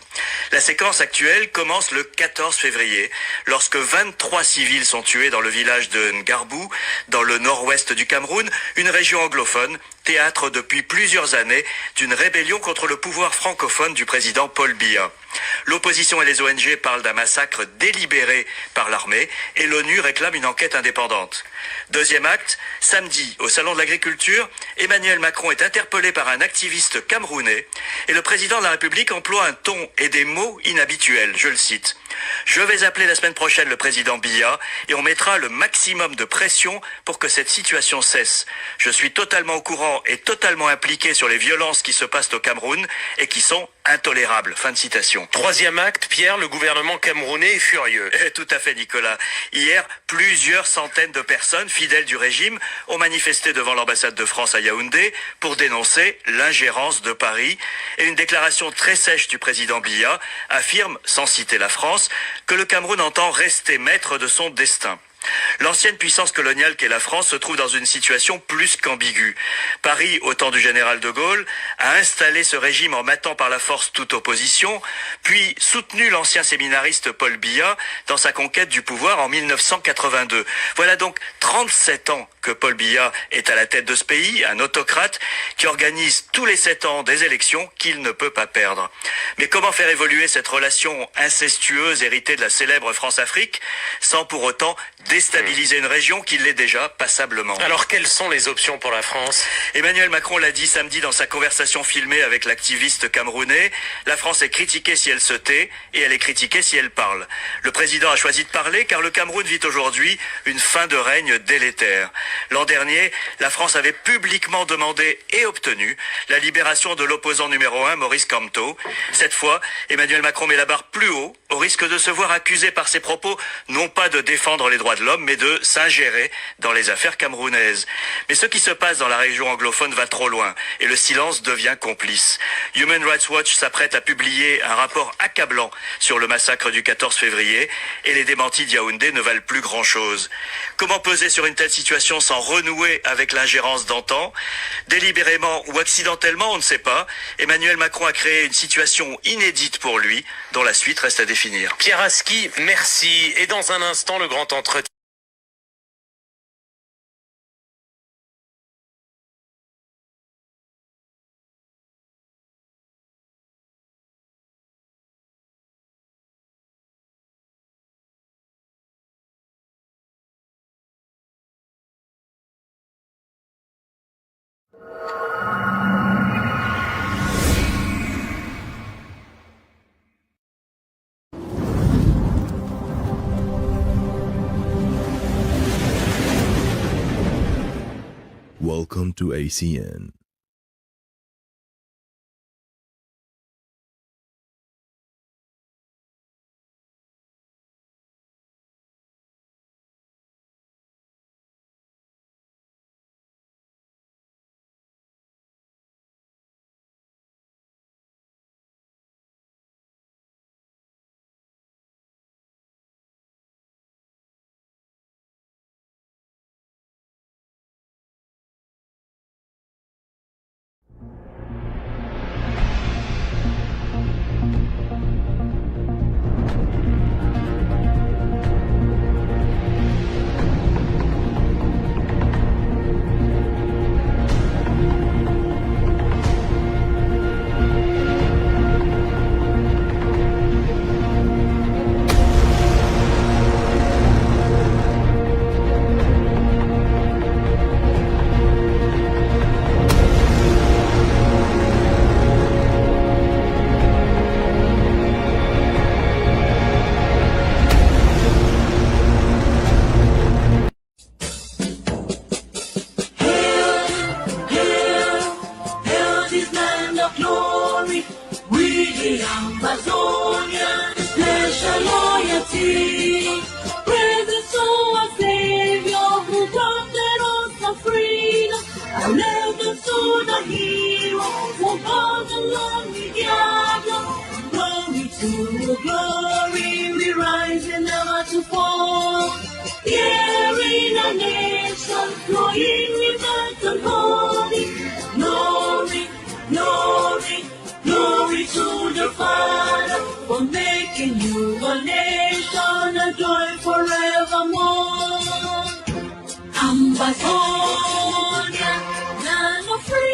La séquence actuelle commence le 14 février, lorsque 23 civils sont tués dans le village de Ngarbou, dans le nord-ouest du Cameroun, une région anglophone, théâtre depuis plusieurs années d'une rébellion contre le pouvoir francophone du président Paul Biya. L'opposition et les ONG parlent d'un massacre délibéré par l'armée et l'ONU réclame une enquête indépendante. Deuxième acte, samedi, au Salon de l'Agriculture, Emmanuel Macron est interpellé par un activiste camerounais et le président de la République emploie un ton et des mots inhabituels. Je le cite. « Je vais appeler la semaine prochaine le président Biya et on mettra le maximum de pression pour que cette situation cesse. Je suis totalement au courant et totalement impliqué sur les violences qui se passent au Cameroun et qui sont intolérables. » Fin de citation. Troisième acte, Pierre, le gouvernement camerounais est furieux. Tout à fait, Nicolas. Hier, plusieurs centaines de personnes fidèles du régime ont manifesté devant l'ambassade de France à Yaoundé pour dénoncer l'ingérence de Paris. Et une déclaration très sèche du président Biya affirme, sans citer la France, que le Cameroun entend rester maître de son destin. L'ancienne puissance coloniale qu'est la France se trouve dans une situation plus qu'ambiguë. Paris, au temps du général de Gaulle, a installé ce régime en matant par la force toute opposition, puis soutenu l'ancien séminariste Paul Biya dans sa conquête du pouvoir en 1982. Voilà donc 37 ans que Paul Biya est à la tête de ce pays, un autocrate qui organise tous les 7 ans des élections qu'il ne peut pas perdre. Mais comment faire évoluer cette relation incestueuse héritée de la célèbre France-Afrique sans pour autant déstabiliser une région qui l'est déjà passablement? Alors quelles sont les options pour la France? Emmanuel Macron l'a dit samedi dans sa conversation filmée avec l'activiste camerounais, la France est critiquée si elle se tait et elle est critiquée si elle parle. Le président a choisi de parler car le Cameroun vit aujourd'hui une fin de règne délétère. L'an dernier, la France avait publiquement demandé et obtenu la libération de l'opposant numéro 1, Maurice Kamto. Cette fois, Emmanuel Macron met la barre plus haut, au risque de se voir accusé par ses propos non pas de défendre les droits de l'homme, mais de s'ingérer dans les affaires camerounaises. Mais ce qui se passe dans la région anglophone va trop loin, et le silence devient complice. Human Rights Watch s'apprête à publier un rapport accablant sur le massacre du 14 février, et les démentis d'Yaoundé ne valent plus grand-chose. Comment peser sur une telle situation sans renouer avec l'ingérence d'antan? Délibérément ou accidentellement, on ne sait pas. Emmanuel Macron a créé une situation inédite pour lui, dont la suite reste à définir. Pierre Aski, merci. Et dans un instant, le grand entretien. Welcome to ACN. Glory, we rise and never to fall. Here in a nation, flowing with and holy. Glory, glory, glory to the Father for making you a nation, a joy forevermore. Ambazonia, land of freedom.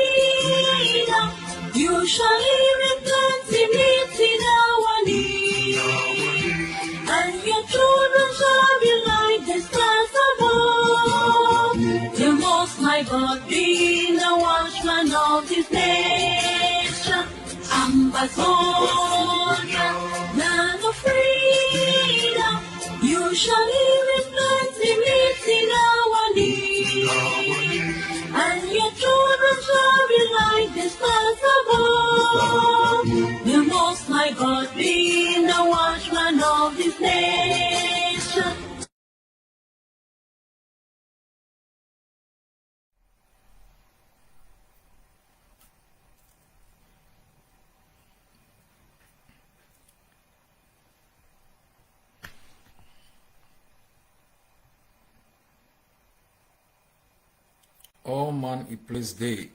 God be the watchman of this nation. Ambazonia, land of freedom, you shall live in plenty, meeting our needs. And your children shall be like the stars above. The Most High God be the watchman of this nation. Oh man, it plays day.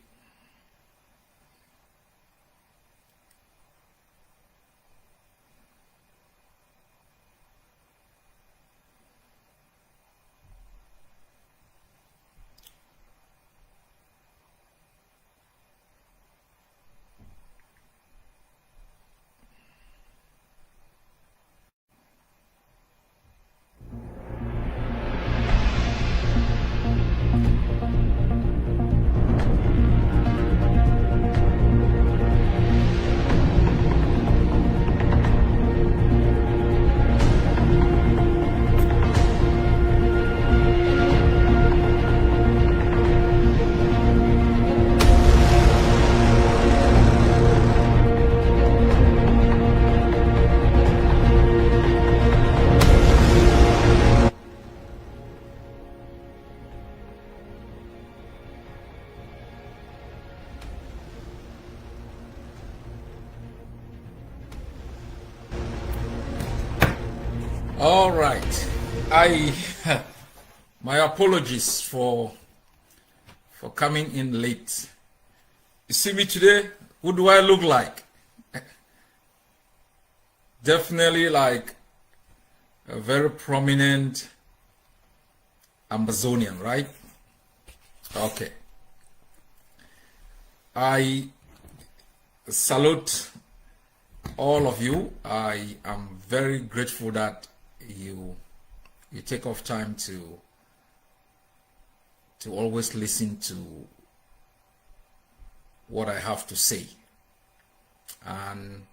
All right, my apologies for coming in late. You see me today? Who do I look like? Definitely like a very prominent Amazonian, right? Okay. I salute all of you. I am very grateful that you take off time to always listen to what I have to say, and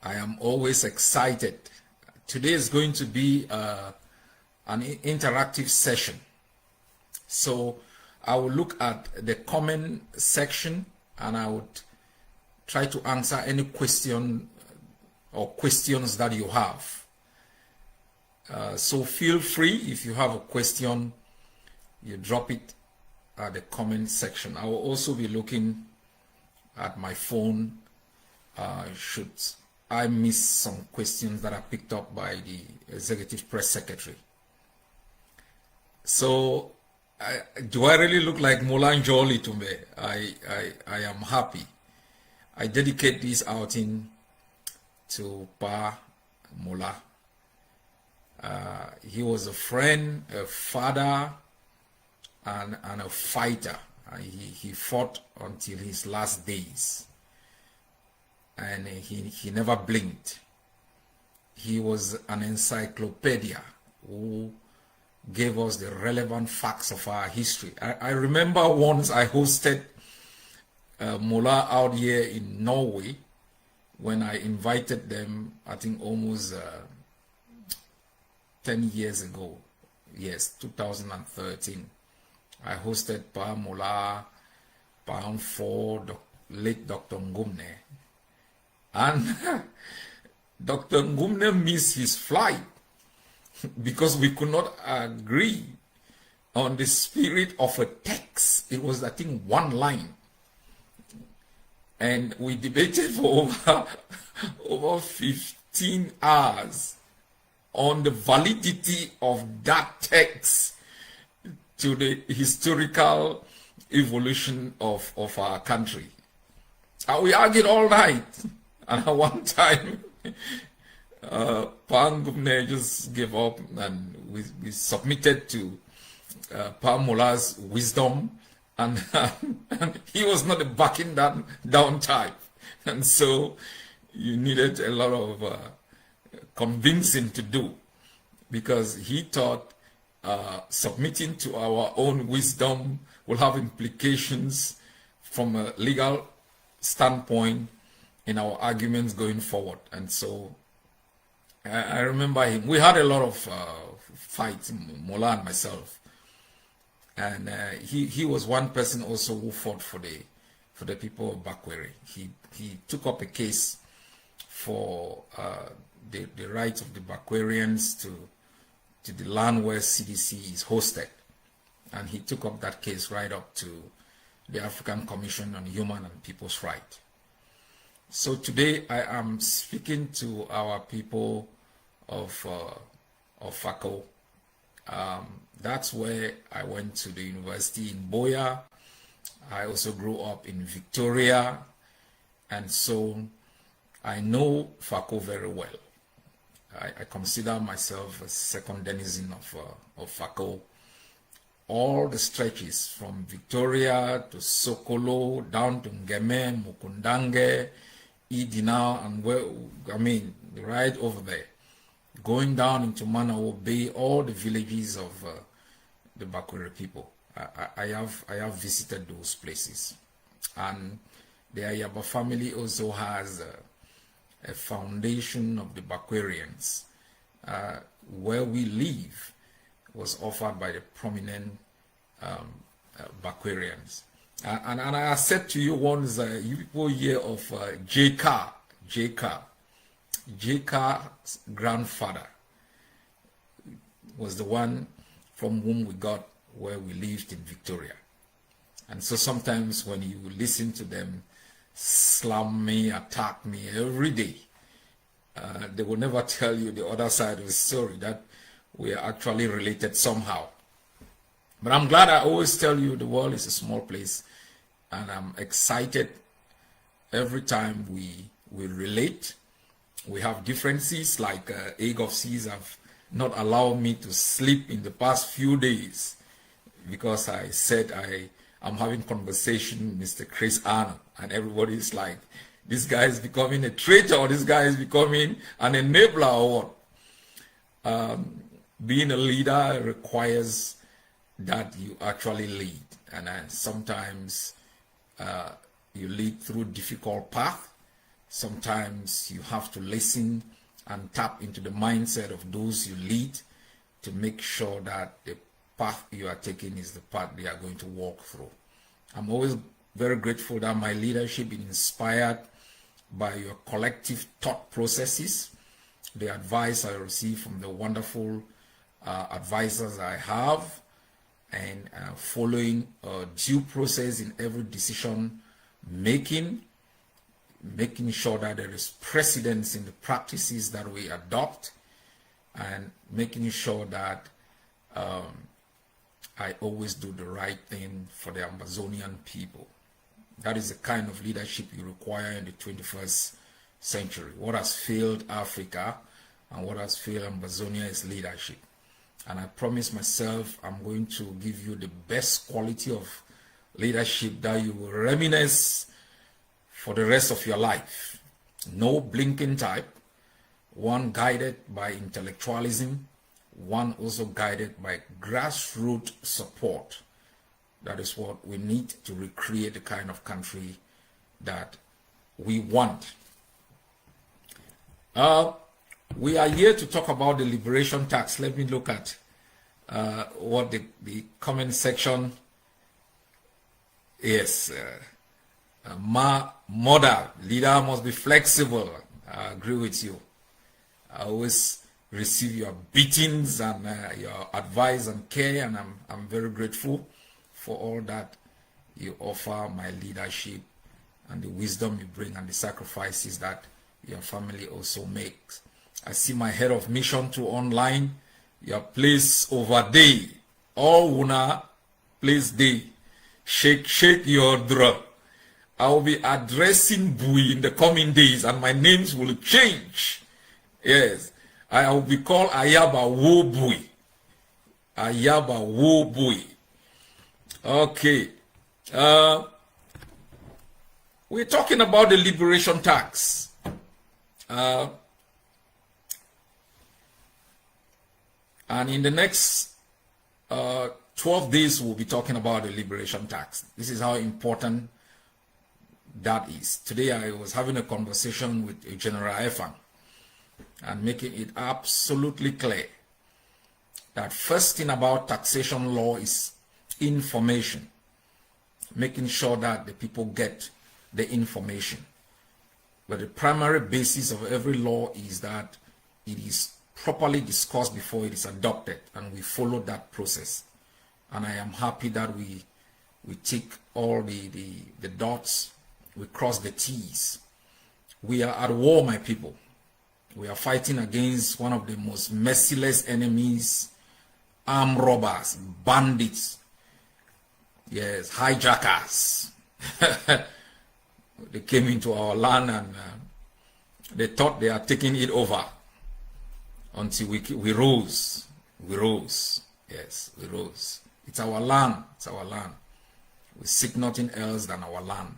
I am always excited. Today is going to be an interactive session, so I will look at the comment section and I would try to answer any question or questions that you have. So feel free, if you have a question, you drop it at the comment section. I will also be looking at my phone should I miss some questions that are picked up by the executive press secretary. So do I really look like Molan Jolly to me? I am happy. I dedicate this outing to Pa Mola. He was a friend, a father, and a fighter. He fought until his last days, and he never blinked. He was an encyclopedia who gave us the relevant facts of our history. I remember once I hosted Mola out here in Norway when I invited them, I think almost 10 years ago. Yes, 2013. I hosted Pa Mola, Pound 4, late Dr. Ngumne. And Dr. Ngumne missed his flight because we could not agree on the spirit of a text. It was, I think, one line. And we debated for over 15 hours on the validity of that text to the historical evolution of our country. And we argued all night. And at one time, Pangumne just gave up, and we submitted to Pa Mola's wisdom, and he was not a backing down type. And so you needed a lot of convincing to do, because he thought submitting to our own wisdom will have implications from a legal standpoint in our arguments going forward. And so I remember him. We had a lot of fights, Mola and myself. And he was one person also who fought for the people of Bakweri. He took up a case for the rights of the Bakwerians to the land where CDC is hosted. And he took up that case right up to the African Commission on Human and People's Rights. So today I am speaking to our people of Fako. That's where I went to the university in Boya. I also grew up in Victoria, and so I know Fako very well. I consider myself a second denizen of Fako. All the stretches from Victoria to Sokolo, down to Ngeme, Mukundange, Idina, and right over there, going down into Manawo Bay, all the villages of the Bakweri people. I have visited those places, and the Ayaba family also has a foundation of the Bakwerians. Where we live was offered by the prominent Bakwerians. And I said to you once, you people hear of J.K.'s grandfather was the one from whom we got where we lived in Victoria. And so sometimes when you listen to them slam me, attack me every day, they will never tell you the other side of the story, that we are actually related somehow. But I'm glad I always tell you the world is a small place, and I'm excited every time we relate. We have differences, like Egg of Seas have not allowed me to sleep in the past few days because I said I'm having conversation with Mr. Chris Arnold, and everybody's like, this guy is becoming a traitor, or this guy is becoming an enabler, or what. Being a leader requires that you actually lead, and sometimes you lead through difficult path. Sometimes you have to listen and tap into the mindset of those you lead to make sure that the path you are taking is the path they are going to walk through. I'm always very grateful that my leadership is inspired by your collective thought processes, the advice I receive from the wonderful advisors I have, and following due process in every decision making sure that there is precedence in the practices that we adopt, and making sure that I always do the right thing for the Amazonian people. That is the kind of leadership you require in the 21st century. What has failed Africa and what has failed Amazonia is leadership. And I promise myself I'm going to give you the best quality of leadership that you will reminisce for the rest of your life. No blinking type, one guided by intellectualism, one also guided by grassroots support. That is what we need to recreate the kind of country that we want. We are here to talk about the liberation tax. Let me look at what the comment section is. Mother, leader must be flexible. I agree with you. I always receive your beatings and your advice and care, and I'm very grateful for all that you offer my leadership and the wisdom you bring and the sacrifices that your family also makes. I see my head of mission to online, your place over there. All una place day. Shake your drum. I will be addressing Bui in the coming days, and my names will change. Yes, I will be called Ayaba Wo Bui. Ayaba Wo Bui. Okay. We're talking about the liberation tax. And in the next 12 days we'll be talking about the liberation tax. This is how important that is. Today I was having a conversation with General Efang and making it absolutely clear that first thing about taxation law is information, making sure that the people get the information. But the primary basis of every law is that it is properly discussed before it is adopted, and we follow that process. And I am happy that we tick all the dots, we cross the T's. We are at war, my people. We are fighting against one of the most merciless enemies, armed robbers, bandits, yes, hijackers. They came into our land and they thought they are taking it over until we rose. We rose. Yes, we rose. It's our land. It's our land. We seek nothing else than our land,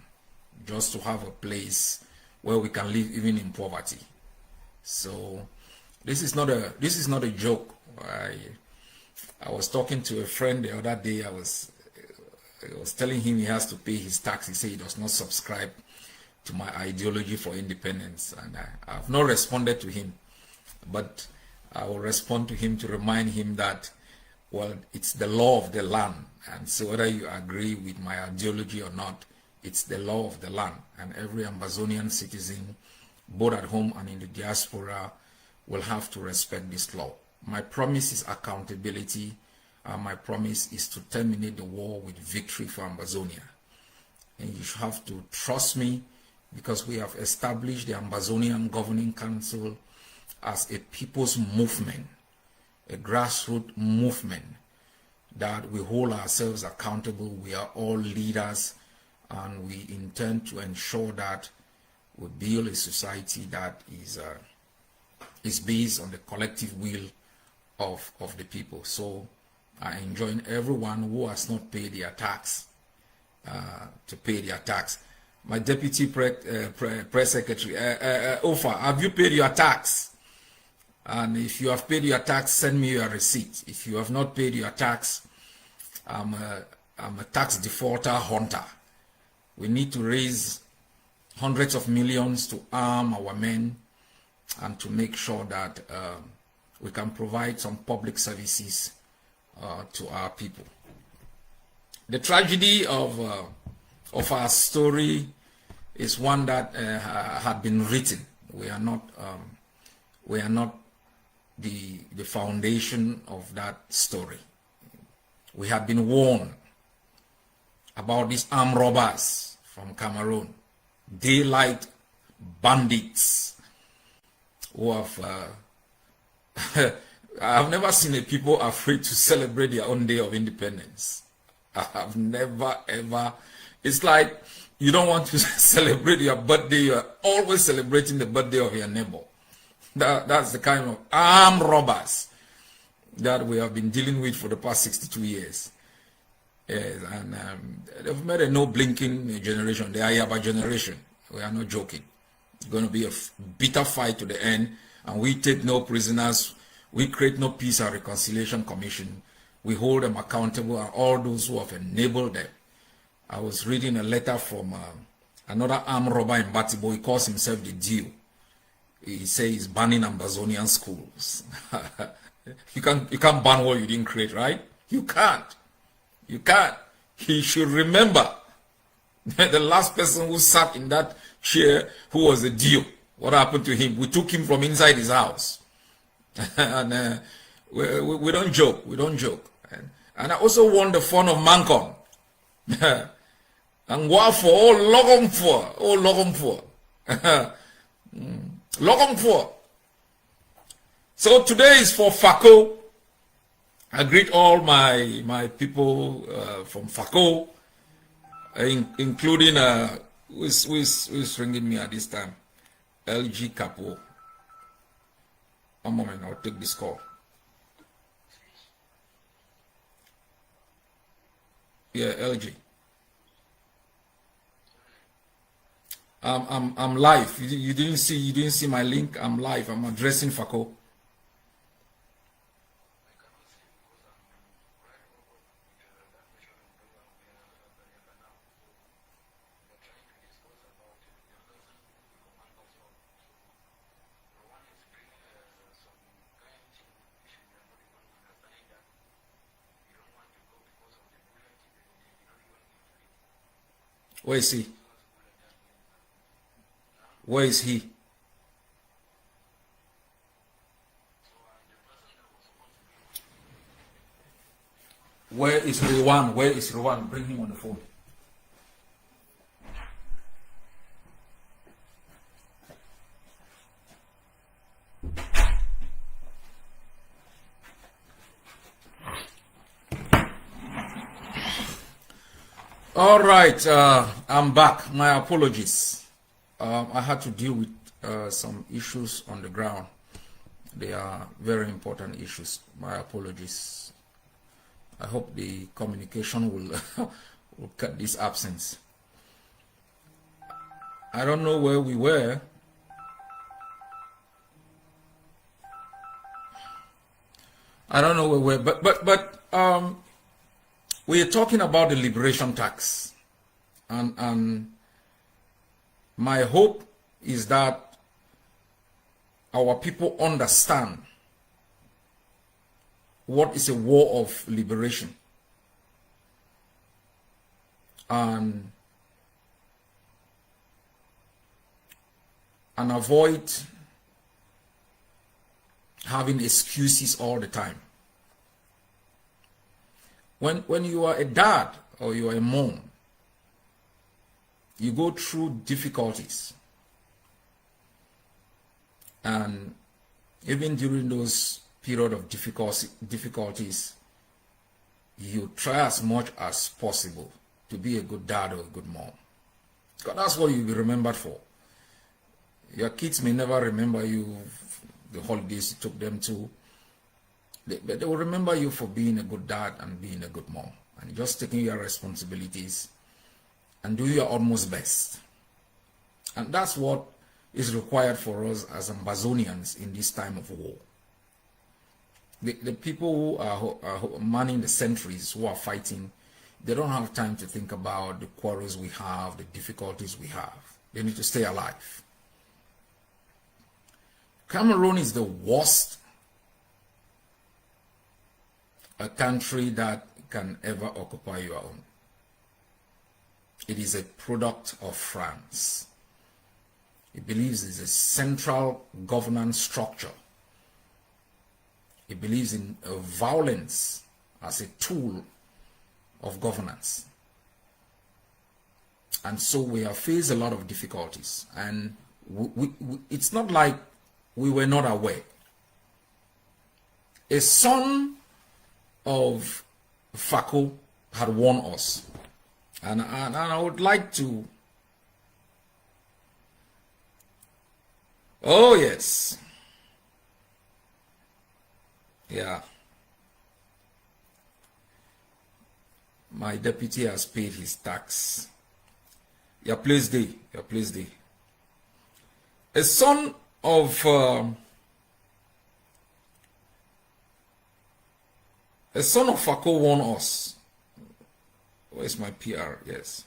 just to have a place where we can live even in poverty. So this is not a joke. I was talking to a friend the other day. I was telling him he has to pay his tax. He said he does not subscribe to my ideology for independence, and I have not responded to him, but I will respond to him to remind him that, well, it's the law of the land, and so whether you agree with my ideology or not, it's the law of the land, and every Ambazonian citizen, both at home and in the diaspora, will have to respect this law. My promise is accountability, and my promise is to terminate the war with victory for Ambazonia. And you have to trust me, because we have established the Ambazonian Governing Council as a people's movement, a grassroots movement that we hold ourselves accountable. We are all leaders, and we intend to ensure that we build a society that is based on the collective will of the people. So I enjoin everyone who has not paid their tax to pay their tax. My deputy press secretary, Ofa, have you paid your tax? And if you have paid your tax, send me your receipt. If you have not paid your tax, I'm a tax defaulter hunter. We need to raise hundreds of millions to arm our men and to make sure that we can provide some public services to our people. The tragedy of our story is one that had been written. We are not the foundation of that story. We have been warned about these armed robbers from Cameroon, daylight bandits who have I have never seen a people afraid to celebrate their own day of independence. I have never ever. It's like you don't want to celebrate your birthday, you are always celebrating the birthday of your neighbor. That's the kind of armed robbers that we have been dealing with for the past 62 years. Yes, and they've made a no-blinking generation, the Ayaba generation. We are not joking. It's going to be a bitter fight to the end, and we take no prisoners. We create no peace and reconciliation commission. We hold them accountable, and all those who have enabled them. I was reading a letter from another armed robber in Batibo. He calls himself the Dio. He says he's banning Ambazonian schools. You can't ban what you didn't create, right? You can't. You can't. He should remember the last person who sat in that chair, who was a Dio. What happened to him? We took him from inside his house. And we don't joke. We don't joke. And I also want the fun of Mancon. And what for? Oh, logom for. Logom for. So today is for Fako. I greet all my people from Fako, including who's ringing me at this time? LG Capo. One moment, I'll take this call. Yeah, LG. I'm live. You didn't see my link. I'm live. I'm addressing Fako. Where is he? Where is he? Where is Rewan? Where is Rewan? Bring him on the phone. All right, I'm back. My apologies. I had to deal with some issues on the ground. They are very important issues. My apologies. I hope the communication will will cut this absence. I don't know where we were. I don't know where we were, but we are talking about the liberation tax, and my hope is that our people understand what is a war of liberation, and avoid having excuses all the time. When you are a dad or you are a mom, you go through difficulties, and even during those period of difficulties, you try as much as possible to be a good dad or a good mom, because that's what you'll be remembered for. Your kids may never remember you, the holidays you took them to, but they will remember you for being a good dad and being a good mom, and just taking your responsibilities and do your utmost best. And that's what is required for us as Ambazonians in this time of war. The people who are manning the centuries, who are fighting, they don't have time to think about the quarrels we have, the difficulties we have. They need to stay alive. Cameroon is the worst a country that can ever occupy your own. It is a product of France. It believes it's a central governance structure. It believes in violence as a tool of governance. And so we have faced a lot of difficulties. And it's not like we were not aware. A son of Fako had warned us. And I would like to... Oh, yes. Yeah. My deputy has paid his tax. Yeah, please do. Yeah, please do. A son of... a son of Fako warned us. Where's my PR? Yes.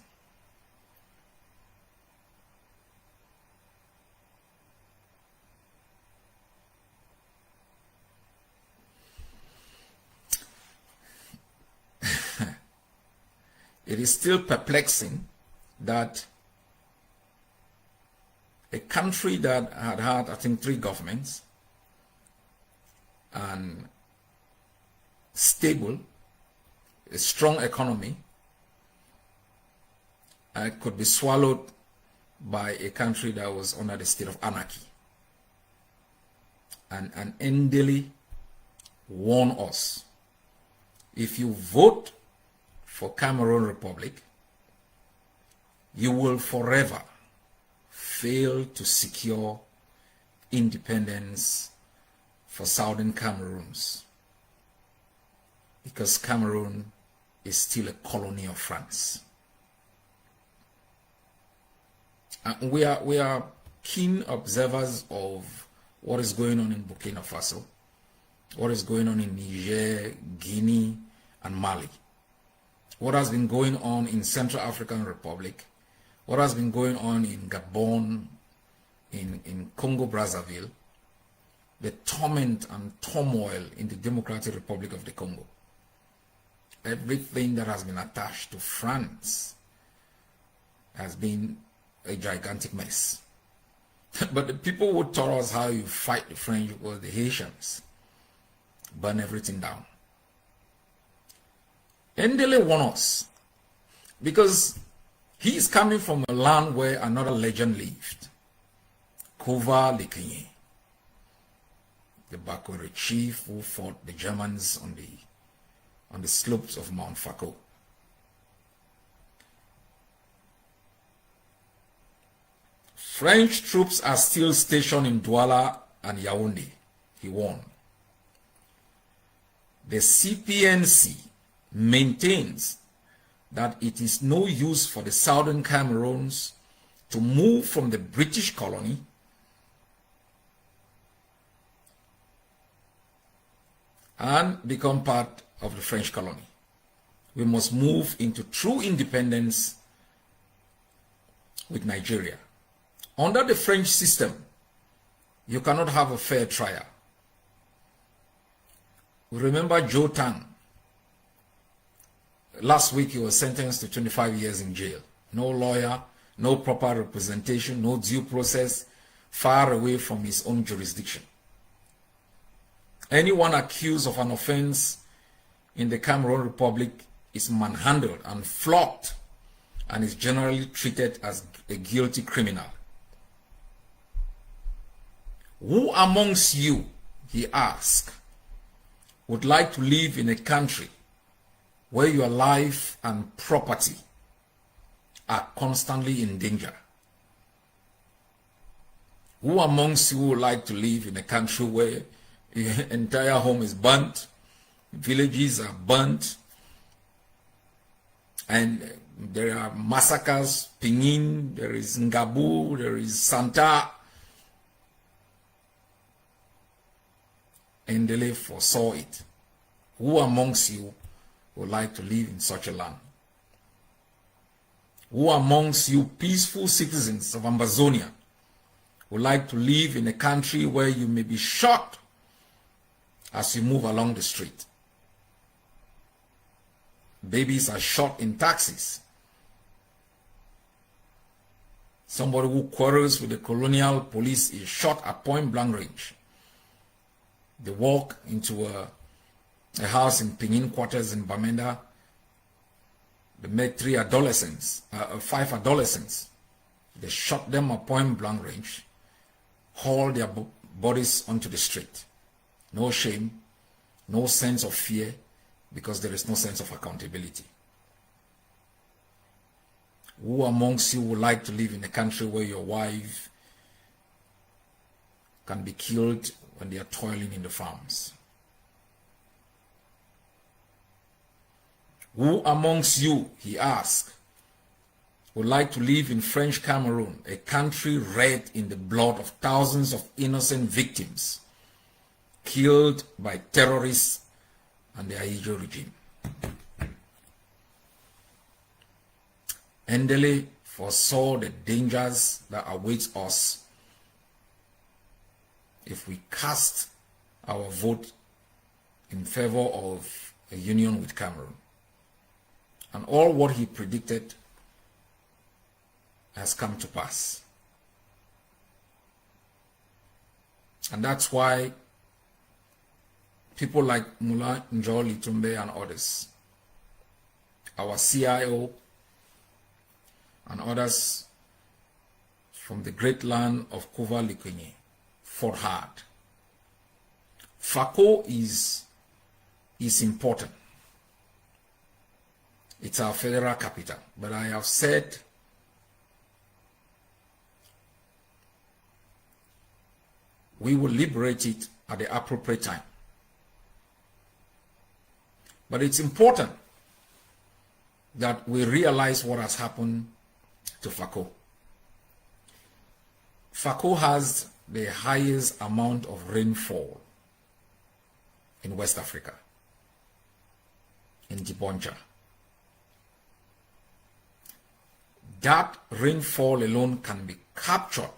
It is still perplexing that a country that had had, I think, 3 governments and stable, a strong economy, could be swallowed by a country that was under the state of anarchy. And Ndeli warned us, if you vote for Cameroon Republic, you will forever fail to secure independence for Southern Cameroons, because Cameroon is still a colony of France. And we are keen observers of what is going on in Burkina Faso, what is going on in Niger, Guinea, and Mali, what has been going on in Central African Republic, what has been going on in Gabon, in Congo Brazzaville, the torment and turmoil in the Democratic Republic of the Congo. Everything that has been attached to France has been a gigantic mess. But the people who taught us how you fight the French were the Haitians. Burn everything down. Ndele won us because he is coming from a land where another legend lived. Kova Lekenye, the Bakwere chief who fought the Germans on the slopes of Mount Fako. French troops are still stationed in Douala and Yaoundé. He won. The CPNC maintains that it is no use for the Southern Cameroons to move from the British colony and become part of the French colony. We must move into true independence with Nigeria. Under the French system, you cannot have a fair trial. We remember Joe Tang. Last week he was sentenced to 25 years in jail. No lawyer, no proper representation, no due process, far away from his own jurisdiction. Anyone accused of an offense in the Cameroon Republic is manhandled and flogged and is generally treated as a guilty criminal. Who amongst you, he asked, would like to live in a country where your life and property are constantly in danger? Who amongst you would like to live in a country where your entire home is burnt, villages are burnt, and there are massacres, Pingin, there is Ngabu, there is Santa? Ndele foresaw it. Who amongst you would like to live in such a land? Who amongst you peaceful citizens of Ambazonia would like to live in a country where you may be shot as you move along the street? Babies are shot in taxis. Somebody who quarrels with the colonial police is shot at point blank range. They walk into a house in Pingin quarters in Bamenda. They met 5 adolescents. They shot them at point blank range, hauled their bodies onto the street. No shame, no sense of fear, because there is no sense of accountability. Who amongst you would like to live in a country where your wife can be killed when they are toiling in the farms? Who amongst you, he asked, would like to live in French Cameroon, a country red in the blood of thousands of innocent victims killed by terrorists and the Ayijo regime? Ndele foresaw the dangers that await us if we cast our vote in favor of a union with Cameroon. And all what he predicted has come to pass. And that's why people like Mula Njoli Tumbe and others, our CIO and others from the great land of Kova Lekenye, fought hard. Fako is important. It's our federal capital. But I have said we will liberate it at the appropriate time. But it's important that we realize what has happened to Fako. Fako has the highest amount of rainfall in West Africa, in Dibonja. That rainfall alone can be captured,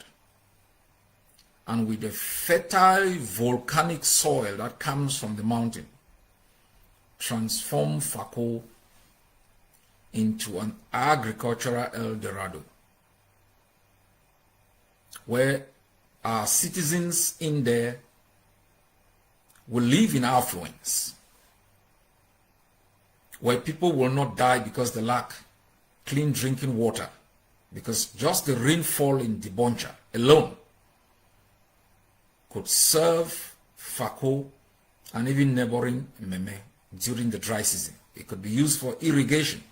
and with the fertile volcanic soil that comes from the mountain, transform Fako into an agricultural El Dorado, where our citizens in there will live in affluence, where people will not die because they lack clean drinking water, because just the rainfall in Diboncha alone could serve Fako and even neighboring Meme during the dry season. It could be used for irrigation.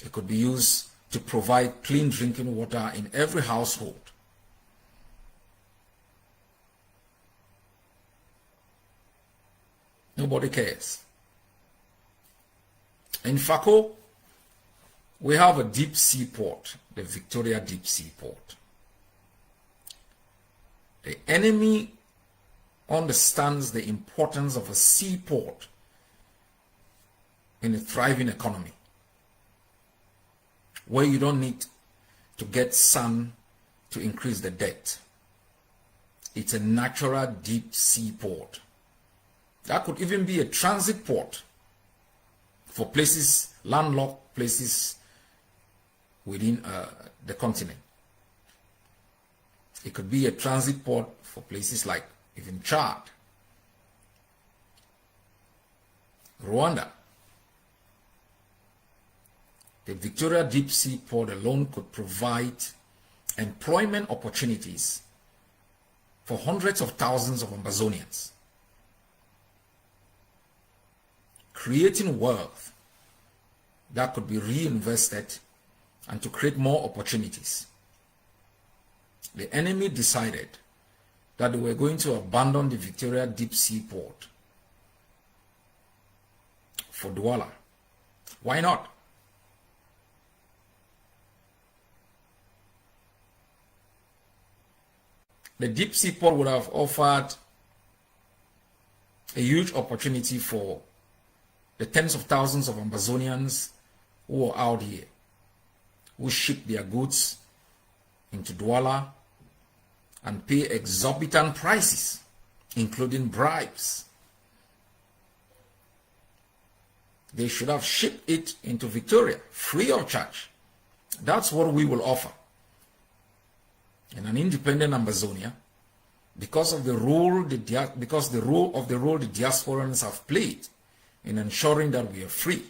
It could be used to provide clean drinking water in every household. Nobody cares. In Fako, we have a deep sea port, the Victoria Deep Sea Port. The enemy understands the importance of a seaport in a thriving economy, where you don't need to get sun to increase the debt. It's a natural deep sea port. That could even be a transit port for places, landlocked places within the continent. It could be a transit port for places like even Chad, Rwanda. The Victoria Deep Sea Port alone could provide employment opportunities for hundreds of thousands of Ambazonians, creating wealth that could be reinvested and to create more opportunities. The enemy decided that they were going to abandon the Victoria Deep Sea Port for Douala. Why not? The deep sea port would have offered a huge opportunity for the tens of thousands of Ambazonians who are out here, who ship their goods into Douala and pay exorbitant prices, including bribes. They should have shipped it into Victoria free of charge. That's what we will offer. In an independent Ambazonia, because of the role the diasporans have played in ensuring that we are free,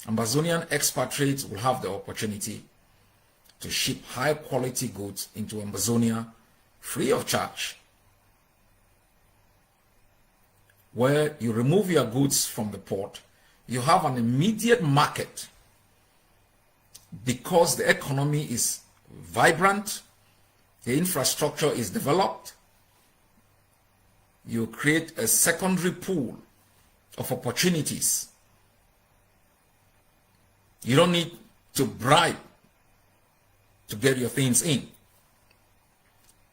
Ambazonian expatriates will have the opportunity to ship high quality goods into Ambazonia free of charge, where you remove your goods from the port, you have an immediate market because the economy is vibrant, the infrastructure is developed. You create a secondary pool of opportunities. You don't need to bribe to get your things in,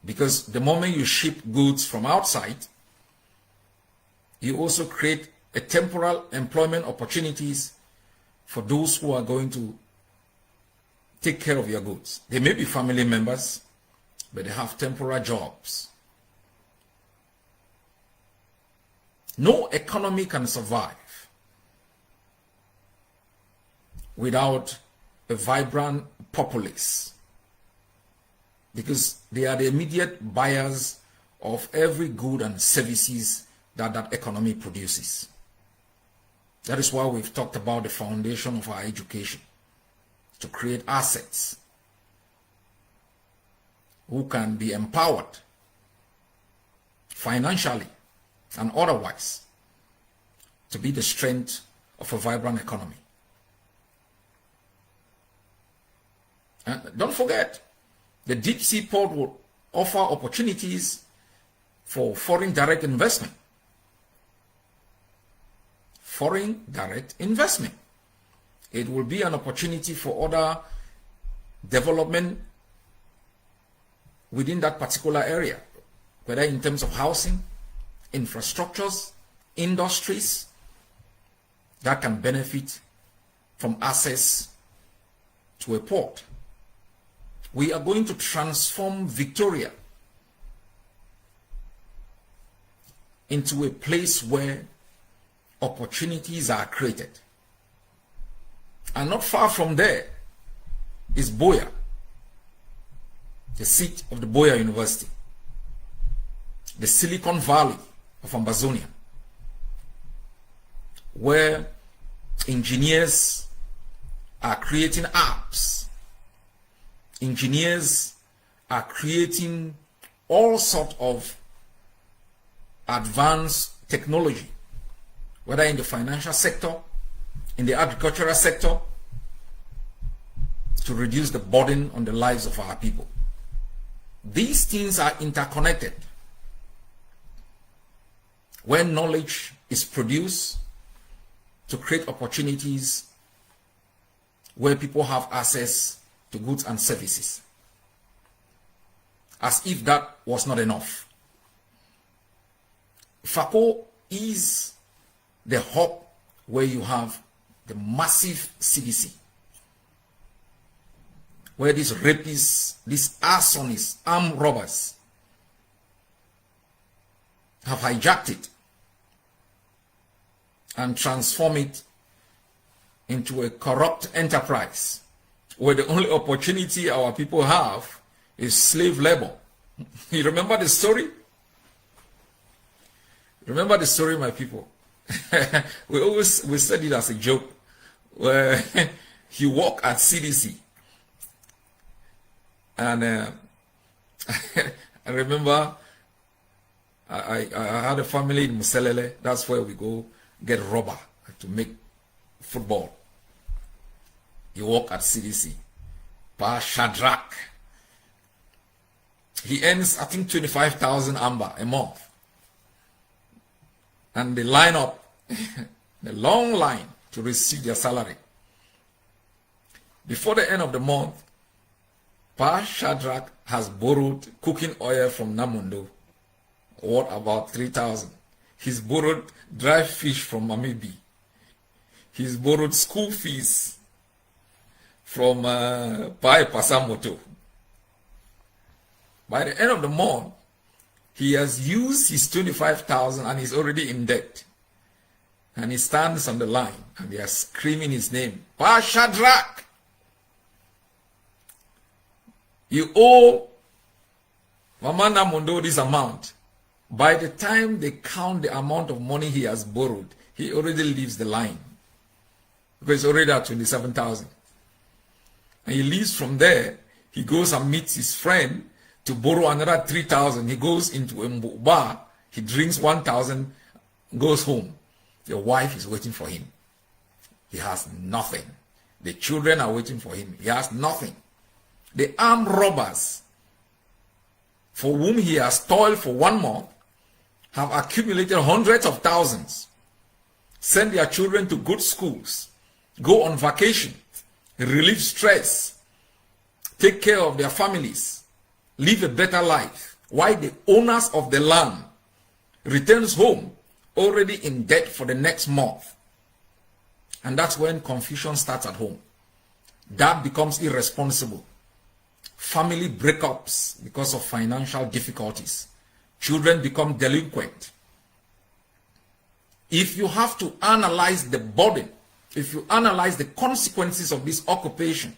because the moment you ship goods from outside, you also create a temporal employment opportunities for those who are going to take care of your goods. They may be family members, but they have temporary jobs. No economy can survive without a vibrant populace, because they are the immediate buyers of every good and services that that economy produces. That is why we've talked about the foundation of our education, to create assets who can be empowered financially and otherwise to be the strength of a vibrant economy. And don't forget, the deep sea port will offer opportunities for foreign direct investment. Foreign direct investment. It will be an opportunity for other development within that particular area, whether in terms of housing, infrastructures, industries that can benefit from access to a port. We are going to transform Victoria into a place where opportunities are created. And not far from there is Buea, the seat of the Buea University, the Silicon Valley of Amazonia, where engineers are creating apps. Engineers are creating all sorts of advanced technology, whether in the financial sector, in the agricultural sector, to reduce the burden on the lives of our people. These things are interconnected. When knowledge is produced to create opportunities where people have access to goods and services. As if that was not enough, FACO is the hub where you have the massive CDC, where these rapists, these arsonists, armed robbers have hijacked it and transformed it into a corrupt enterprise, where the only opportunity our people have is slave labor. You remember the story? Remember the story, my people? we said it as a joke, where he worked at CDC, and I remember I had a family in Muselele. That's where we go get rubber to make football. He worked at CDC. Pa Shadrach. He earns, I think, 25,000 amber a month. And they line up, the long line to receive their salary. Before the end of the month, Pa Shadrach has borrowed cooking oil from Namundo, worth about 3,000. He's borrowed dry fish from Mamibi. He's borrowed school fees from Pai Pasamoto. By the end of the month, he has used his 25,000 and he's already in debt. And he stands on the line and they are screaming his name. Pa Shadrach! You owe Mama Namundo this amount. By the time they count the amount of money he has borrowed, he already leaves the line. Because it's already at 27,000. And he leaves from there, he goes and meets his friend to borrow another 3,000. He goes into a bar, he drinks 1,000, goes home. The wife is waiting for him. He has nothing. The children are waiting for him. He has nothing. The armed robbers, for whom he has toiled for 1 month, have accumulated hundreds of thousands, send their children to good schools, go on vacation, relieve stress, take care of their families, live a better life, while the owners of the land returns home already in debt for the next month. And that's when confusion starts at home. That becomes irresponsible. Family breakups because of financial difficulties. Children become delinquent. If you have to analyze the burden, if you analyze the consequences of this occupation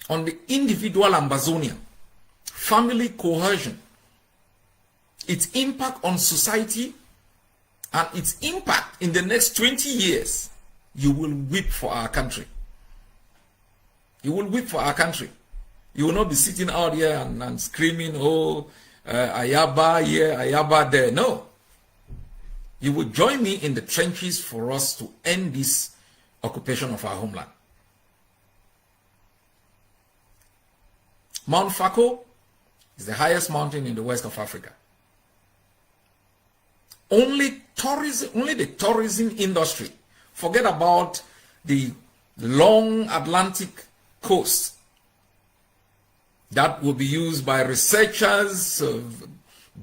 on the individual Ambazonian, family cohesion, its impact on society, and its impact in the next 20 years, you will weep for our country. You will weep for our country. You will not be sitting out here and screaming, oh, Ayaba here, Ayaba there. No. You will join me in the trenches for us to end this occupation of our homeland. Mount Fako is the highest mountain in the west of Africa. Only the tourism industry, forget about the long Atlantic coast that will be used by researchers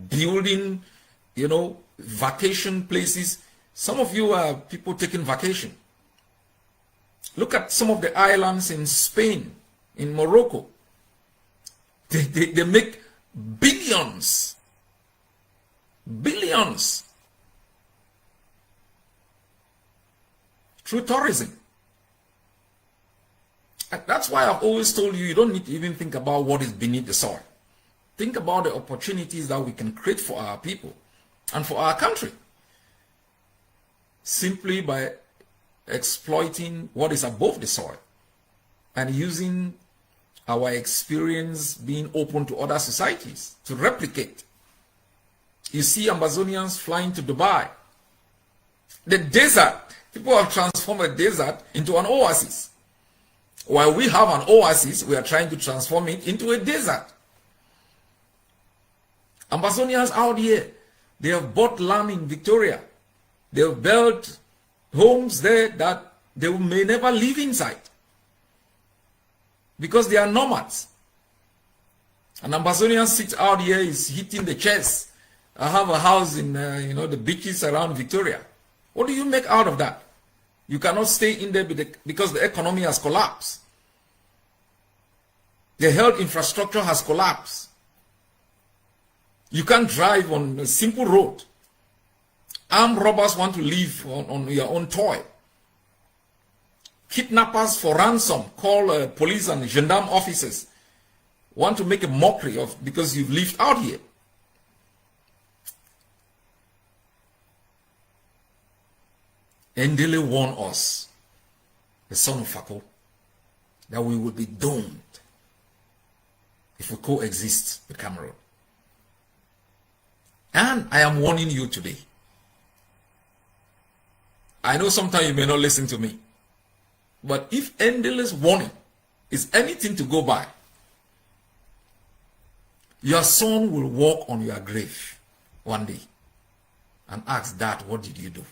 building, vacation places. Some of you are people taking vacation. Look at some of the islands in Spain, in Morocco. They make billions. Billions. Through tourism. That's why I've always told you, you don't need to even think about what is beneath the soil. Think about the opportunities that we can create for our people and for our country, simply by exploiting what is above the soil and using our experience being open to other societies to replicate. You see Amazonians flying to Dubai. The desert, people have transformed a desert into an oasis. While we have an oasis, we are trying to transform it into a desert. Amazonians out here, they have bought land in Victoria. They have built homes there that they may never live inside, because they are nomads. An Amazonian sits out here, is hitting the chest. I have a house in the beaches around Victoria. What do you make out of that? You cannot stay in there because the economy has collapsed. The health infrastructure has collapsed. You can't drive on a simple road. Armed robbers want to live on your own toil. Kidnappers for ransom call police and gendarme officers, want to make a mockery of because you've lived out here. Ndele warned us, the son of Fako, that we will be doomed if we coexist with Cameroon. And I am warning you today. I know sometimes you may not listen to me, but if Ndele's warning is anything to go by, your son will walk on your grave one day and ask, Dad, what did you do?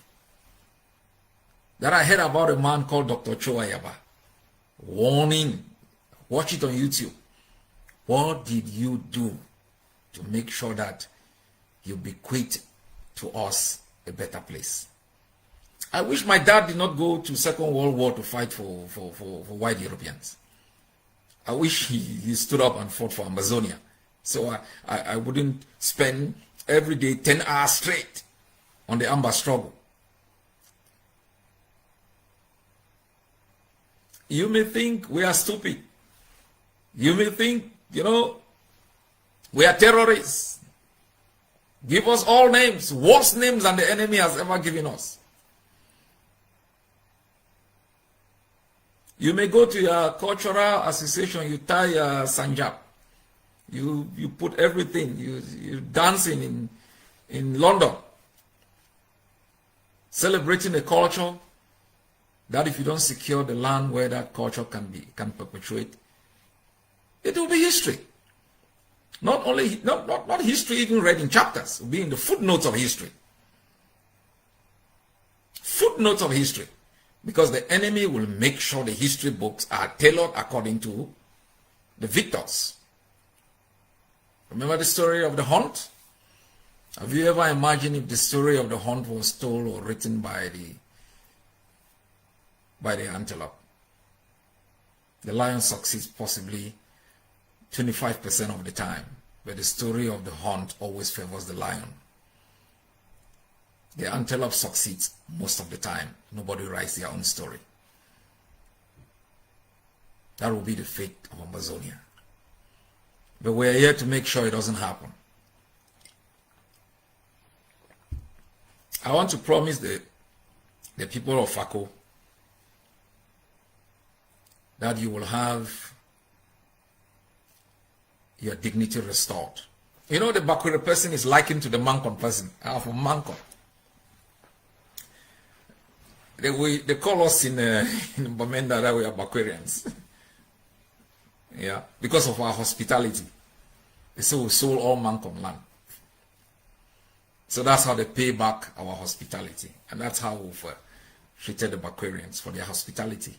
That I heard about a man called Dr. Ayaba warning, watch it on YouTube. What did you do to make sure that you bequeath to us a better place? I wish my dad did not go to Second World War to fight for white Europeans. I wish he stood up and fought for Amazonia. So I wouldn't spend every day 10 hours straight on the Amba struggle. You may think we are stupid. You may think, we are terrorists. Give us all names, worse names than the enemy has ever given us. You may go to your cultural association, you tie your sanjab. You put everything, you're dancing in London, celebrating a culture that if you don't secure the land where that culture can perpetuate, it will be history. Not history even read in chapters, it will be in the footnotes of history. Footnotes of history. Because the enemy will make sure the history books are tailored according to the victors. Remember the story of the hunt? Have you ever imagined if the story of the hunt was told or written by the antelope? The lion succeeds possibly 25% of the time, but the story of the hunt always favors the lion. The antelope succeeds most of the time. Nobody writes their own story. That will be the fate of Amazonia. But we are here to make sure it doesn't happen. I want to promise the people of Fako that you will have your dignity restored. The Bakwere person is likened to the Mankon person. I'm from Mankon. They call us in Bamenda that we are Bakwerians. Yeah, because of our hospitality. They say we sold all Mankon land. So that's how they pay back our hospitality. And that's how we've treated the Bakwerians for their hospitality.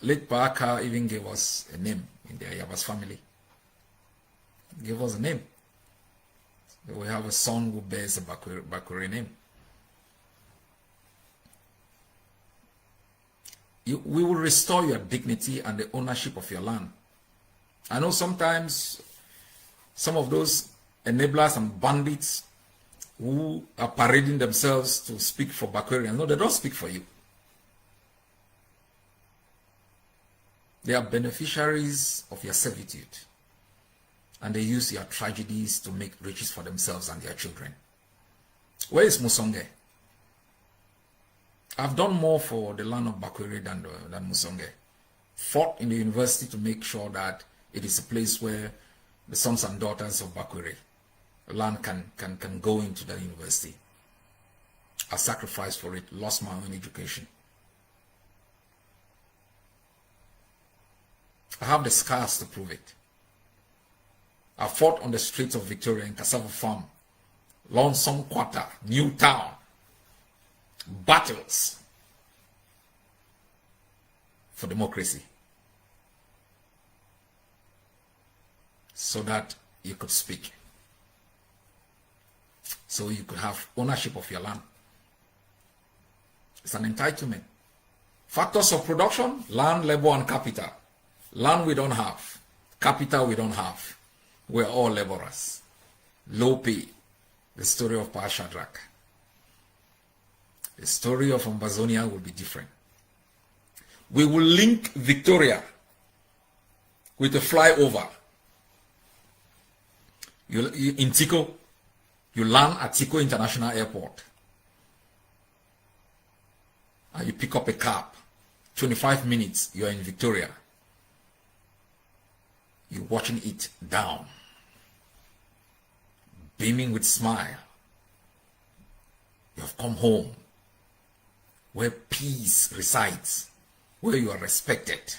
Late Baraka even gave us a name in the Ayaba's family. He gave us a name. So we have a son who bears a Bakwere name. We will restore your dignity and the ownership of your land. I know sometimes some of those enablers and bandits who are parading themselves to speak for Bakwerians, no, they don't speak for you. They are beneficiaries of your servitude, and they use your tragedies to make riches for themselves and their children. Where is Musonge? I've done more for the land of Bakwere than Musonge. Fought in the university to make sure that it is a place where the sons and daughters of Bakwere land can go into the university. I sacrificed for it, lost my own education. I have the scars to prove it. I fought on the streets of Victoria in Cassava Farm, Lonesome Quarter, New Town. Battles for democracy, so that you could speak, so you could have ownership of your land. It's an entitlement. Factors of production: land, labor, and capital. Land we don't have, capital we don't have. We're all laborers. Low pay. The story of Pa Shadrach. The story of Ambazonia will be different. We will link Victoria with a flyover. In Tico, you land at Tico International Airport. And you pick up a cab. 25 minutes, you're in Victoria. You're watching it down. Beaming with smile. You have come home, where peace resides, where you are respected,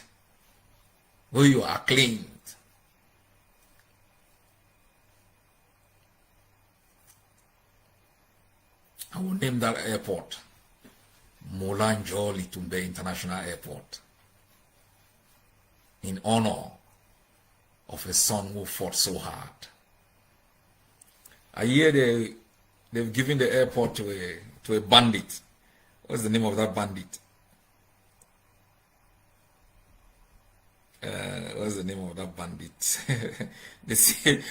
where you are acclaimed. I will name that airport Molanjo Litumbe International Airport, in honor of a son who fought so hard. I hear they've given the airport to a bandit. What's the name of that bandit? What's the name of that bandit? They say,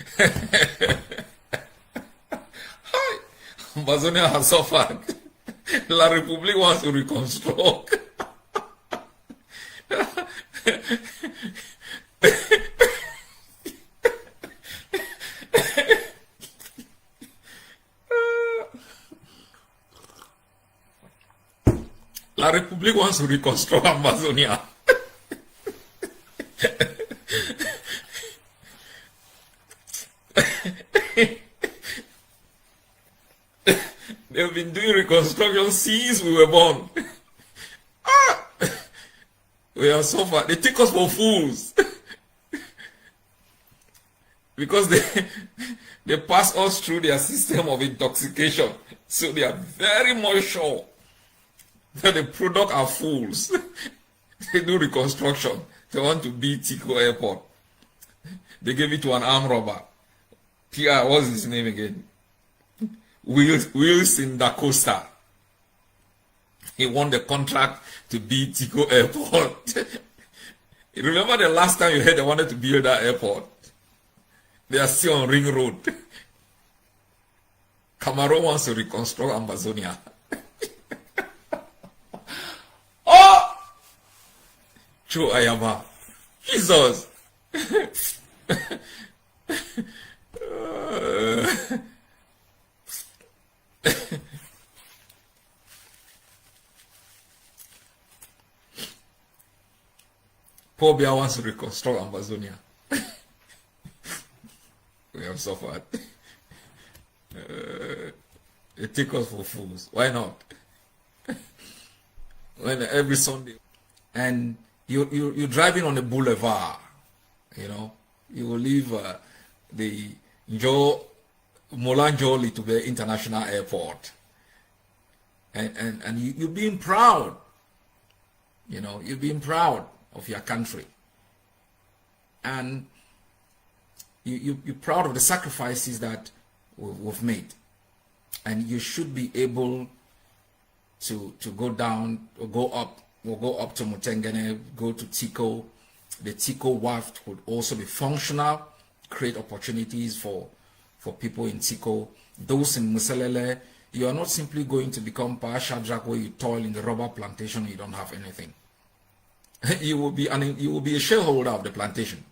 hi, Ambazonia has suffered. La République wants to reconstruct. La République wants to reconstruct Amazonia. They've been doing reconstruction since we were born. We are so far. They take us for fools. Because they pass us through their system of intoxication. So they are very much sure that the product are fools. They do reconstruction. They want to beat Tico Airport. They gave it to an armed robber. What's his name again? Wilson Da Costa. He won the contract to build Tico Airport. Remember the last time you heard they wanted to build that airport? They are still on Ring Road. Cameroon wants to reconstruct Amazonia. Oh! True Ayaba. Jesus! Paul Biya wants to reconstruct Amazonia. We have suffered. They take us for fools. Why not? When every Sunday, and you're driving on the boulevard, you know, you will leave the Molanjoli to the international airport, and you're being proud, you know, you're being proud of your country, and you're proud of the sacrifices that we've made, and you should be able to go down or go up to Mutengene, go to Tico. The Tico WAFT would also be functional, create opportunities for people in Tico. Those in Muselele, you are not simply going to become Pa Shadrach where you toil in the rubber plantation and you don't have anything. you will be a shareholder of the plantation.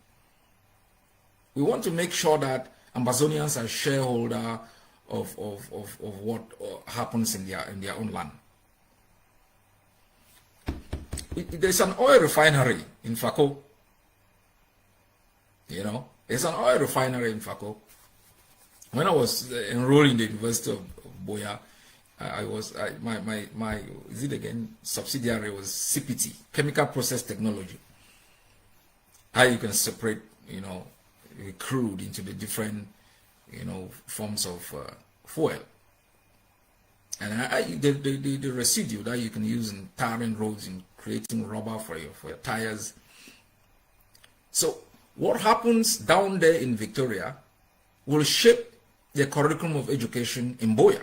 We want to make sure that Ambazonians are shareholder of what happens in their own land. There's an oil refinery in Fako. There's an oil refinery in Fako. When I was enrolled in the University of Boya, my subsidiary was CPT, Chemical Process Technology. How you can separate, crude into the different, forms of fuel. And the residue that you can use in tarring roads, in creating rubber for your tires. So what happens down there in Victoria will shape the curriculum of education in Boya.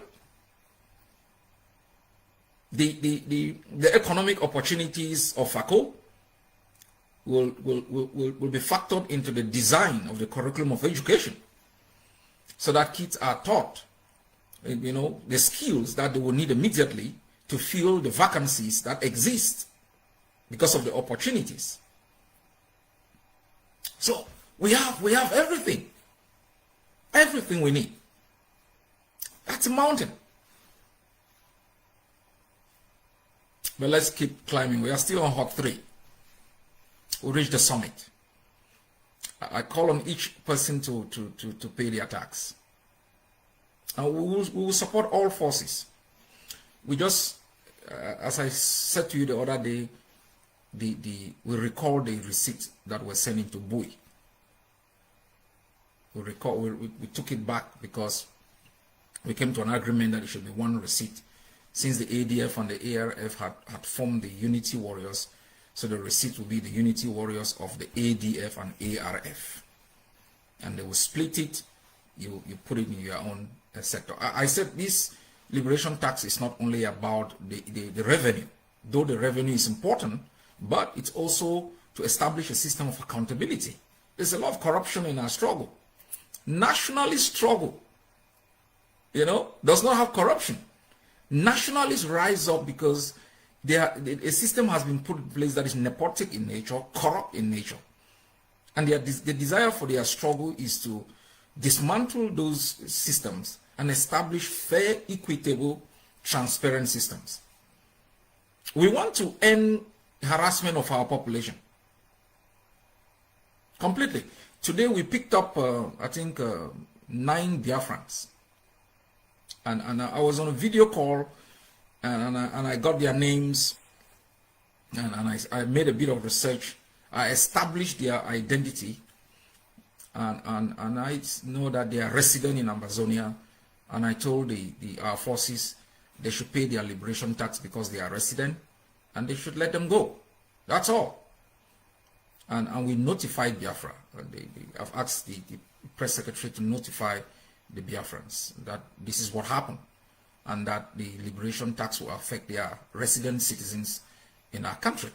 The economic opportunities of FACO will be factored into the design of the curriculum of education, so that kids are taught, the skills that they will need immediately to fill the vacancies that exist because of the opportunities. So we have everything we need. That's a mountain. But let's keep climbing. We are still on Hot 3. We'll reach the summit. I call on each person to pay their tax. And we will support all forces. We just, as I said to you the other day, we recall the receipt that was sent into Bui. We took it back because we came to an agreement that it should be one receipt, since the ADF and the ARF had formed the Unity Warriors. So the receipt will be the Unity Warriors of the ADF and ARF, and they will split it. You put it in your own sector. I said this liberation tax is not only about the revenue, though the revenue is important, but it's also to establish a system of accountability. There's a lot of corruption in our struggle. Nationalist struggle, does not have corruption. Nationalists rise up because a system has been put in place that is nepotic in nature, corrupt in nature. And the desire for their struggle is to dismantle those systems and establish fair, equitable, transparent systems. We want to end harassment of our population completely. Today we picked up, I think, 9 Biafrans. And I was on a video call, and I got their names, and I made a bit of research. I established their identity, and I know that they are resident in Amazonia, and I told our forces they should pay their liberation tax because they are resident, and they should let them go. That's all. And we notified Biafra. I've asked the press secretary to notify the Biafrans that this is what happened, and that the liberation tax will affect their resident citizens in our country.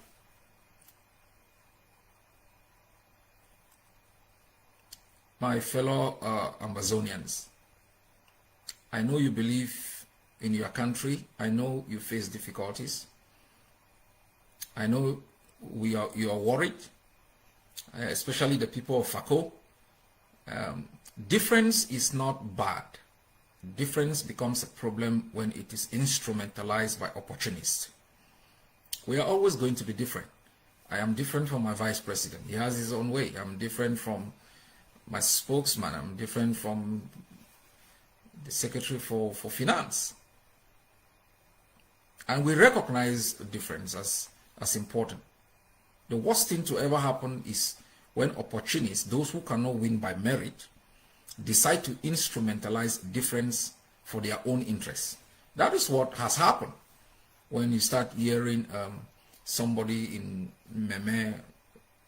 My fellow Ambazonians, I know you believe in your country. I know you face difficulties. I know you are worried, especially the people of Fako. Difference is not bad. Difference becomes a problem when it is instrumentalized by opportunists. We are always going to be different. I am different from my vice president. He has his own way. I'm different from my spokesman. I'm different from the secretary for finance. And we recognize the difference as important. The worst thing to ever happen is when opportunists, those who cannot win by merit, decide to instrumentalize difference for their own interests. That is what has happened when you start hearing somebody in Meme,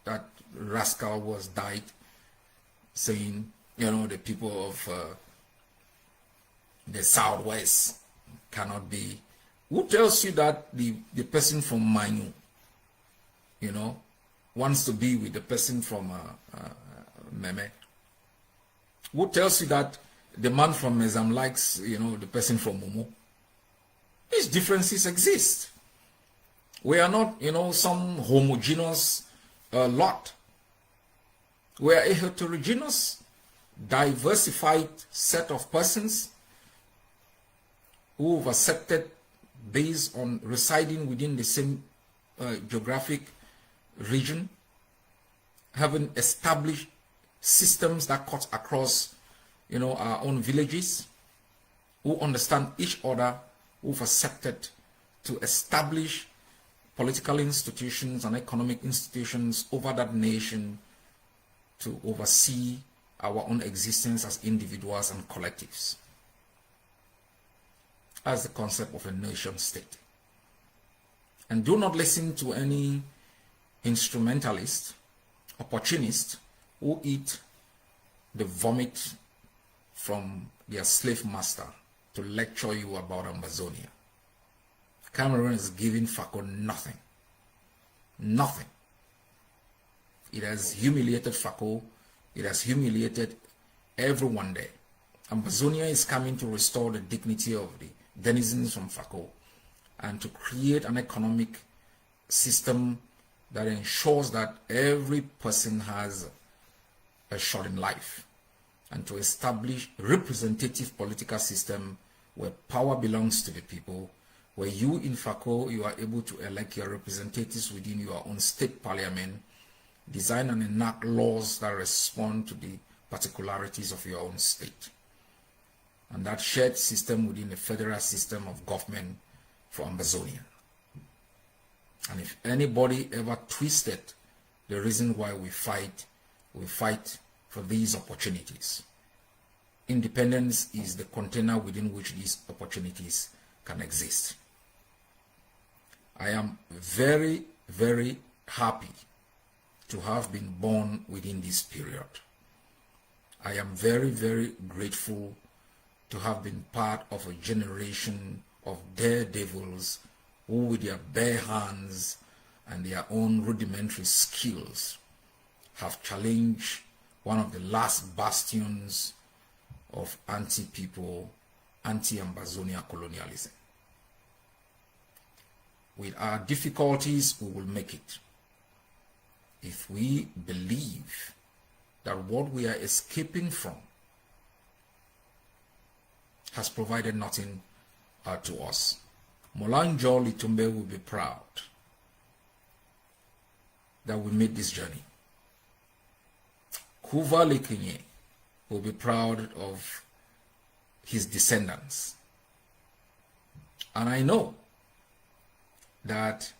that rascal was died, saying, the people of the Southwest cannot be. Who tells you that the person from Manu, wants to be with the person from Meme? Who tells you that the man from Mezam likes, the person from Momo? These differences exist. We are not, some homogeneous lot. We are a heterogeneous, diversified set of persons who have accepted based on residing within the same geographic region, having established systems that cut across, our own villages, who understand each other, who've accepted to establish political institutions and economic institutions over that nation to oversee our own existence as individuals and collectives. As the concept of a nation state. And do not listen to any instrumentalist, opportunist who eat the vomit from their slave master to lecture you about Amazonia. Cameroon is giving FACO nothing. Nothing. It has humiliated FACO. It has humiliated everyone there. Amazonia is coming to restore the dignity of the denizens from FACO and to create an economic system that ensures that every person has a shot in life, and to establish a representative political system where power belongs to the people, where you in FACO, you are able to elect your representatives within your own state parliament, design and enact laws that respond to the particularities of your own state. And that shared system within the federal system of government for Amazonia. And if anybody ever twisted the reason why we fight for these opportunities. Independence is the container within which these opportunities can exist. I am very, very happy to have been born within this period. I am very, very grateful to have been part of a generation of daredevils who with their bare hands and their own rudimentary skills have challenged one of the last bastions of anti-people, anti-Amazonia colonialism. With our difficulties, we will make it. If we believe that what we are escaping from has provided nothing to us, Molanjo Litumbe will be proud that we made this journey. Kuva Lekinye will be proud of his descendants. And I know that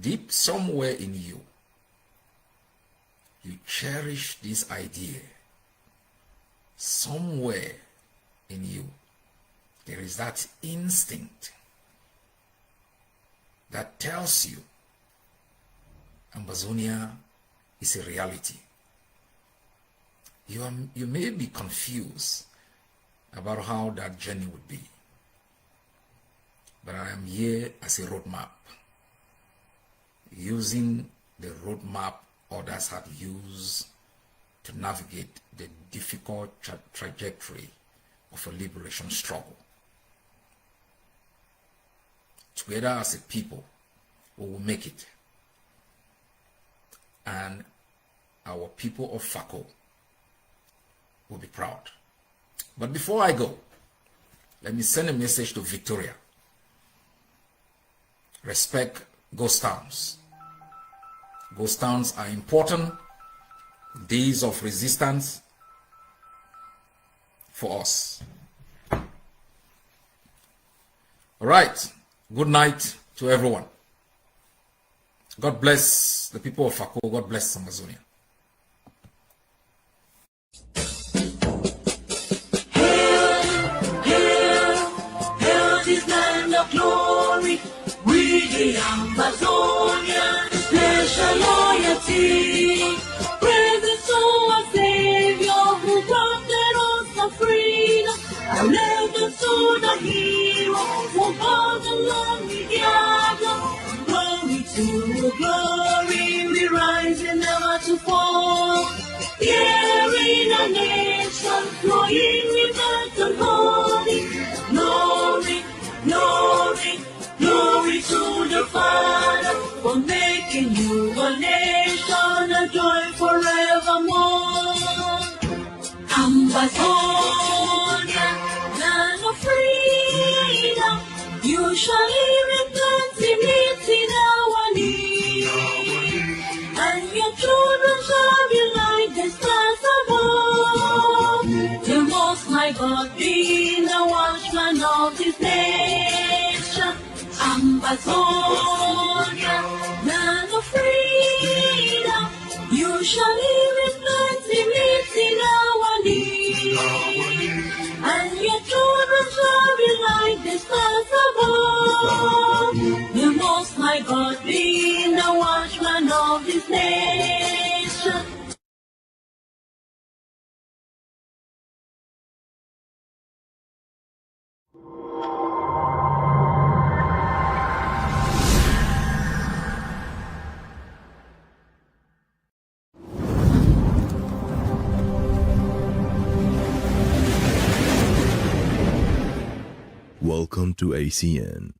deep somewhere in you, you cherish this idea. Somewhere in you, there is that instinct that tells you Amazonia is a reality. You may be confused about how that journey would be, but I am here as a roadmap, using the roadmap others had used to navigate the difficult trajectory of a liberation struggle. Together as a people, we will make it. And our people of FACO will be proud. But before I go, let me send a message to Victoria. Respect ghost towns. Ghost towns are important days of resistance for us. All right. Good night to everyone. God bless the people of FACO. God bless Amazonia. Hail this land of glory. We the Amazonia, special loyalty. Praise to our Savior who granted us the freedom. And legends to the hero who fought along we gather. Glory to glory, we rise and never to fall. Here in a nation, flowing with and holy. Glory, glory, glory to the making you a nation, a joy forevermore. Ambazonia, land of freedom, you shall live in plenty, meeting our need. And your children shall be like the stars above. The Most High God being the watchman of this nation. Ambazonia, land of freedom, you shall live in plenty, meeting our need. And your children shall be like the stars above. The Most High God being the watchman of this nation. Welcome to ACN.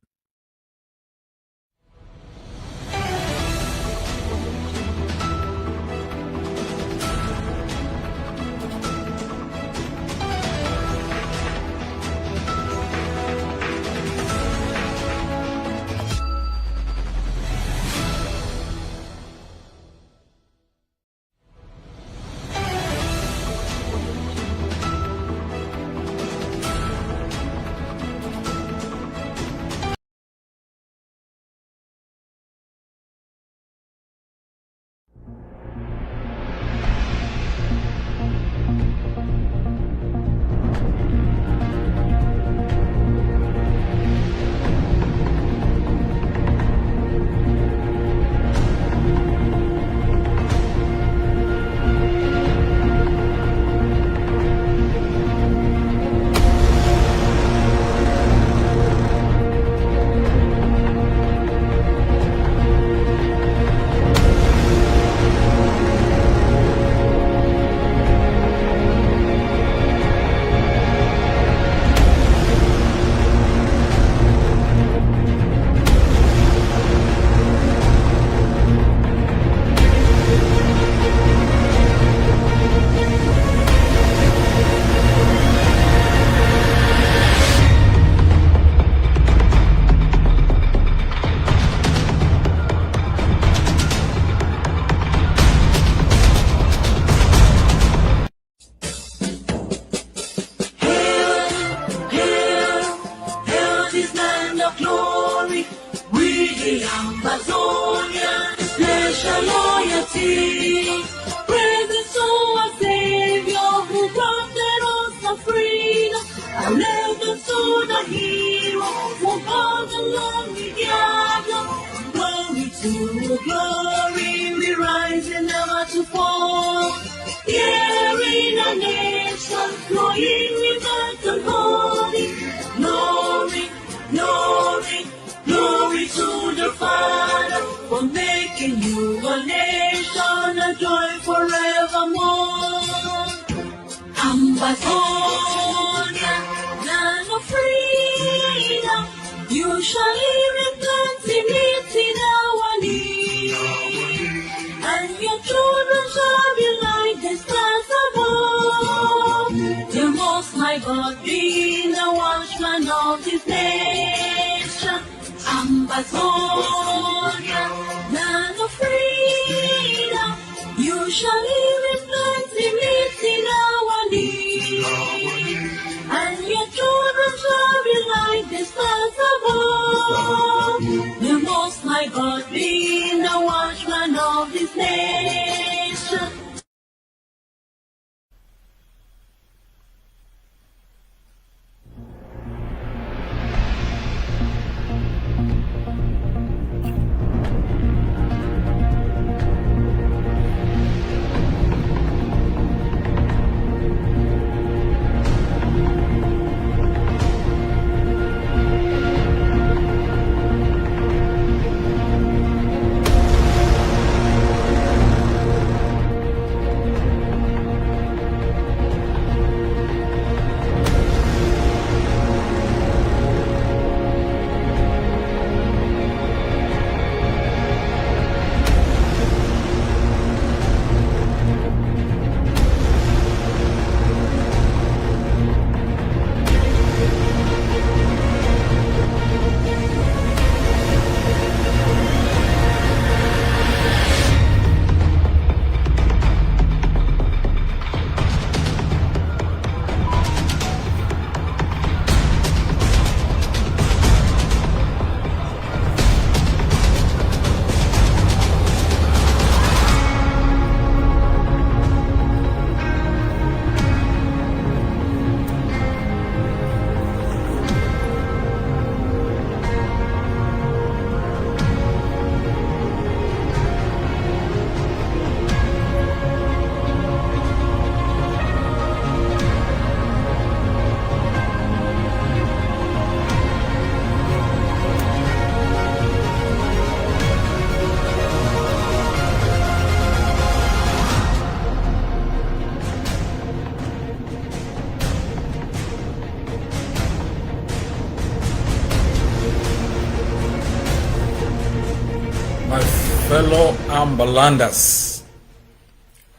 fellow Amberlanders,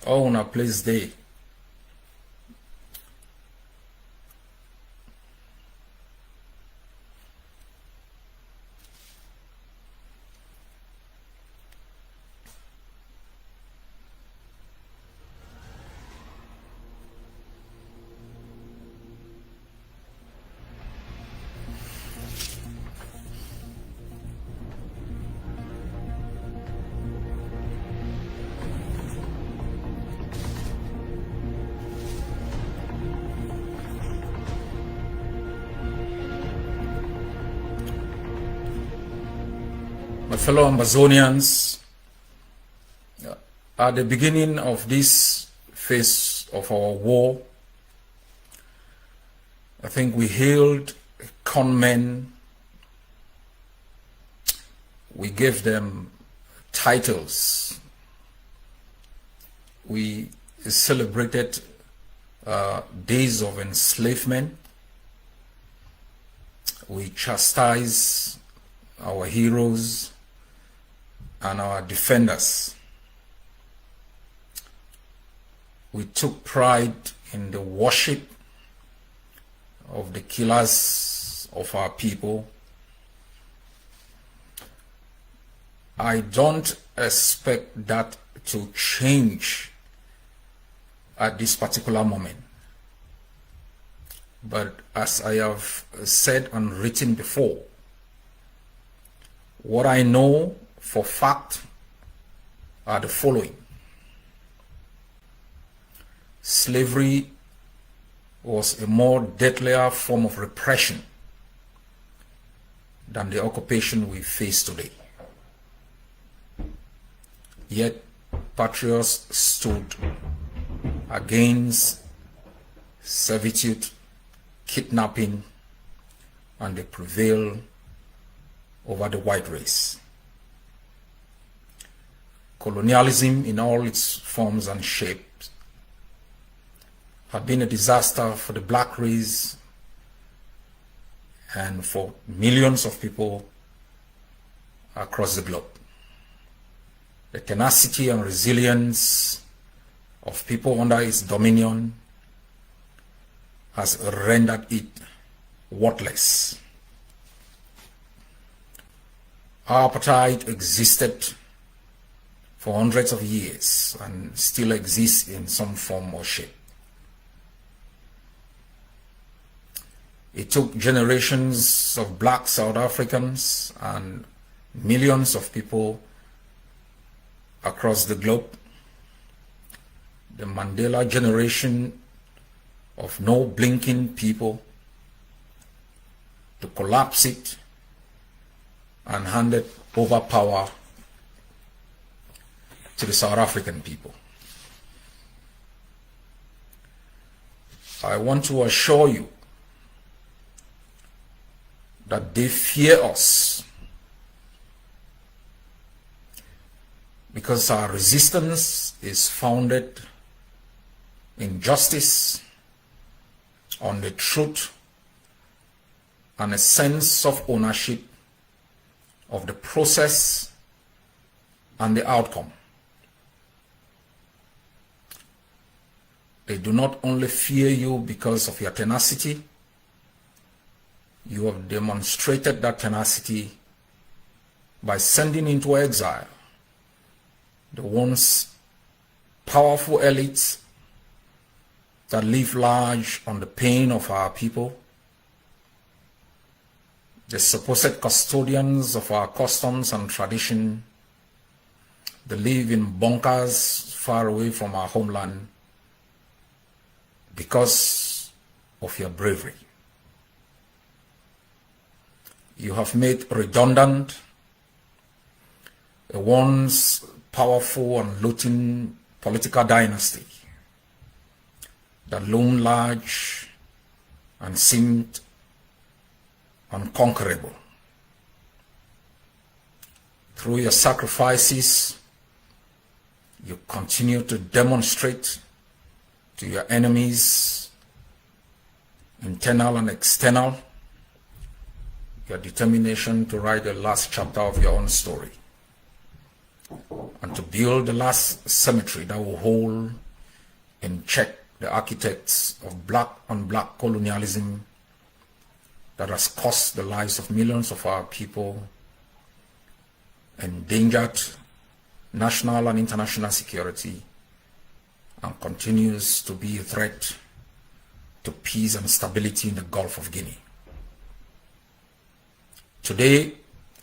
on a place day. My fellow Amazonians, at the beginning of this phase of our war, I think we hailed conmen, we gave them titles, we celebrated days of enslavement, we chastised our heroes and our defenders. We took pride in the worship of the killers of our people. I don't expect that to change at this particular moment. But as I have said and written before, what I know for fact are the following. Slavery was a more deadlier form of repression than the occupation we face today. Yet patriots stood against servitude, kidnapping, and they prevailed over the white race. Colonialism in all its forms and shapes had been a disaster for the black race and for millions of people across the globe. The tenacity and resilience of people under its dominion has rendered it worthless. Apartheid existed for hundreds of years and still exists in some form or shape. It took generations of black South Africans and millions of people across the globe, the Mandela generation of no blinking people, to collapse it and handed over power to the South African people. I want to assure you that they fear us because our resistance is founded in justice, on the truth, and a sense of ownership of the process and the outcome. They do not only fear you because of your tenacity, you have demonstrated that tenacity by sending into exile the once powerful elites that live large on the pain of our people, the supposed custodians of our customs and tradition, they live in bunkers far away from our homeland because of your bravery. You have made redundant a once powerful and looting political dynasty that loomed large and seemed unconquerable. Through your sacrifices, you continue to demonstrate to your enemies, internal and external, your determination to write the last chapter of your own story. and to build the last cemetery that will hold in check the architects of black-on-black colonialism that has cost the lives of millions of our people, endangered national and international security, and continues to be a threat to peace and stability in the Gulf of Guinea. Today,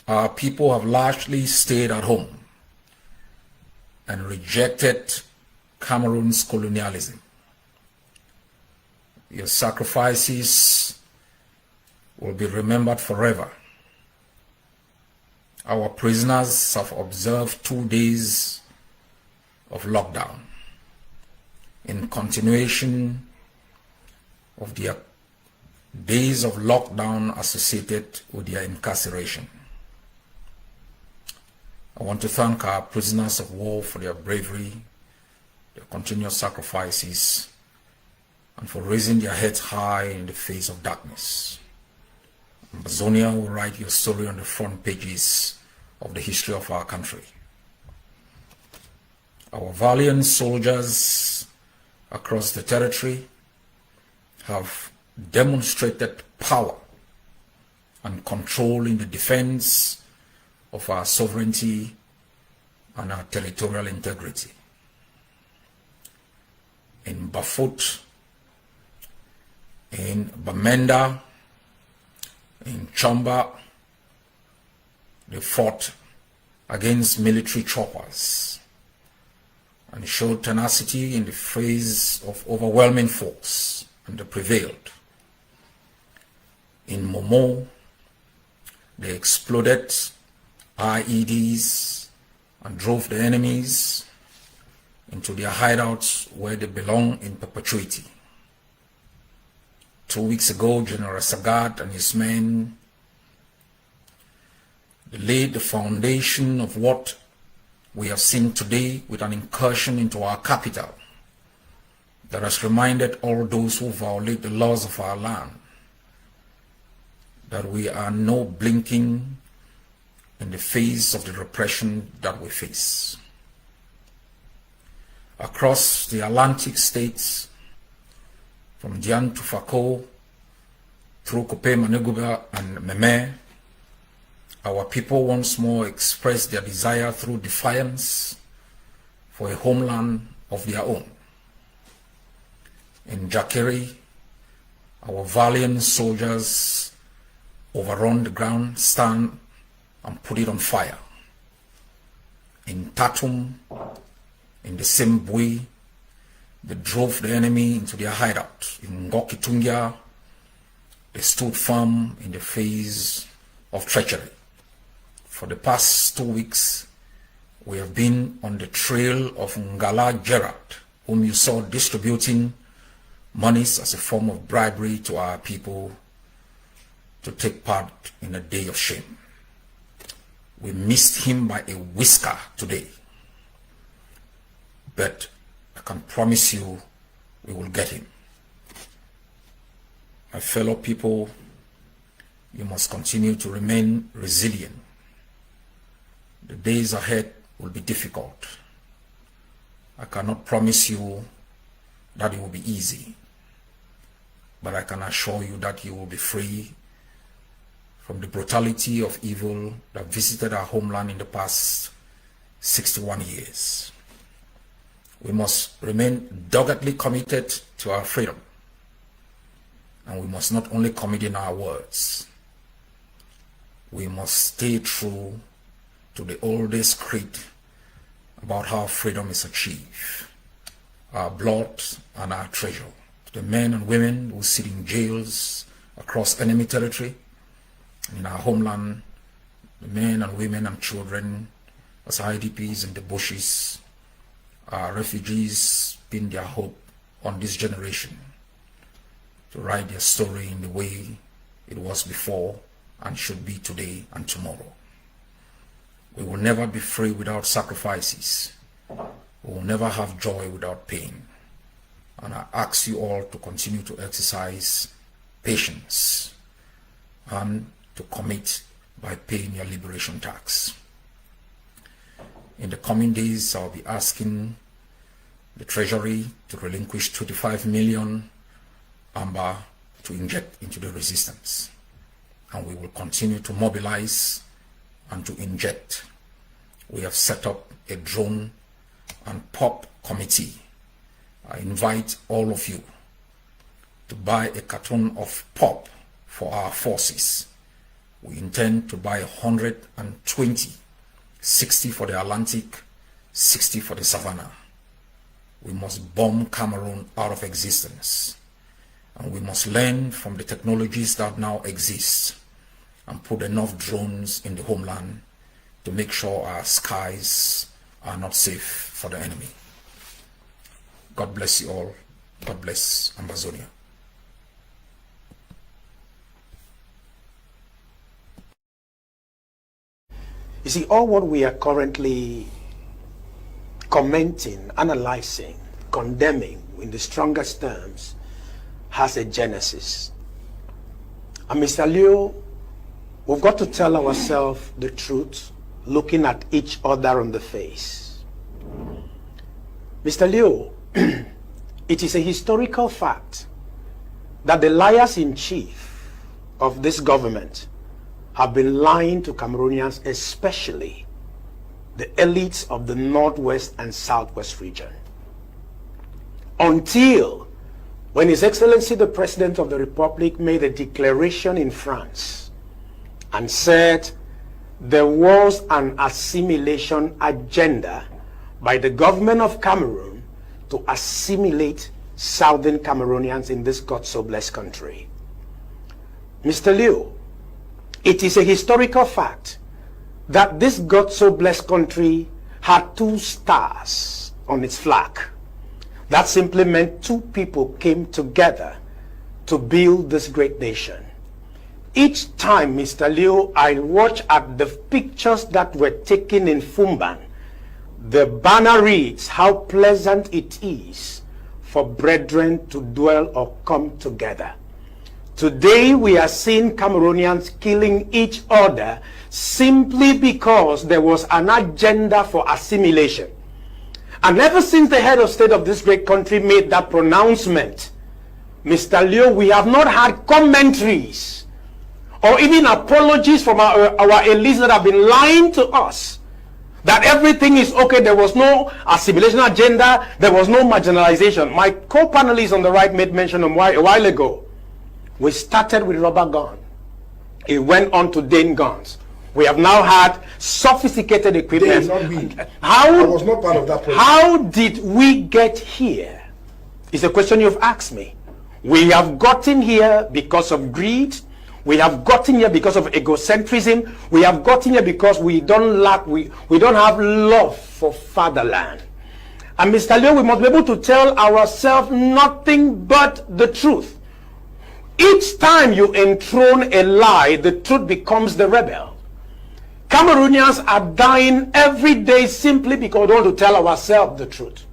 our people have largely stayed at home and rejected Cameroon's colonialism. Your sacrifices will be remembered forever. Our prisoners have observed 2 days of lockdown in continuation of their days of lockdown associated with their incarceration. I want to thank our prisoners of war for their bravery, their continuous sacrifices, and for raising their heads high in the face of darkness. Ambazonia will write your story on the front pages of the history of our country. Our valiant soldiers across the territory have demonstrated power and control in the defense of our sovereignty and our territorial integrity. In Bafut, in Bamenda, in Chamba, they fought against military choppers and showed tenacity in the face of overwhelming force, and they prevailed. In Momo, they exploded IEDs and drove the enemies into their hideouts where they belong in perpetuity. 2 weeks ago, General Sagat and his men laid the foundation of what we have seen today with an incursion into our capital that has reminded all those who violate the laws of our land that we are no blinking in the face of the repression that we face. Across the Atlantic states, from Dian to Fako, through Kope, Maneguba, and Meme, our people once more express their desire through defiance for a homeland of their own. In Jakeri, our valiant soldiers overrun the ground, stand, and put it on fire. In Tatum, in the same way, they drove the enemy into their hideout. In Ngokitungia, they stood firm in the face of treachery. For the past 2 weeks, we have been on the trail of Ngala Gerard, whom you saw distributing monies as a form of bribery to our people to take part in a day of shame. We missed him by a whisker today, but I can promise you we will get him. My fellow people, you must continue to remain resilient. The days ahead will be difficult. I cannot promise you that it will be easy, but I can assure you that you will be free from the brutality of evil that visited our homeland in the past 61 years. We must remain doggedly committed to our freedom, and we must not only commit in our words, we must stay true to the oldest creed about how freedom is achieved, our blood and our treasure. The men and women who sit in jails across enemy territory, in our homeland, the men and women and children as IDPs in the bushes, our refugees pin their hope on this generation to write their story in the way it was before and should be today and tomorrow. We will never be free without sacrifices. We will never have joy without pain. And I ask you all to continue to exercise patience and to commit by paying your liberation tax. In the coming days, I'll be asking the Treasury to relinquish 25 million amber to inject into the resistance. And we will continue to mobilize and to inject. We have set up a drone and pop committee. I invite all of you to buy a carton of pop for our forces. We intend to buy 120, 60 for the Atlantic, 60 for the Savannah. We must bomb Cameroon out of existence. And we must learn from the technologies that now exist and put enough drones in the homeland to make sure our skies are not safe for the enemy. God bless you all. God bless Ambazonia. You see, all what we are currently commenting, analyzing, condemning in the strongest terms has a genesis. And Mr. Leo, we've got to tell ourselves the truth, looking at each other on the face. Mr. Leo, it is a historical fact that the liars-in-chief of this government have been lying to Cameroonians, especially the elites of the Northwest and Southwest region. Until when His Excellency the President of the Republic made a declaration in France and said there was an assimilation agenda by the government of Cameroon to assimilate Southern Cameroonians in this God-so-blessed country. Mr. Leo, it is a historical fact that this God-so-blessed country had 2 stars on its flag. That simply meant 2 people came together to build this great nation. Each time, Mr. Leo, I watch at the pictures that were taken in Fumban, the banner reads, "How pleasant it is for brethren to dwell or come together." Today we are seeing Cameroonians killing each other simply because there was an agenda for assimilation. And ever since the head of state of this great country made that pronouncement, Mr. Leo, we have not had commentaries or even apologies from our elites that have been lying to us that everything is okay, there was no assimilation agenda, there was no marginalization. My co-panelist on the right made mention a while ago. We started with rubber gun. It went on to Dane guns. We have now had sophisticated equipment. I was not part of that process. How did we get here? It's a question you've asked me. We have gotten here because of greed. We have gotten here because of egocentrism. We have gotten here because we don't have love for fatherland. And Mr. Leo, we must be able to tell ourselves nothing but the truth. Each time you enthrone a lie, the truth becomes the rebel. Cameroonians are dying every day simply because we want to tell ourselves the truth.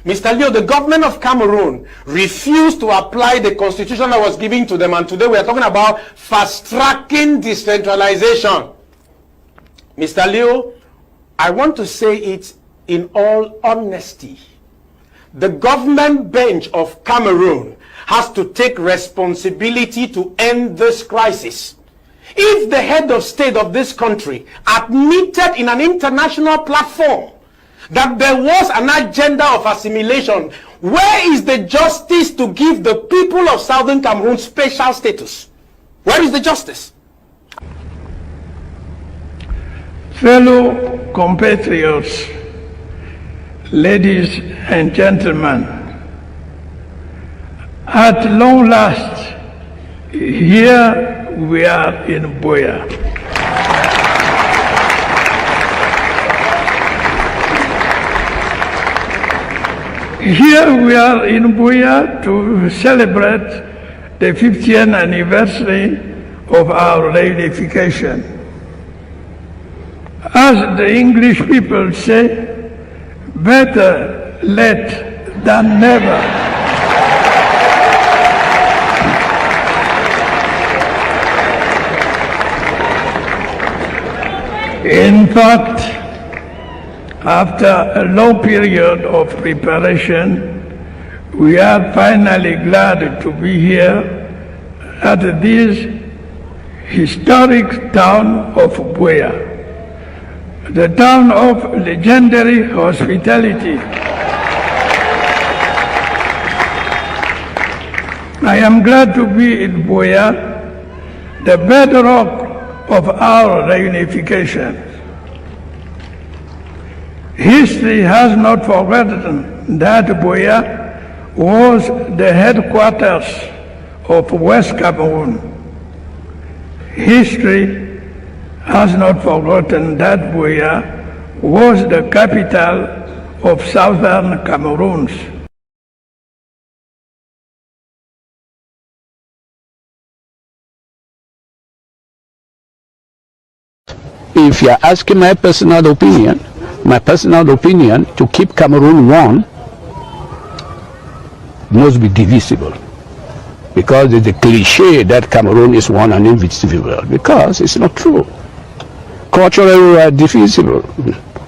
Mr. Leo, the government of Cameroon refused to apply the constitution that was given to them, and today we are talking about fast-tracking decentralization. Mr. Leo, I want to say it in all honesty. The government bench of Cameroon has to take responsibility to end this crisis. If the head of state of this country admitted in an international platform that there was an agenda of assimilation, where is the justice to give the people of Southern Cameroon special status? Where is the justice? Fellow compatriots, ladies and gentlemen, at long last, here we are in Buea. Here we are in Buea to celebrate the 50th anniversary of our reunification. As the English people say, better late than never. In fact, after a long period of preparation, we are finally glad to be here at this historic town of Buea, the town of legendary hospitality. I am glad to be in Buea, the bedrock of our reunification. History has not forgotten that Buea was the headquarters of West Cameroon. History has not forgotten that Buea was the capital of southern Cameroon. If you're asking my personal opinion to keep Cameroon one must be divisible. Because it's a cliche that Cameroon is one and indivisible, because it's not true. Culturally we are divisible.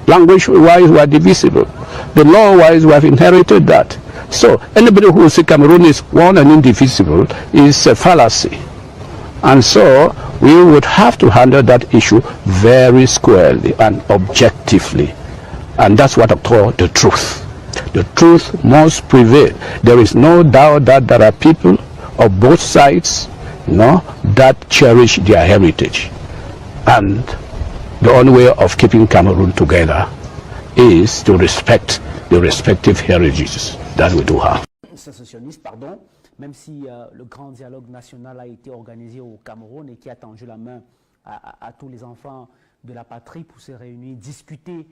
Language-wise we are divisible. The law-wise we have inherited that. So anybody who says Cameroon is one and indivisible is a fallacy. And so we would have to handle that issue very squarely and objectively. And that's what I call the truth. The truth must prevail. There is no doubt that there are people of both sides, that cherish their heritage. And the only way of keeping Cameroon together is to respect the respective heritages that we do have. Sécessionniste, pardon, même si le grand dialogue national a été organisé au Cameroun et qui a tendu la main à tous les enfants de la patrie pour se réunir, discuter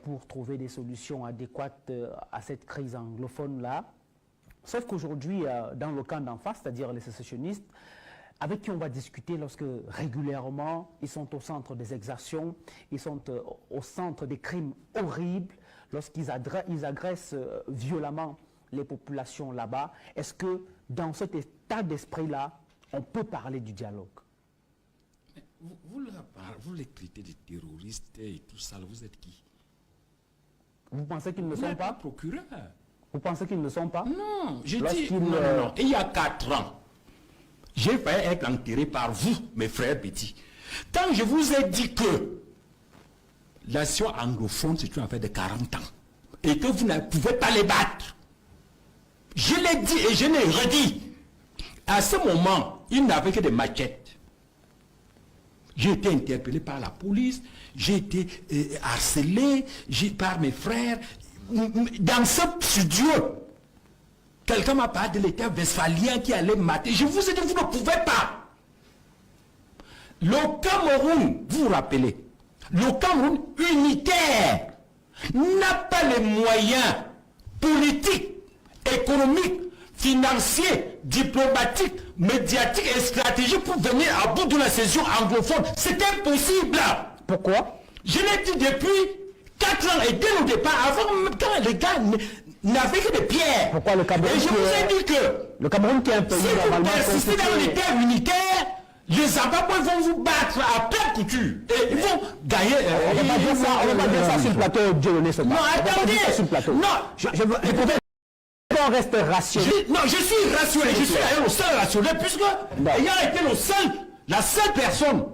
pour trouver des solutions adéquates à cette crise anglophone-là. Sauf qu'aujourd'hui, dans le camp d'en face, c'est-à-dire les sécessionnistes, avec qui on va discuter lorsque régulièrement ils sont au centre des exactions, ils sont au centre des crimes horribles, lorsqu'ils agressent violemment les populations là-bas, est-ce que dans cet état d'esprit-là, on peut parler du dialogue? Vous les traitez de terroristes et tout ça, vous êtes qui? Vous pensez qu'ils ne sont pas procureur? Vous pensez qu'ils ne sont pas? Non, je dis non. Il y a 4 ans, j'ai failli être enterré par vous, mes frères petits. Quand je vous ai dit que la nation anglophone, c'est une affaire de 40 ans, et que vous ne pouvez pas les battre, je l'ai dit et je l'ai redit. À ce moment, ils n'avaient que des machettes. J'ai été interpellé par la police, j'ai été harcelé par mes frères. Dans ce studio, quelqu'un m'a parlé de l'État westphalien qui allait mater. Je vous ai dit, vous ne pouvez pas. Le Cameroun, vous vous rappelez, le Cameroun unitaire n'a pas les moyens politiques, économiques, financiers, diplomatiques, médiatiques et stratégiques pour venir à bout de la session anglophone. C'est impossible. Pourquoi? Je l'ai dit depuis 4 ans et dès le départ, avant même quand les gars n'avaient que des pierres. Pourquoi le Cameroun? Et je vous ai dit que le Cameroun qui est un pays si vous persistez dans l'État unitaire, les Zimbabwe vont vous battre à pleine couture. Et ils vont gagner. On ne va pas dire ça, on va pas dire ça sur le plateau. Non, attendez. Non, je peux on reste rationnel. Non, je suis rationnel. Je suis d'ailleurs le seul rationnel, puisque ayant été la seule personne,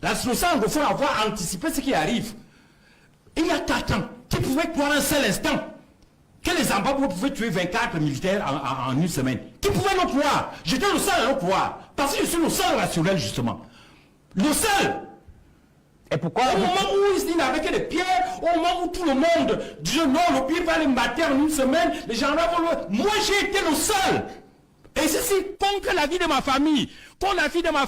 le seul anglophone à avoir anticipé ce qui arrive, il y a 4 ans, qui pouvait croire un seul instant que les Zimbabwe pouvaient tuer 24 militaires en une semaine. Qui pouvait le croire? J'étais le seul à le croire. Parce que je suis le seul rationnel, justement. Le seul. Et pourquoi? Au moment où ils n'avaient que des pierres, au moment où tout le monde disait non, le pays va les mater en une semaine, les gens là vont le... Moi, j'ai été le seul. Et ceci contre la vie de ma famille, contre la vie de ma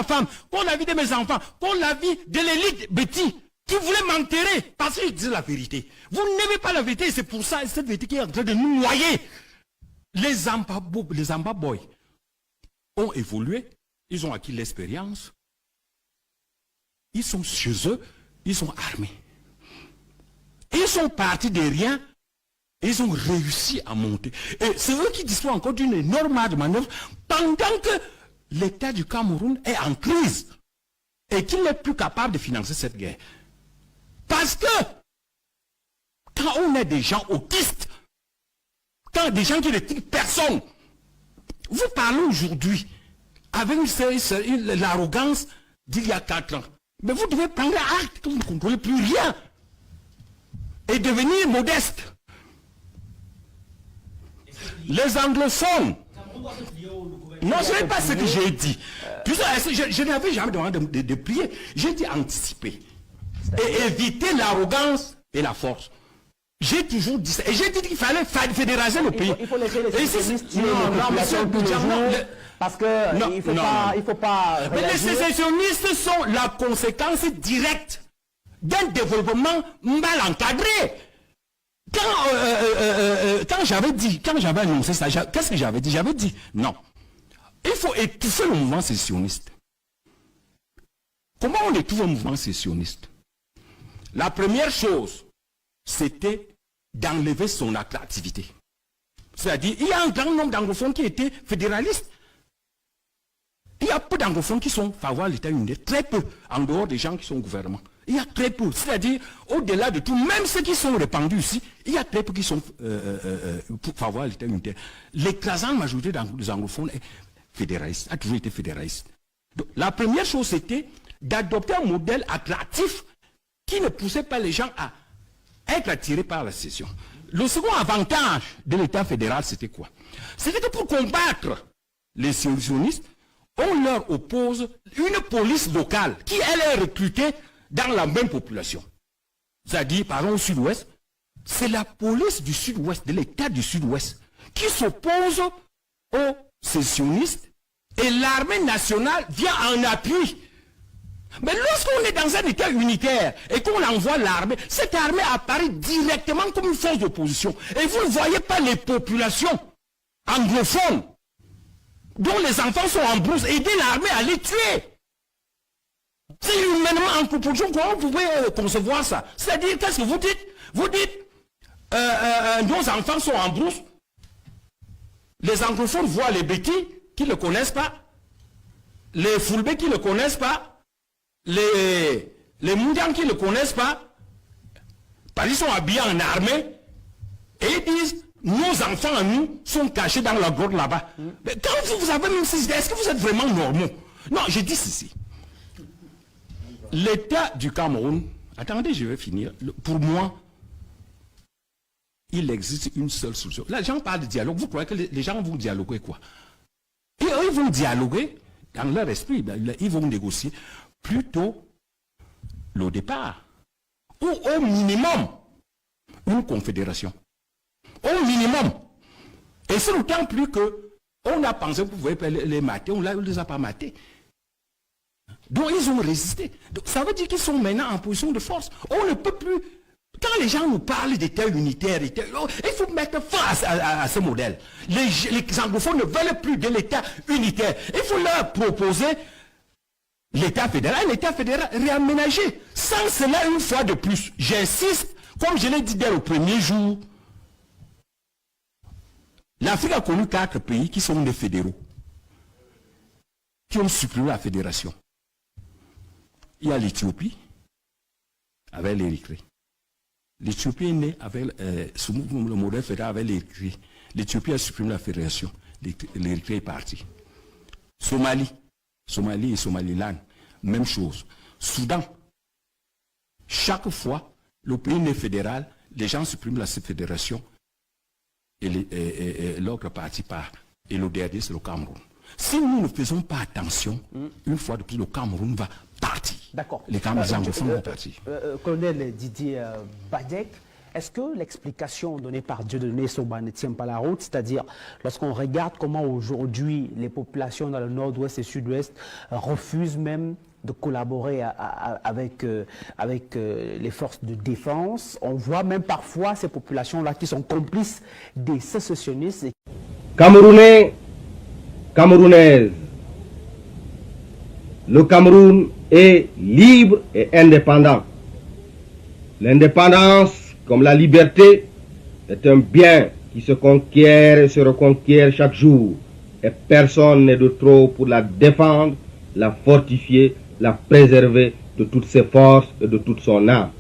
femme, contre la vie de mes enfants, contre la vie de l'élite Betty, qui voulait m'enterrer parce que je disais la vérité. Vous n'aimez pas la vérité, c'est pour ça, cette vérité qui est en train de nous noyer. Les Zimbabwe ont évolué, ils ont acquis l'expérience. Ils sont chez eux, ils sont armés. Ils sont partis de rien, ils ont réussi à monter. Et c'est eux qui disposent encore d'une énorme marge de manœuvre pendant que l'État du Cameroun est en crise et qu'il n'est plus capable de financer cette guerre. Parce que quand on est des gens autistes, quand des gens qui ne tuent personne, vous parlez aujourd'hui avec l'arrogance d'il y a 4 ans. Mais vous devez prendre acte que vous ne contrôlez plus rien et devenir modeste. Les anglophones. Non, ce n'est pas ce que j'ai dit. Je n'avais jamais demandé de prier. J'ai dit anticiper. Et éviter l'arrogance et la force. J'ai toujours dit ça. Et j'ai dit qu'il fallait fédéraliser le pays. Il faut laisser les sécessionnistes tuer les populations tous les jours, parce qu'il ne faut pas mais les sécessionnistes sont la conséquence directe d'un développement mal encadré. Quand j'avais annoncé ça, qu'est-ce que j'avais dit? J'avais dit non. Il faut étouffer le mouvement sécessionniste. Comment on étouffe un mouvement sécessionniste? La première chose, c'était d'enlever son attractivité. C'est-à-dire, il y a un grand nombre d'anglophones qui étaient fédéralistes. Il y a peu d'anglophones qui sont favorables à l'État unitaire, très peu, en dehors des gens qui sont au gouvernement. Il y a très peu, c'est-à-dire, au-delà de tout, même ceux qui sont répandus ici, il y a très peu qui sont favorables à l'État unitaire. L'écrasante majorité des anglophones est fédéraliste, a toujours été fédéraliste. Donc, la première chose, c'était d'adopter un modèle attractif qui ne poussait pas les gens à être attirés par la sécession. Le second avantage de l'État fédéral, c'était quoi? C'était que pour combattre les sécessionnistes, on leur oppose une police locale qui, elle, est recrutée dans la même population. C'est-à-dire, par exemple, au sud-ouest, c'est la police du sud-ouest, de l'État du sud-ouest, qui s'oppose aux sécessionnistes et l'armée nationale vient en appui. Mais lorsqu'on est dans un État unitaire et qu'on envoie l'armée, cette armée apparaît directement comme une force d'opposition. Et vous ne voyez pas les populations anglophones dont les enfants sont en brousse, aider l'armée à les tuer. C'est humainement en proportion. Comment vous pouvez concevoir ça? C'est-à-dire, qu'est-ce que vous dites? Vous dites, nos enfants sont en brousse. Les anglophones voient les béquilles qui ne le connaissent pas, les foulbés qui ne le connaissent pas, les Moundians qui ne le connaissent pas, parce qu'ils sont habillés en armée, et ils disent, nos enfants à nous sont cachés dans la grotte là-bas. Mais quand vous avez même ces idées, est-ce que vous êtes vraiment normaux? Non, je dis ceci. L'État du Cameroun, attendez, je vais finir. Pour moi, il existe une seule solution. Là, les gens parlent de dialogue. Vous croyez que les gens vont dialoguer quoi? Et eux, ils vont dialoguer dans leur esprit. Ils vont négocier plutôt le départ. Ou au minimum, une confédération. Au minimum. Et c'est d'autant plus que on a pensé que vous pouvez les mater, on ne les a pas matés. Donc ils ont résisté. Donc, ça veut dire qu'ils sont maintenant en position de force. On ne peut plus. Quand les gens nous parlent d'État unitaire, il faut mettre fin à ce modèle. Les anglophones ne veulent plus de l'État unitaire. Il faut leur proposer l'État fédéral, réaménagé. Sans cela, une fois de plus, j'insiste, comme je l'ai dit dès le premier jour, l'Afrique a connu 4 pays qui sont des fédéraux, qui ont supprimé la fédération. Il y a l'Éthiopie, avec l'Érythrée. L'Éthiopie est née avec, sous le modèle fédéral avec l'Érythrée. L'Éthiopie a supprimé la fédération. L'Érythrée est partie. Somalie et Somaliland, même chose. Soudan, chaque fois, le pays n'est fédéral, les gens suppriment la fédération et l'autre partie part. Et le dernier, c'est le Cameroun. Si nous ne faisons pas attention, une fois de plus, le Cameroun va partir. D'accord. Les anglophones vont partir. Colonel Didier Badek, est-ce que l'explication donnée par Dieudonné Soba ne tient pas la route? C'est-à-dire, lorsqu'on regarde comment aujourd'hui les populations dans le nord-ouest et sud-ouest refusent même de collaborer avec les forces de défense, on voit même parfois ces populations-là qui sont complices des sécessionnistes. Camerounais, Camerounaises, le Cameroun est libre et indépendant. L'indépendance, comme la liberté, est un bien qui se conquiert et se reconquiert chaque jour. Et personne n'est de trop pour la défendre, la fortifier, la préserver de toutes ses forces et de toute son âme.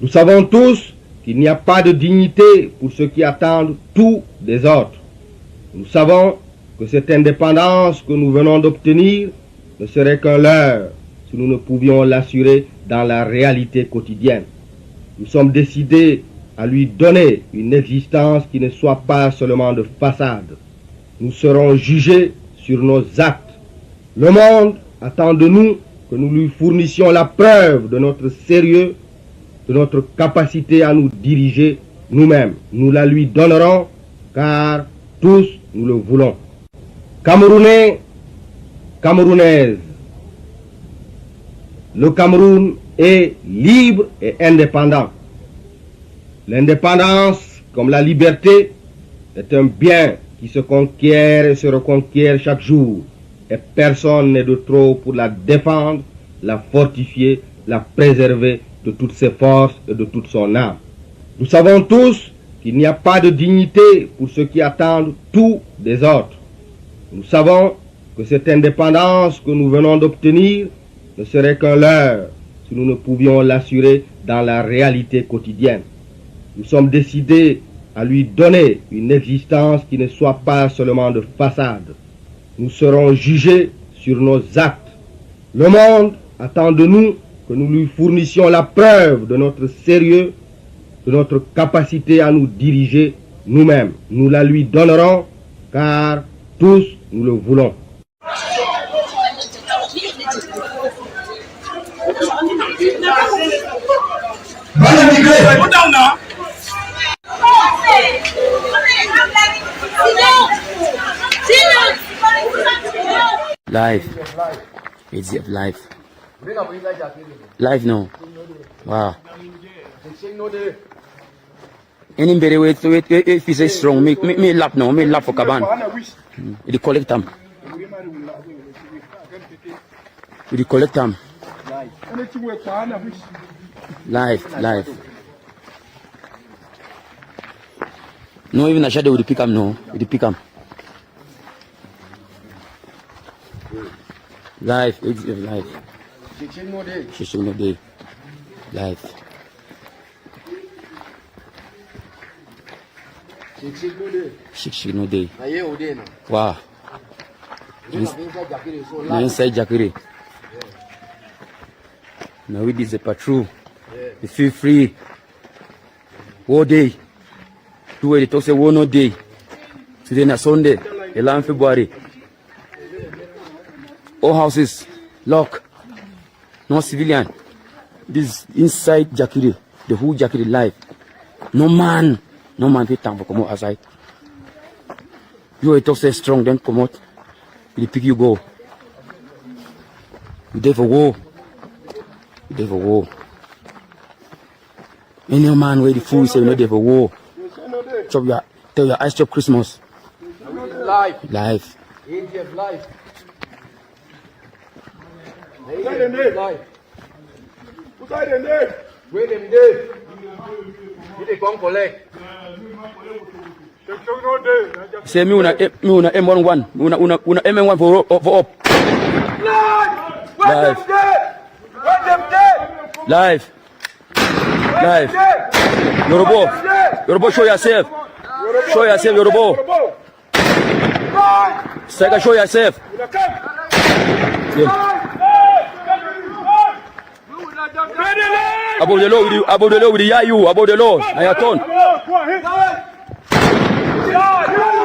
Nous savons tous qu'il n'y a pas de dignité pour ceux qui attendent tout des autres. Nous savons que cette indépendance que nous venons d'obtenir ne serait qu'un leurre si nous ne pouvions l'assurer dans la réalité quotidienne. Nous sommes décidés à lui donner une existence qui ne soit pas seulement de façade. Nous serons jugés sur nos actes. Le monde attend de nous que nous lui fournissions la preuve de notre sérieux, de notre capacité à nous diriger nous-mêmes. Nous la lui donnerons car tous nous le voulons. Camerounais, Camerounaises, le Cameroun est libre et indépendant. L'indépendance, comme la liberté, est un bien qui se conquiert et se reconquiert chaque jour. Et personne n'est de trop pour la défendre, la fortifier, la préserver de toutes ses forces et de toute son âme. Nous savons tous qu'il n'y a pas de dignité pour ceux qui attendent tout des autres. Nous savons que cette indépendance que nous venons d'obtenir ne serait qu'un leurre si nous ne pouvions l'assurer dans la réalité quotidienne. Nous sommes décidés à lui donner une existence qui ne soit pas seulement de façade. Nous serons jugés sur nos actes. Le monde attend de nous que nous lui fournissions la preuve de notre sérieux, de notre capacité à nous diriger nous-mêmes. Nous la lui donnerons car tous nous le voulons. Life. It's life. Life no. Wow. Any better way to it if you say strong, me lap now, me lap for Kaban. You collect them. You collect them. Life. No, even a shadow would pick up no. Would pick up. Life, it's life. She no day. Life. She no day. Wow. Now inside Jakiri. Now it is a patrol. You feel free. All day. Two way they talk say one no day. Today na Sunday. 11 February. All houses lock. No civilian. This inside Jakiri. The whole Jakiri life. No man fit time for come out outside. You talk say strong, then come out. They pick you go. You there for war. You there for war. Any man where the fool say you know there for war. Chop your tell your eyes chop Christmas. Life. Life. Where them there? They come collect. Say me una M11, una M1 for up. Life. Yorubo, show yourself. Show yourself, Yorubo. Sega, show yourself. Yeah. Above the law with the Yayu, above the law. I have turn.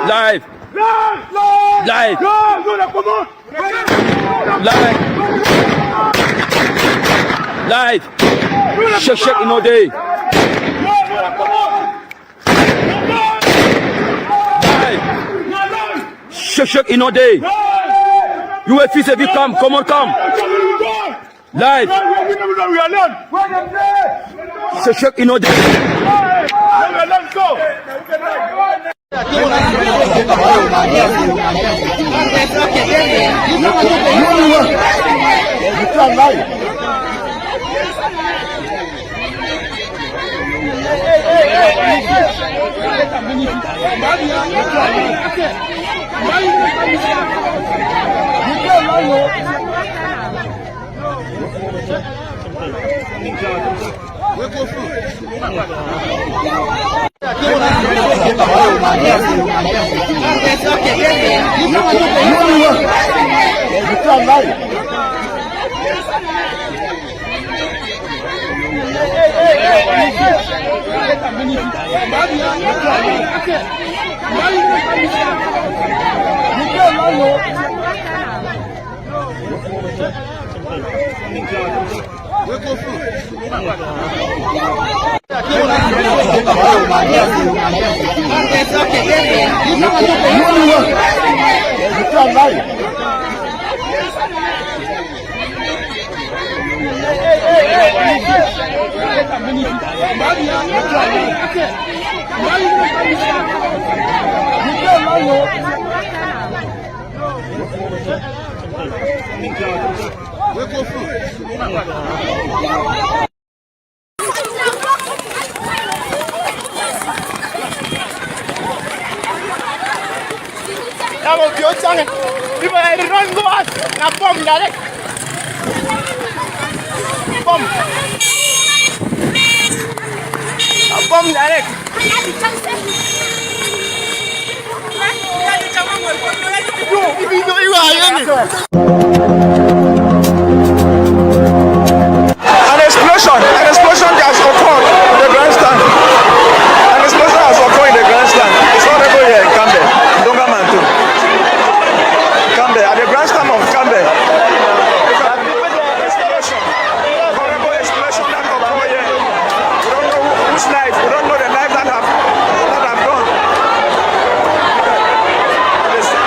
Live. Shake in all day. Shake in all day. You will feel if you come on, come. Live. Shake in all day. Bomb direct. An explosion has occurred in the grandstand. An explosion has occurred in the grandstand. It's horrible here in Cambe, Dongamantu. Cambe, at the grandstand of Cambe. Explosion. Horrible explosion that occurred here. We don't know whose knife. We don't know the knife that have gone. Listen.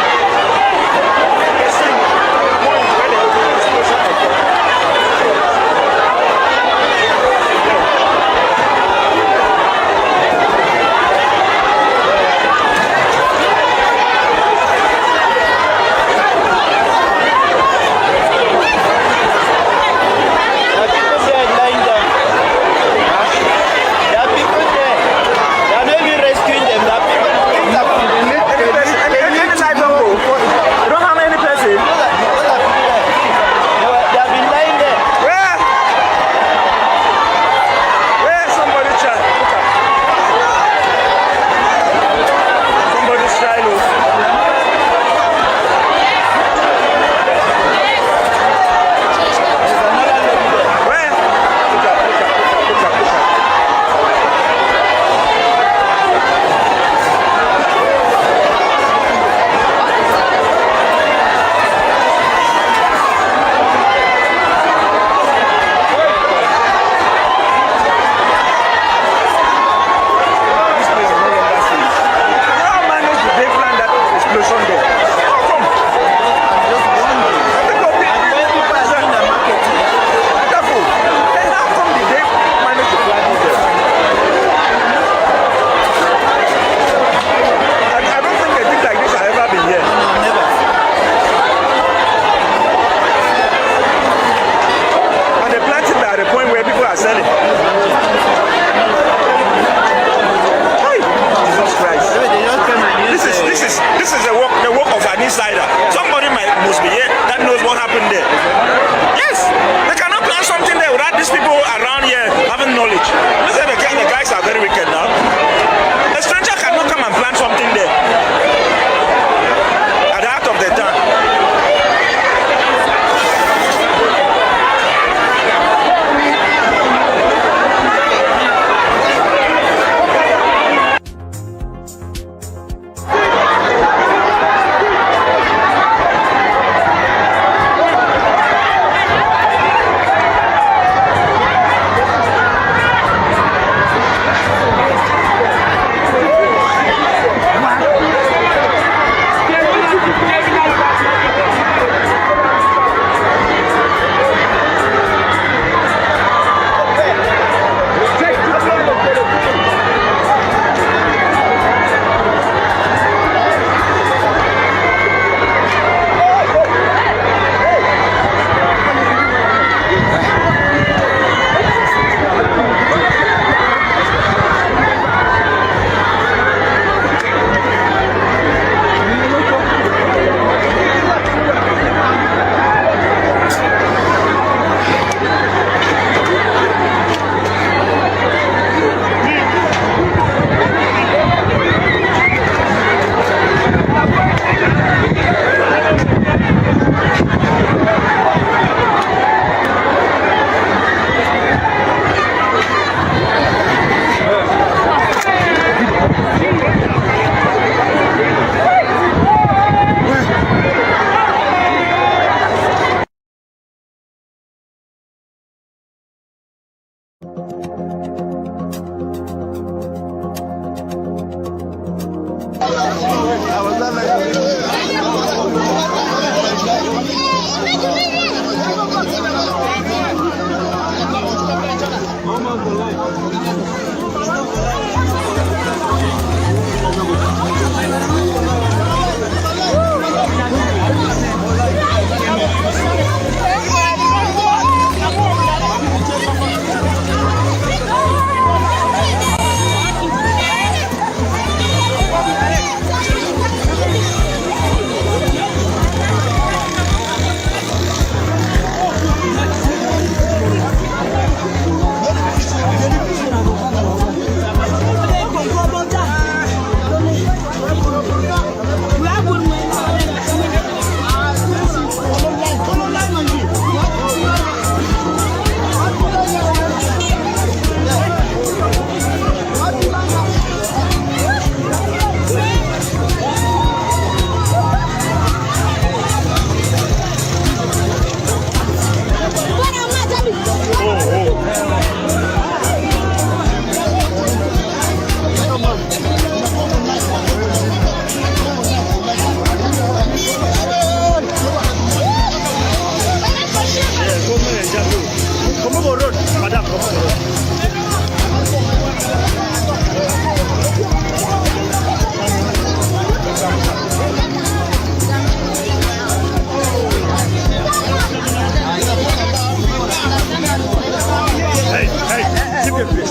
Hey, keep your place.